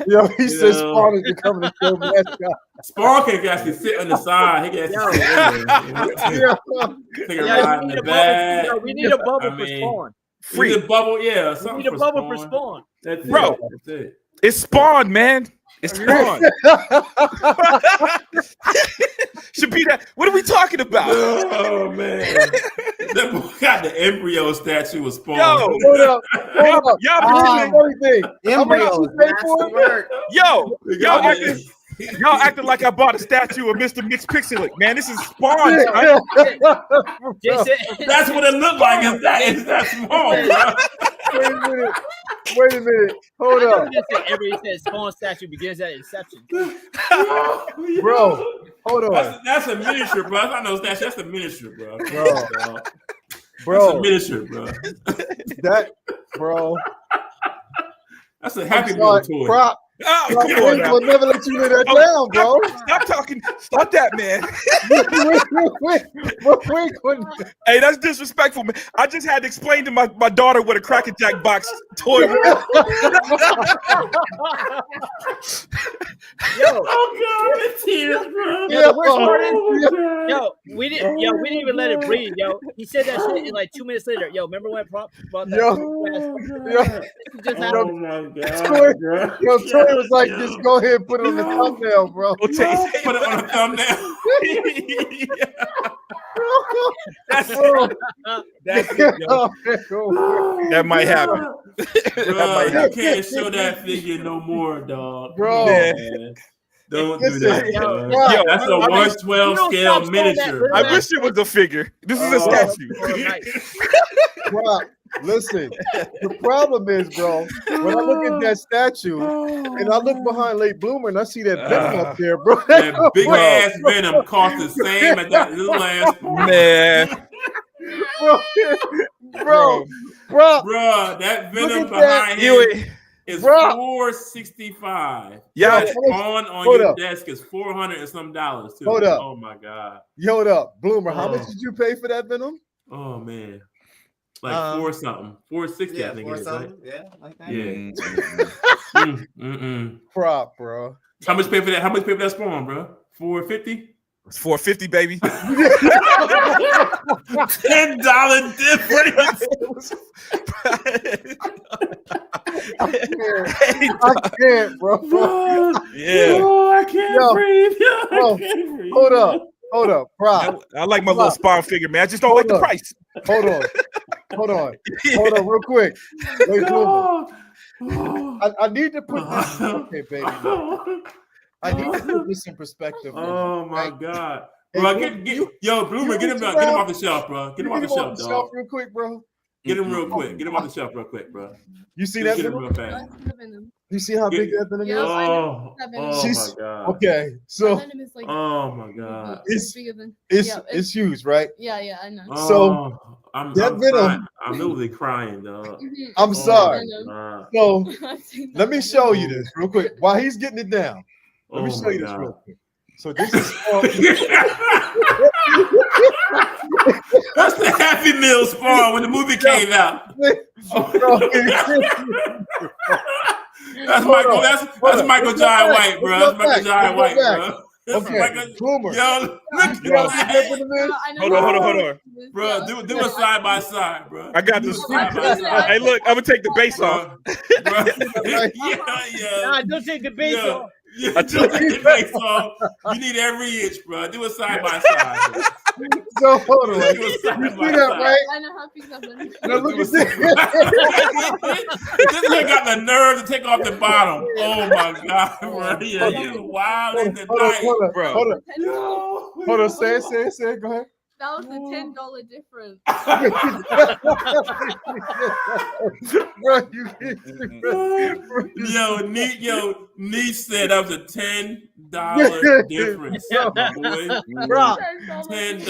Yo, he says Spawn is becoming a show mascot. Spawn can actually sit on the side. He can actually sit in there. We need a bubble for Spawn. Free. We need a bubble, yeah. We need a bubble for Spawn. That's bro, That's it. It's Spawn, man. It's Spawn. Should be that. What are we talking about? Oh man, that boy got the embryo statue of Spawn. Yo, hold up. Y'all acting like I bought a statue of Mr. Mixed Pixel. Man, this is Spawn. That's what it looked like. Is that small, bro? Wait a minute. Hold up. Everybody says Spawn statue begins at inception. Bro, hold on. That's a miniature, bro. That's not no statue. That's a miniature, bro. Bro. That's a miniature, bro. Bro. That's a Happy Meal toy. Prop. We'll never let you lay that down, bro. Stop talking. Stop that, man. Hey, that's disrespectful, man. I just had to explain to my daughter what a Cracker Jack box toy was. Yo, oh god, it's tears, bro. We didn't even let it breathe, yo. He said that shit in like 2 minutes later. Yo, remember when Prop brought that? Oh my god, bro. Yo, Troy was like, just go ahead and put it on the thumbnail, bro. Put it on the thumbnail. That's it, yo. That might happen. Bro, you can't show that figure no more, dog. Bro. Man. Don't do that. Yo, that's a 112 scale miniature. I wish it was a figure. This is a statue. Bro, listen, the problem is, bro, when I look at that statue and I look behind Late Bloomer and I see that Venom up there, bro. That big ass Venom cost the same as that little ass man. Bro, that Venom behind him is $465. Yeah, on your desk is $400 and some dollars too. Hold up. Oh my god. Hold up, Bloomer. How much did you pay for that Venom? Oh man. Like $460, I think it is, right? Yeah, like that. Yeah. Prop, bro. How much pay for that? How much pay for that Spawn, bro? $450? It's $450, baby. $10 difference. I can't, bro. Yeah. Oh, I can't breathe. I can't breathe. Hold up, Prop. I like my little Spawn figure, man. I just don't like the price. Hold on, real quick. Wait, I need to put this. Okay, baby. I need to put this in perspective. Oh my god, bro! Yo, Bloomer, get him off the shelf, bro. Get him off the shelf, dog. Real quick, bro. Get him real quick. Get him off the shelf real quick, bro. You see that? Get him real fast. You see how big that Venom is? Oh my god. Okay, so. Oh my god. It's huge, right? Yeah, I know. So I'm Venom. I'm literally crying, dog. I'm sorry. So let me show you this real quick. While he's getting it down, let me show you this real quick. So this is that's the Happy Meal Spawn when the movie came out. That's Michael Jai White, bro. That's Michael Jai White, bro. Okay, Boomer. Yo, look, hold on. Bro, do a side by side, bro. I got this. Hey, look, I'm gonna take the base off. Nah, don't take the base off. Yeah, take the base off. You need every inch, bro. Do a side by side. So hold on. You see that, right? I know how pizza done. Now look at this. This nigga got the nerve to take off the bottom. Oh my god, bro. Yeah, you wild in the night, bro. Hold on. Say it. Go ahead. That was the $10 difference. Bro, Neat said that was a $10 difference, my boy. Bro. $10,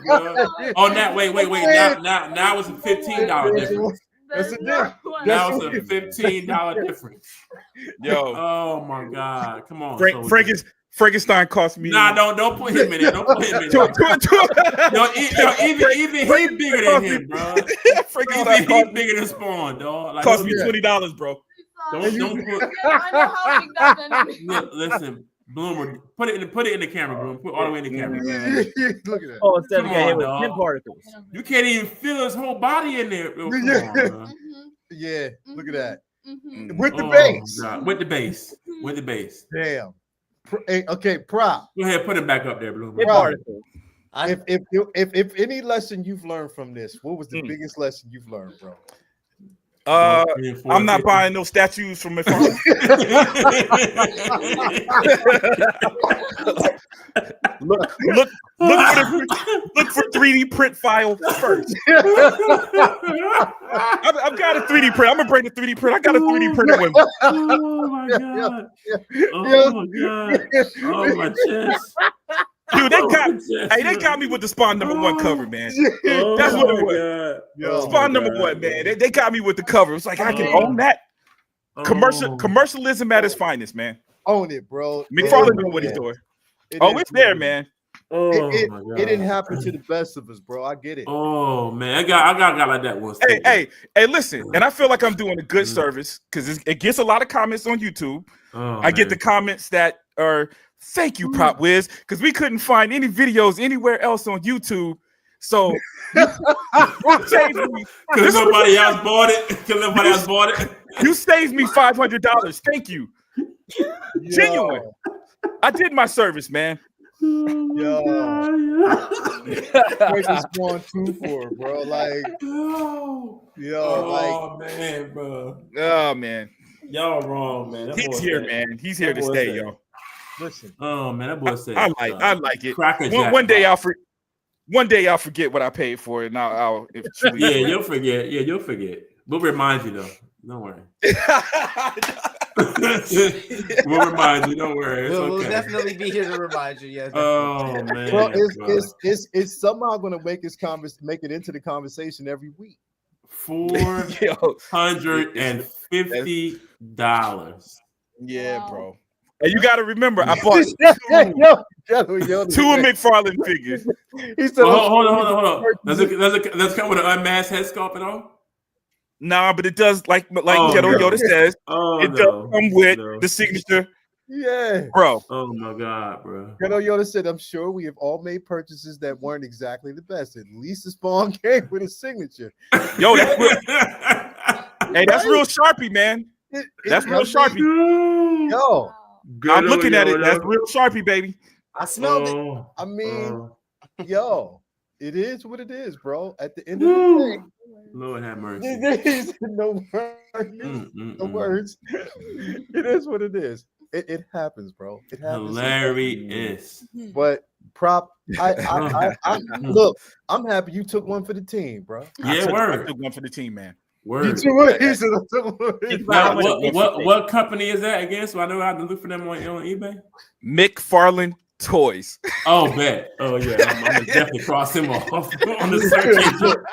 bro. Oh, now wait. Now it's a $15 difference. That's a difference. Now it's a $15 difference. Yo. Oh my god. Come on. Frankenstein cost me. Nah, don't put him in there. Don't put him in there. Even he bigger than him, bro. Even he bigger than Spawn, dog. Like, cost me $20, bro. Don't put. I know how big that is. Look, listen, Bloomer, put it in the camera, bro. Put it all the way in the camera. Look at that. Oh, instead of Come getting on, with dog. 10 particles. You can't even feel his whole body in there. Come on, bro. Yeah, look at that. Mm-hmm. With the bass. God. With the bass. Damn. Hey, okay, Prop. Go ahead, put it back up there, Bloomer. Particles. If any lesson you've learned from this, what was the biggest lesson you've learned, bro? I'm not buying no statues from my phone. look for 3D print file first. I've got a 3D print. I'm gonna bring the 3D print. I got a 3D printer with me. Oh my god! Oh my god! Oh my chest! Dude, they got me with the Spawn #1 cover, man. That's what it was. Spawn #1, man. They got me with the cover. It's like I can own that. Commercialism at its finest, man. Own it, bro. McFarlane know what he's doing. It's there, man. It didn't happen to the best of us, bro. I get it. Oh man, I got like that once. Hey, listen, and I feel like I'm doing a good service because it gets a lot of comments on YouTube. I get the comments that are thank you, Prop Wiz, because we couldn't find any videos anywhere else on YouTube. So saved me. Because nobody else bought it. You saved me $500. Thank you. Genuine. I did my service, man. Crazy Spawn 2 for, bro. Like, man, bro. Oh man. Y'all wrong, man. He's here, man. He's here to stay, yo. Listen. Oh man, that boy said I like it. One day I'll forget what I paid for it. Now you'll forget. Yeah, you'll forget. We'll remind you though. Don't worry. We'll remind you. Don't worry. We'll definitely be here to remind you. Yeah. Oh man. Well, it's somehow going to make make it into the conversation every week. $450. Yeah, bro. And you got to remember, I bought two McFarlane figures. He said, hold on. Does it come with an unmasked head sculpt at all? Nah, but it does, like Ghetto Yoda says, it does come with the signature. Yeah, bro. Oh my god, bro. Ghetto Yoda said, I'm sure we have all made purchases that weren't exactly the best. At least the Spawn came with a signature. Yo, that's real. Hey, that's real Sharpie, man. That's real Sharpie. Yo. I'm looking at it. That's real Sharpie, baby. I smelled it. I mean, yo, it is what it is, bro. At the end of the day, Lord have mercy. No words. It is what it is. It happens, bro. It happens. Hilarious. But Prop, I look. I'm happy you took one for the team, bro. Yeah, I took one for the team, man. Word. You took one. He said, now, what company is that again? So I know how to look for them on eBay. McFarlane Toys. Oh, bet. Oh yeah, I'm gonna definitely cross him off on the search engine.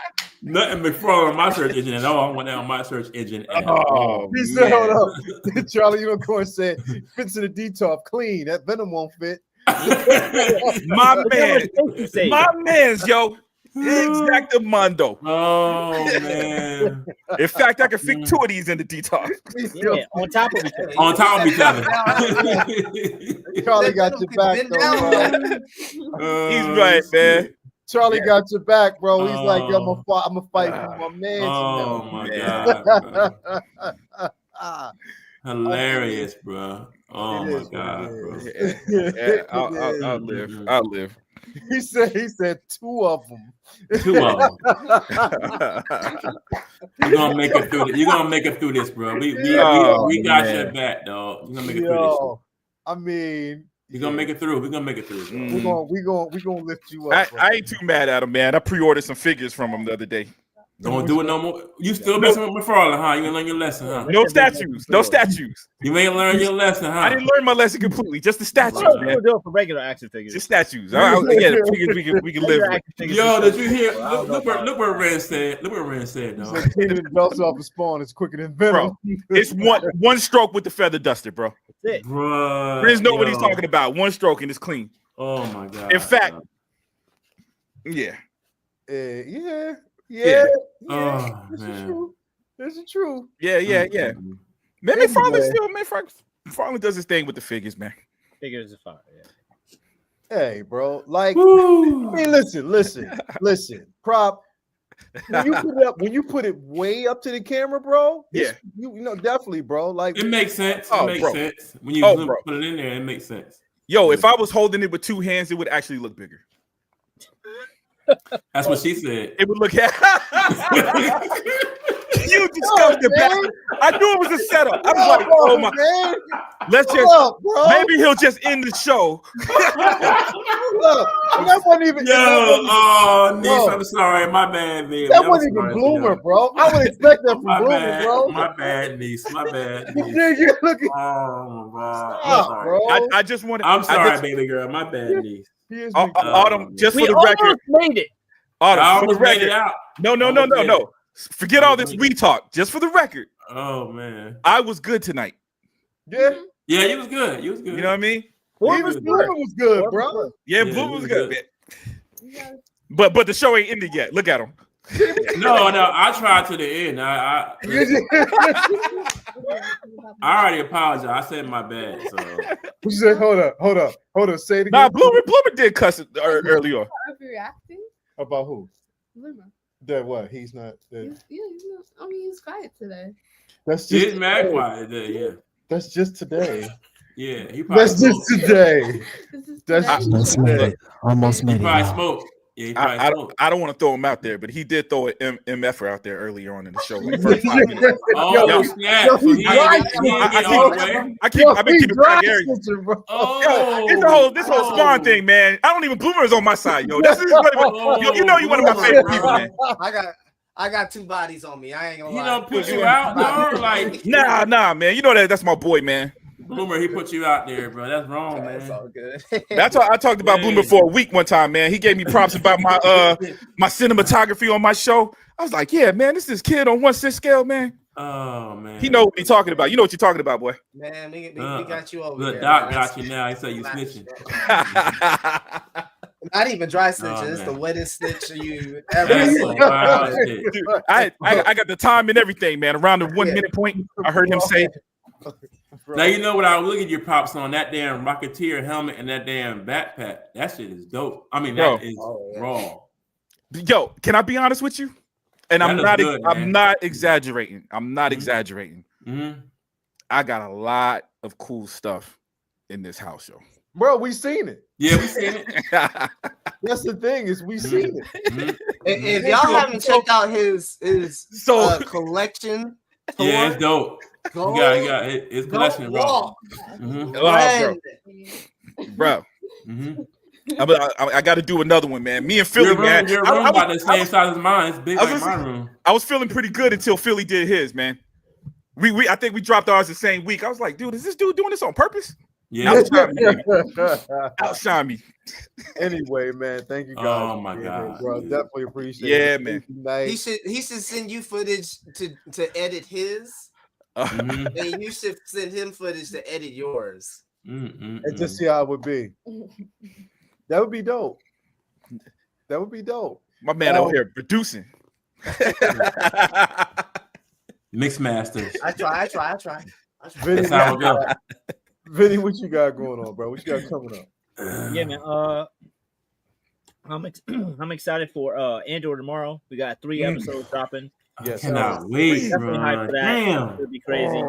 Nothing McFarlane on my search engine at all. I want that on my search engine at all. He said, hold up. Charlie Unicorn said, fits in the D-top clean. That Venom won't fit. My man's, yo. Exactamundo. Oh man! In fact, I can fit 2 of these in the detox. Yeah, on top of each other. On top of each other. Charlie got your back, though. He's right, man. Charlie got your back, bro. He's like, I'm gonna fight for my man. Oh my god! Hilarious, bro. Oh my god, bro. I'll live. He said 2 of them. 2 of them. You're gonna make it through. You're gonna make it through this, bro. We got your back, dog. You're gonna make it through this. I mean, you're gonna make it through. We're gonna make it through. We're gonna lift you up. I ain't too mad at him, man. I pre-ordered some figures from him the other day. Don't do it no more. You still messing with McFarlane, huh? You ain't learn your lesson, huh? No statues. No statues. You ain't learn your lesson, huh? I didn't learn my lesson completely. Just the statues, man. Do it for regular action figures. Just statues. The figures we can live with. Yo, did you hear? Look what Ren said. Look what Ren said, dog. Belts off the spawn is quicker than venom. Bro, it's one stroke with the feather duster, bro. That's it. Bro, Ren's know what he's talking about. One stroke and it's clean. Oh my god. In fact, yeah. Oh, man. This is true. Yeah. Man, McFarlane does his thing with the figures, man. Figures are fire, yeah. Hey, bro. Like, I mean, listen. Prop. When you put it way up to the camera, bro. Yeah. You know, definitely, bro. Like, it makes sense. It makes sense. When you put it in there, it makes sense. Yo, if I was holding it with 2 hands, it would actually look bigger. That's what she said. It would look. You discovered the best. I knew it was a setup. I was like, oh my. Man. Let's just. Maybe he'll just end the show. That wasn't even. Niece, I'm sorry. My bad, baby. That wasn't even Bloomer, bro. I would expect that from Bloomer, bro. My bad, niece. My bad, niece. You're looking. Oh, God. Stop, bro. I just wanted. I'm sorry, baby girl. My bad, niece. Autumn, just for the record. Made it. Autumn, for the record. Made it out. No. Forget all this we talk. Just for the record. Oh man, I was good tonight. Yeah, you was good. You was good. You know what I mean? Bloomer was good, bro. Yeah, Bloomer was good. Man. But the show ain't ended yet. Look at him. No, I tried to the end. I already apologized. I said my bad. So you said, hold up. Say it again. Nah, Bloomer did cuss it early on. Reacting About who? Bloomer. That what? He's not. He's not. I mean, he's quiet today. That's just. He's mad quiet today. Yeah. That's just today. Yeah. That's just today. That's today. Almost made it. He probably smoked. Yeah, I don't want to throw him out there, but he did throw an MFer out there earlier on in the show. The first 5 minutes. Oh, snap. So he get all the way. I've been keeping track of everything. This whole Spawn thing, man. I don't even Bloomer is on my side, yo. This is you know you one of my favorite people, man. I got 2 bodies on me. I ain't gonna lie. He don't put you out, dog. Like nah, man. You know that's my boy, man. Bloomer, he put you out there, bro. That's wrong, man. That's all good. That's why I talked about Bloomer for a week one time, man. He gave me props about my my cinematography on my show. I was like, yeah, man, this kid on 1/6 scale, man. Oh man, he know what he's talking about. You know what you're talking about, boy. Man, we got you over there. The doc got you now. He said you snitching. Not even dry snitching. It's the wettest snitch you ever Dude, I got the time and everything, man. Around the 1 minute point, I heard him say. Now you know what I was looking at your pops on that damn Rocketeer helmet and that damn backpack. That shit is dope. I mean, that is raw. Yo, can I be honest with you? And I'm not exaggerating. I'm not exaggerating. Mm-hmm. I got a lot of cool stuff in this house, yo. Bro, we seen it. Yeah, we seen it. That's the thing is we seen it. Mm-hmm. If y'all haven't checked out his collection, yeah, it's dope. He got his collection, bro. Bro. Mm-hmm. I got to do another one, man. Me and Philly, man. Your room about the same size as mine. It's big like my room. I was feeling pretty good until Philly did his, man. I think we dropped ours the same week. I was like, dude, is this dude doing this on purpose? Yeah. Outshine me. Anyway, man, thank you guys. Oh my God, bro. Definitely appreciate it. Yeah, man. He should send you footage to edit his. And you should send him footage to edit yours. And just see how it would be. That would be dope. That would be dope. My man over here producing. Mix masters. I try. Vinny, that's how it go. Vinny, what you got going on, bro? What you got coming up? Yeah, man. I'm excited for Andor tomorrow. We got 3 episodes dropping. Yes, I cannot wait, bro. Damn, it'll be crazy.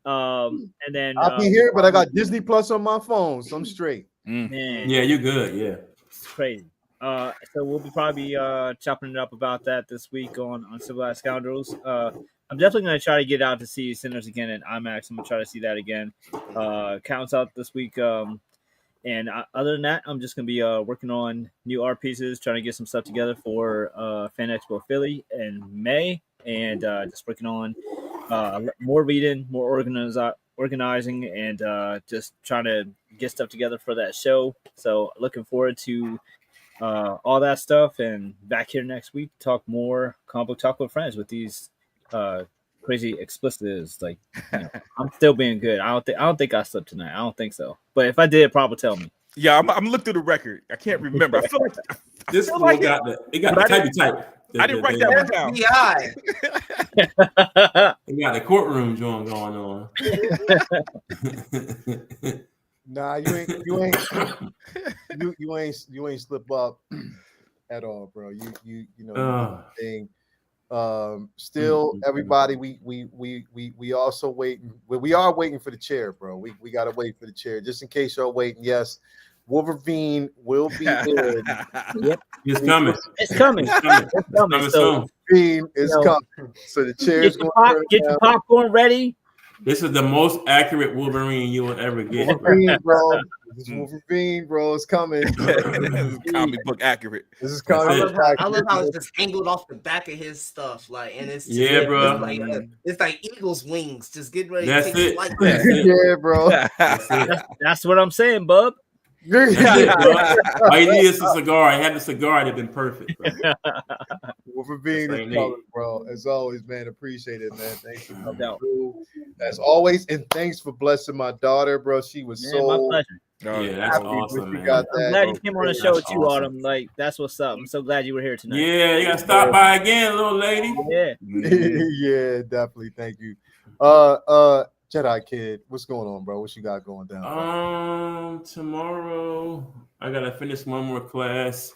And then I'll be here, but I got Disney Plus on my phone, so I'm straight. Man. Yeah, you're good. Yeah. It's crazy. So we'll be probably chopping it up about that this week on Civilized Scoundrels. I'm definitely going to try to get out to see Sinners again in IMAX. I'm going to try to see that again. Counts out this week. And other than that, I'm just going to be working on new art pieces, trying to get some stuff together for Fan Expo Philly in May, and just working on more reading, more organizing, and just trying to get stuff together for that show. So looking forward to all that stuff, and back here next week to talk more comic book talk with friends with these crazy explicits. Like, I'm still being good. I don't think I slept tonight. I don't think so. But if I did, probably tell me. Yeah, I'm looking through the record. I can't remember. I feel like this fool got the type. I didn't write that one down. We got the courtroom joint going on. Nah, you ain't slip up at all, bro. You know thing. Still, everybody, we also waiting. We are waiting for the chair, bro. We gotta wait for the chair just in case y'all waiting. Yes, Wolverine will be in. Yep, it's coming. It's coming. It's coming. So Wolverine is coming. So the chair is going to get your popcorn ready. This is the most accurate Wolverine you will ever get. Wolverine, bro. This is Wolverine, bro. It's coming. This is comic book accurate. This is comic book I love how it's just angled off the back of his stuff, like, and it's just, bro. It's like eagle's wings, just getting ready That's to take it. flight. Yeah, bro. That's what I'm saying, bub. All you need is a cigar. I had the cigar, it'd been perfect. Wolverine is coming, bro. As always, man. Appreciate it, man. Thanks for coming through. As always, and thanks for blessing my daughter, bro. She was my pleasure. Yeah, that's awesome, man. I'm glad you came on the show too, Autumn. Like, that's what's up. I'm so glad you were here tonight. Yeah, you gotta stop by again, little lady. Yeah. Yeah, definitely. Thank you. Jedi Kid, what's going on, bro? What you got going down? Tomorrow I gotta finish one more class.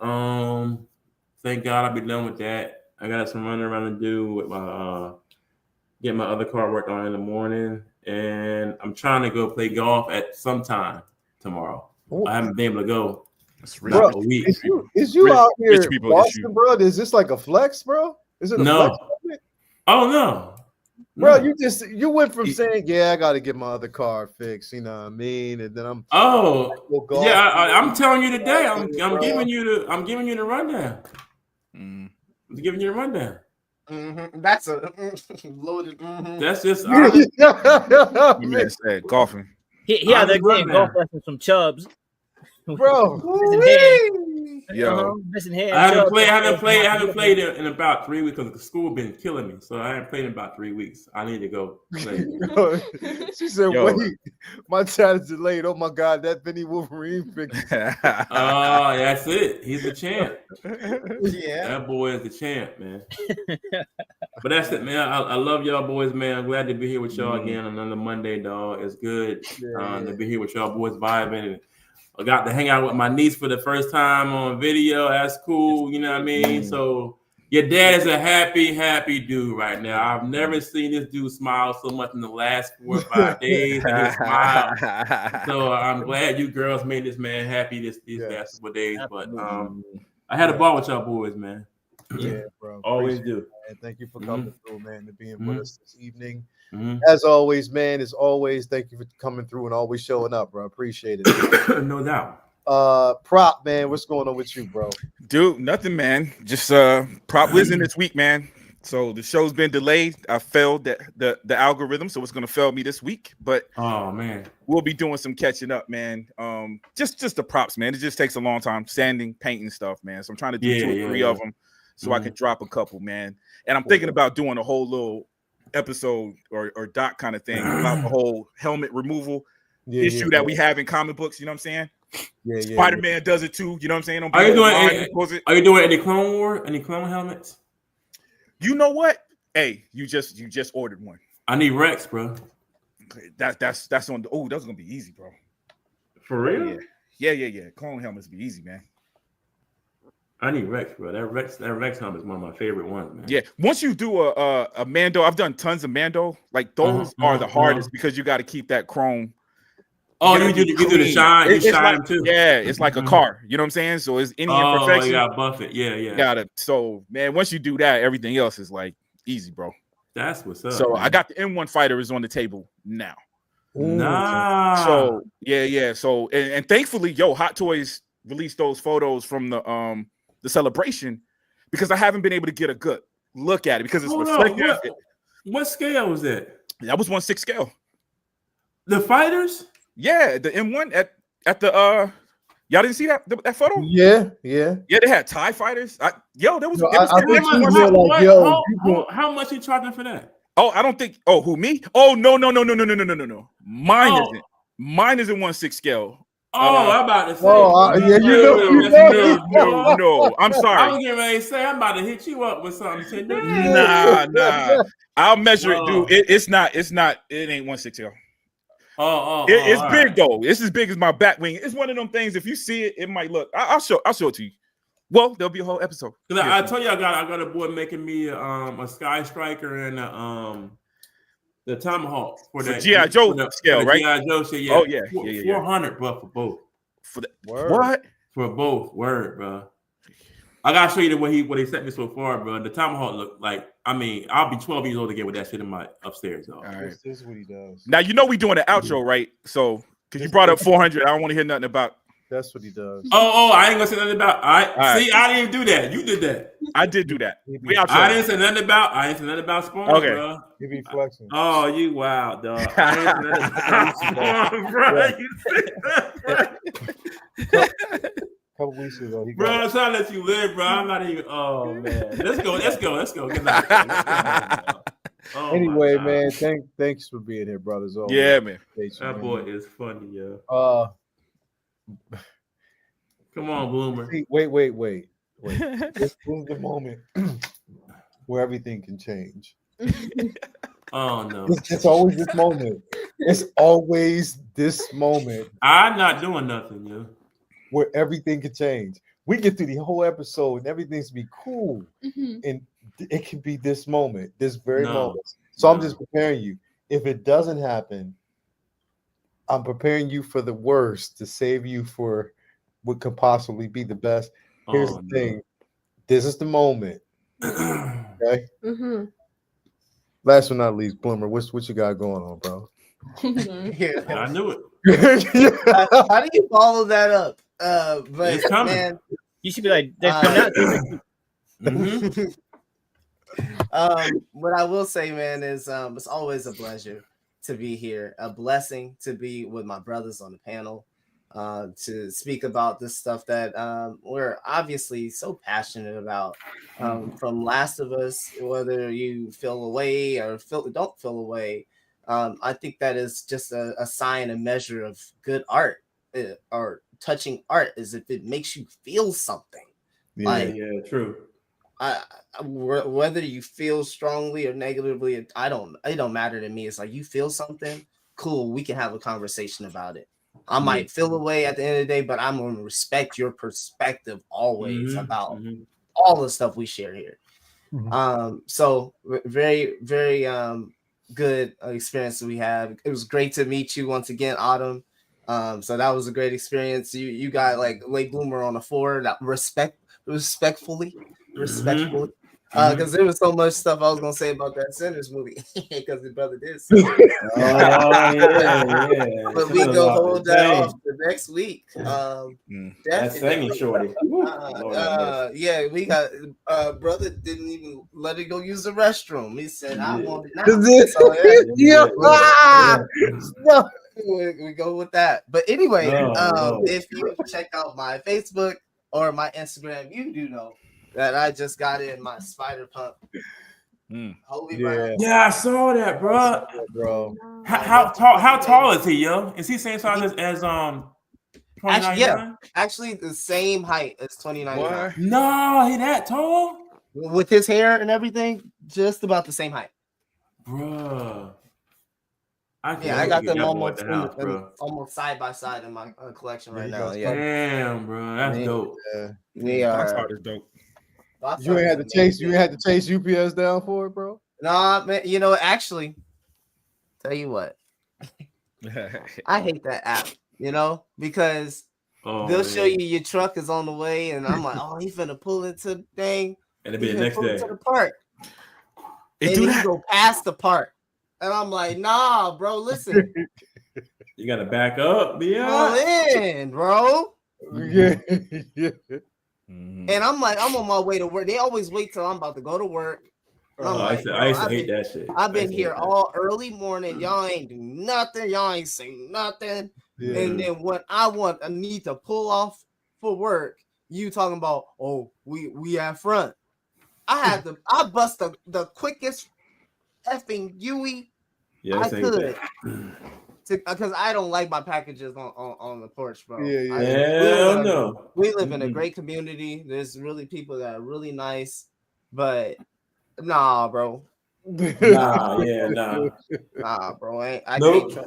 Thank God I'll be done with that. I got some running around to do with my get my other car worked on in the morning, and I'm trying to go play golf at some time tomorrow. Ooh. I haven't been able to go. Bro, a week. Is you out here, Boston, bro? Is this like a flex, bro? Is it a flex? Oh no. Bro, you went from saying, yeah, I got to get my other car fixed, you know what I mean, and then I'm I'm telling you today, I'm giving you the rundown. I'm giving you the rundown. That's a loaded. That's just you may have said golfing. He had that game golf lessons from Chubbs, bro. Yo, I haven't played in about 3 weeks because the school been killing me. So I haven't played in about 3 weeks. I need to go play. She said, "Wait, my chat is delayed. Oh my God, that Vinny Wolverine picture." Oh, that's it. He's the champ. Yeah, that boy is the champ, man. But that's it, man. I love y'all boys, man. I'm glad to be here with y'all again on another Monday, dog. It's good to be here with y'all boys vibing. I got to hang out with my niece for the first time on video. That's cool, you know what I mean? So your dad is a happy dude right now. I've never seen this dude smile so much in the last 4 or 5 days. Smile. So I'm glad you girls made this man happy these last couple days. But I had a ball with y'all boys, man. Yeah, bro. Always do. And thank you for coming through, man, and being with us this evening. As always, man, thank you for coming through and always showing up, bro. Appreciate it. No doubt. Prop, man, what's going on with you, bro? Dude, nothing, man. Just Prop wasn't this week, man. So the show's been delayed. I failed the algorithm, so it's gonna fail me this week. But oh man, we'll be doing some catching up, man. Just the props, man. It just takes a long time, sanding, painting stuff, man. So I'm trying to do 2 or 3 of them, so I can drop a couple, man. And I'm thinking about doing a whole little episode or doc kind of thing about the whole helmet removal issue that we have in comic books. You know what I'm saying? Spider-Man does it too. You know what I'm saying? Are you doing any Clone War? Any Clone helmets? You know what? Hey, you just ordered one. I need Rex, bro. That's on. Oh, that's gonna be easy, bro. For real? Yeah. Clone helmets be easy, man. I need Rex, bro. That Rex helmet is one of my favorite ones, man. Yeah. Once you do a Mando, I've done tons of Mando. Like those are the hardest because you got to keep that chrome Oh, you do the shine. You shine like, too. Yeah, it's like a car. You know what I'm saying? So it's any imperfection. You gotta buff it. Yeah. You gotta. So man, once you do that, everything else is like easy, bro. That's what's up. So man. I got the M1 fighter is on the table now. Nah. So yeah. So and thankfully, Hot Toys released those photos from the celebration because I haven't been able to get a good look at it because it's reflective. What scale was that? That was 1/6 scale. The fighters? Yeah, the M1 at the y'all didn't see that photo? Yeah. They had TIE fighters. There was how much you charging for that? Oh, I don't think. Oh, who me? Oh, no. Mine isn't. Mine isn't 1/6 scale. I'm about to say. No. I'm sorry. I was getting ready to say I'm about to hit you up with something today. Nah. I'll measure it, dude. It's not. It ain't 1/6 scale. It's big right. Though. It's as big as my back wing. It's one of them things. If you see it, it might look. I'll show it to you. Well, there'll be a whole episode. I told you I got a boy making me a Sky Striker and the Tomahawk for that G.I. Joe scale, right? G.I. Joe shit, yeah. Oh yeah, 400, bro, for both. For the what? For both, word, bro. I gotta show you what he sent me so far, bro. The Tomahawk look like. I mean, I'll be 12 years old to get with that shit in my upstairs, though. Right. This is what he does. Now we doing an outro, right? So because you brought up 400, I don't want to hear nothing about. That's what he does. Oh, I ain't gonna say nothing about. See, I didn't do that. You did that. I did do that. I didn't say nothing about Spawn, okay. Bro. You be flexing. Oh, you wild, dog. I didn't say nothing about Spawn, bro. You said that. Couple weeks ago, bro, I'm trying to let you live, bro. I'm not even. Oh man, let's go. Good night, anyway, man, thanks for being here, brothers. Yeah, man. That boy is funny, yo. Come on, Bloomer. Wait. This is the moment where everything can change. Oh no! It's always this moment. It's always this moment. I'm not doing nothing, yo. Where everything can change. We get through the whole episode and everything's be cool, and it can be this moment, this very moment. So I'm just preparing you. If it doesn't happen, I'm preparing you for the worst to save you for what could possibly be the best. Here's the thing. This is the moment. Okay. Last but not least, Bloomer, what you got going on, bro? I knew it. How do you follow that up? But it's coming. Man, you should be like, they're coming out. What I will say, man, is it's always a pleasure to be here. A blessing to be with my brothers on the panel, to speak about this stuff that we're obviously so passionate about. From Last of Us, whether you feel away or don't feel away, I think that is just a sign, a measure of good art or touching art, is if it makes you feel something. Yeah, true. Whether you feel strongly or negatively, it don't matter to me. It's like, you feel something, cool, we can have a conversation about it. I might feel away at the end of the day, but I'm going to respect your perspective always about all the stuff we share here. So very, very good experience that we had. It was great to meet you once again, Autumn. So that was a great experience. You got like late bloomer on the floor. That respectfully. Because there was so much stuff I was gonna say about that Sinners movie because his brother did. Yeah. But we go hold that off the next week. That's singing shorty. Yeah, we got brother didn't even let it go use the restroom. He said, "I want it now." We go with that. But anyway, if you check out my Facebook or my Instagram, you do know that I just got in my spider pump. Yeah, I saw that, bro. How tall is he, yo? Is he same size as 2099? Actually the same height as 2099. No, he that tall? With his hair and everything, just about the same height. Bro. I got them almost side by side in my collection right now. Yeah. Damn, bro, that's dope. We are dope. You ain't had to chase. You ain't had to chase UPS down for it, bro. Nah, man. Actually, tell you what. I hate that app, because they'll show you your truck is on the way, and I'm like, oh, he's finna pull into the thing, and it'll be the next day to the park. And then you go past the park, and I'm like, nah, bro, listen. You gotta back up, Pull in, bro. Yeah. And I'm like, I'm on my way to work. They always wait till I'm about to go to work. I used to hate that shit. I've been here all early morning. Y'all ain't do nothing. Y'all ain't say nothing. Yeah. And then when I need to pull off for work, you talking about, oh, we at front. I bust the quickest effing Yui I could. Because I don't like my packages on the porch, bro. We live in a great community. There's really people that are really nice, but nah, bro. Nah, bro. I can't do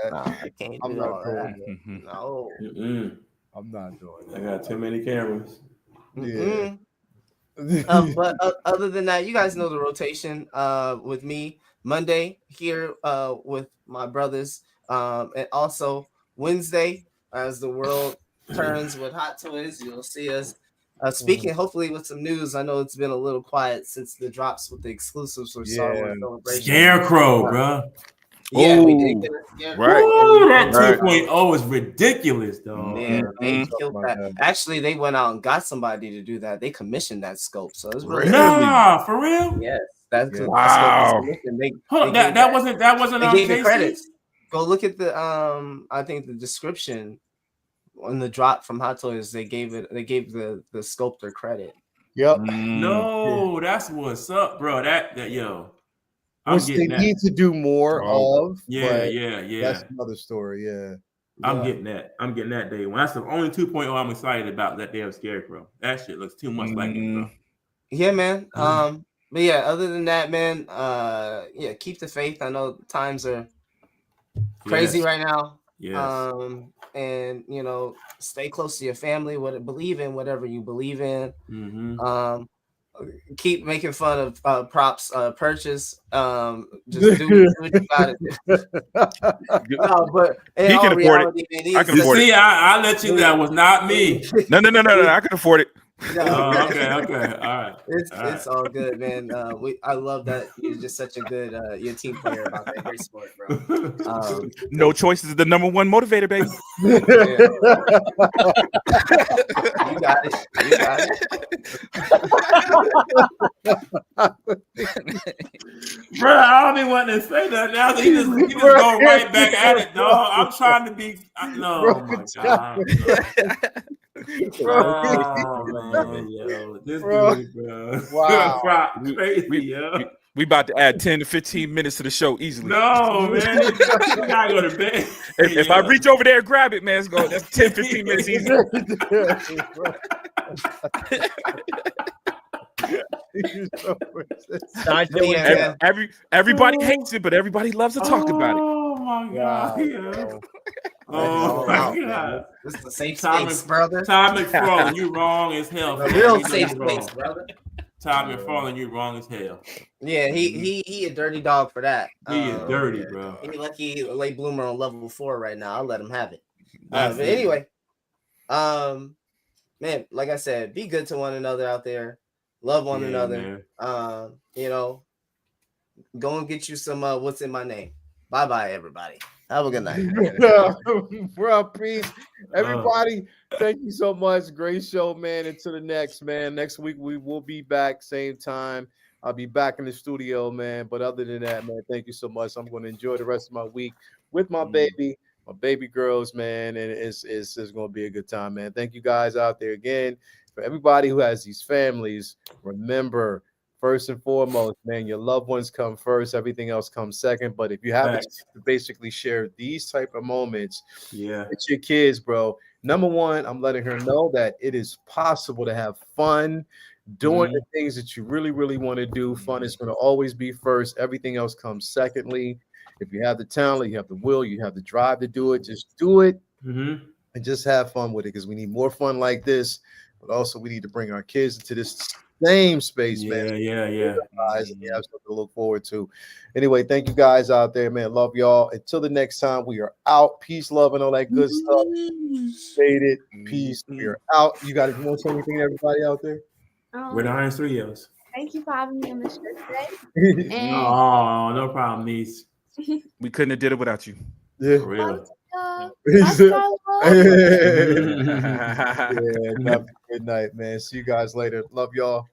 that. No. I'm not doing that. I got too many cameras. Yeah. But other than that, you guys know the rotation with me. Monday here with my brothers, and also Wednesday as the world turns with Hot Toys. You'll see us speaking, hopefully with some news. I know it's been a little quiet since the drops with the exclusives for Star Wars Celebration. Scarecrow, bro. Yeah, we did get a Scarecrow. Right. Ooh, that 2.0 is ridiculous, though. Yeah, they killed that. Actually, they went out and got somebody to do that. They commissioned that scope, so it's really for real. Yes. That's wow. That wasn't they gave the credits. Go look at the I think the description on the drop from Hot Toys. They gave the sculptor credit. Yep. No, that's what's up, bro. That yo. Which they need to do more of. Yeah. That's another story. Yeah. I'm getting that day one. That's the only 2.0 I'm excited about, that they have Scarecrow. That shit looks too much like it, bro. Yeah, man. But yeah, other than that, man, keep the faith. I know times are crazy right now. Yes. And stay close to your family. Believe in whatever you believe in. Mm-hmm. Keep making fun of props purchase. Just do what you gotta do. No, but he can afford it. I can afford it. See, I let you. That was not me. No. I can afford it. Okay, all right. It's all good, man. I love that you're just such a good you're a team player about that great sport, bro. No choice is the number one motivator, baby. You got it. Bro, I don't even want to say that now. He just go right back at it, dog. I'm trying to be. No, oh my god. Oh man, yo, this dude, bro. Wow, crazy, we about to add 10 to 15 minutes to the show easily. No, man, you gotta go to bed. If I reach over there and grab it, man, it's going. That's 10, 15 minutes easy. Everybody hates it, but everybody loves to talk about it. Oh my god! Yeah. Oh my god! This is a safe space, brother. Tom McFarlane, you wrong as hell. A real safe space, brother. Tom McFarlane, you wrong as hell. Yeah, he a dirty dog for that. He is dirty, bro. He lucky late bloomer on level 4 right now. I'll let him have it. But anyway, man, like I said, be good to one another out there. Love one another. Man. Go and get you some what's in my name. Bye, everybody. Have a good night. Bro, peace. Everybody, thank you so much. Great show, man. Until the next, man. Next week we will be back, same time. I'll be back in the studio, man. But other than that, man, thank you so much. I'm going to enjoy the rest of my week with my baby girls, man. And it's going to be a good time, man. Thank you guys out there again. For everybody who has these families, remember, first and foremost, man, your loved ones come first. Everything else comes second. But if you have to basically share these type of moments with your kids, bro, number one, I'm letting her know that it is possible to have fun doing the things that you really, really want to do. Fun is going to always be first. Everything else comes secondly. If you have the talent, you have the will, you have the drive to do it, just do it and just have fun with it, because we need more fun like this. But also we need to bring our kids into this same space, man. Yeah. Guys, you have something to look forward to. Anyway, thank you guys out there, man. Love y'all. Until the next time, we are out. Peace, love, and all that good stuff. Faded. Peace. We are out. You guys want to say anything to everybody out there? We're the Iron Studios. Thank you for having me on the show today. Oh, no problem, niece. We couldn't have did it without you. Yeah. For real. Yeah, good night, man. See you guys later. Love y'all.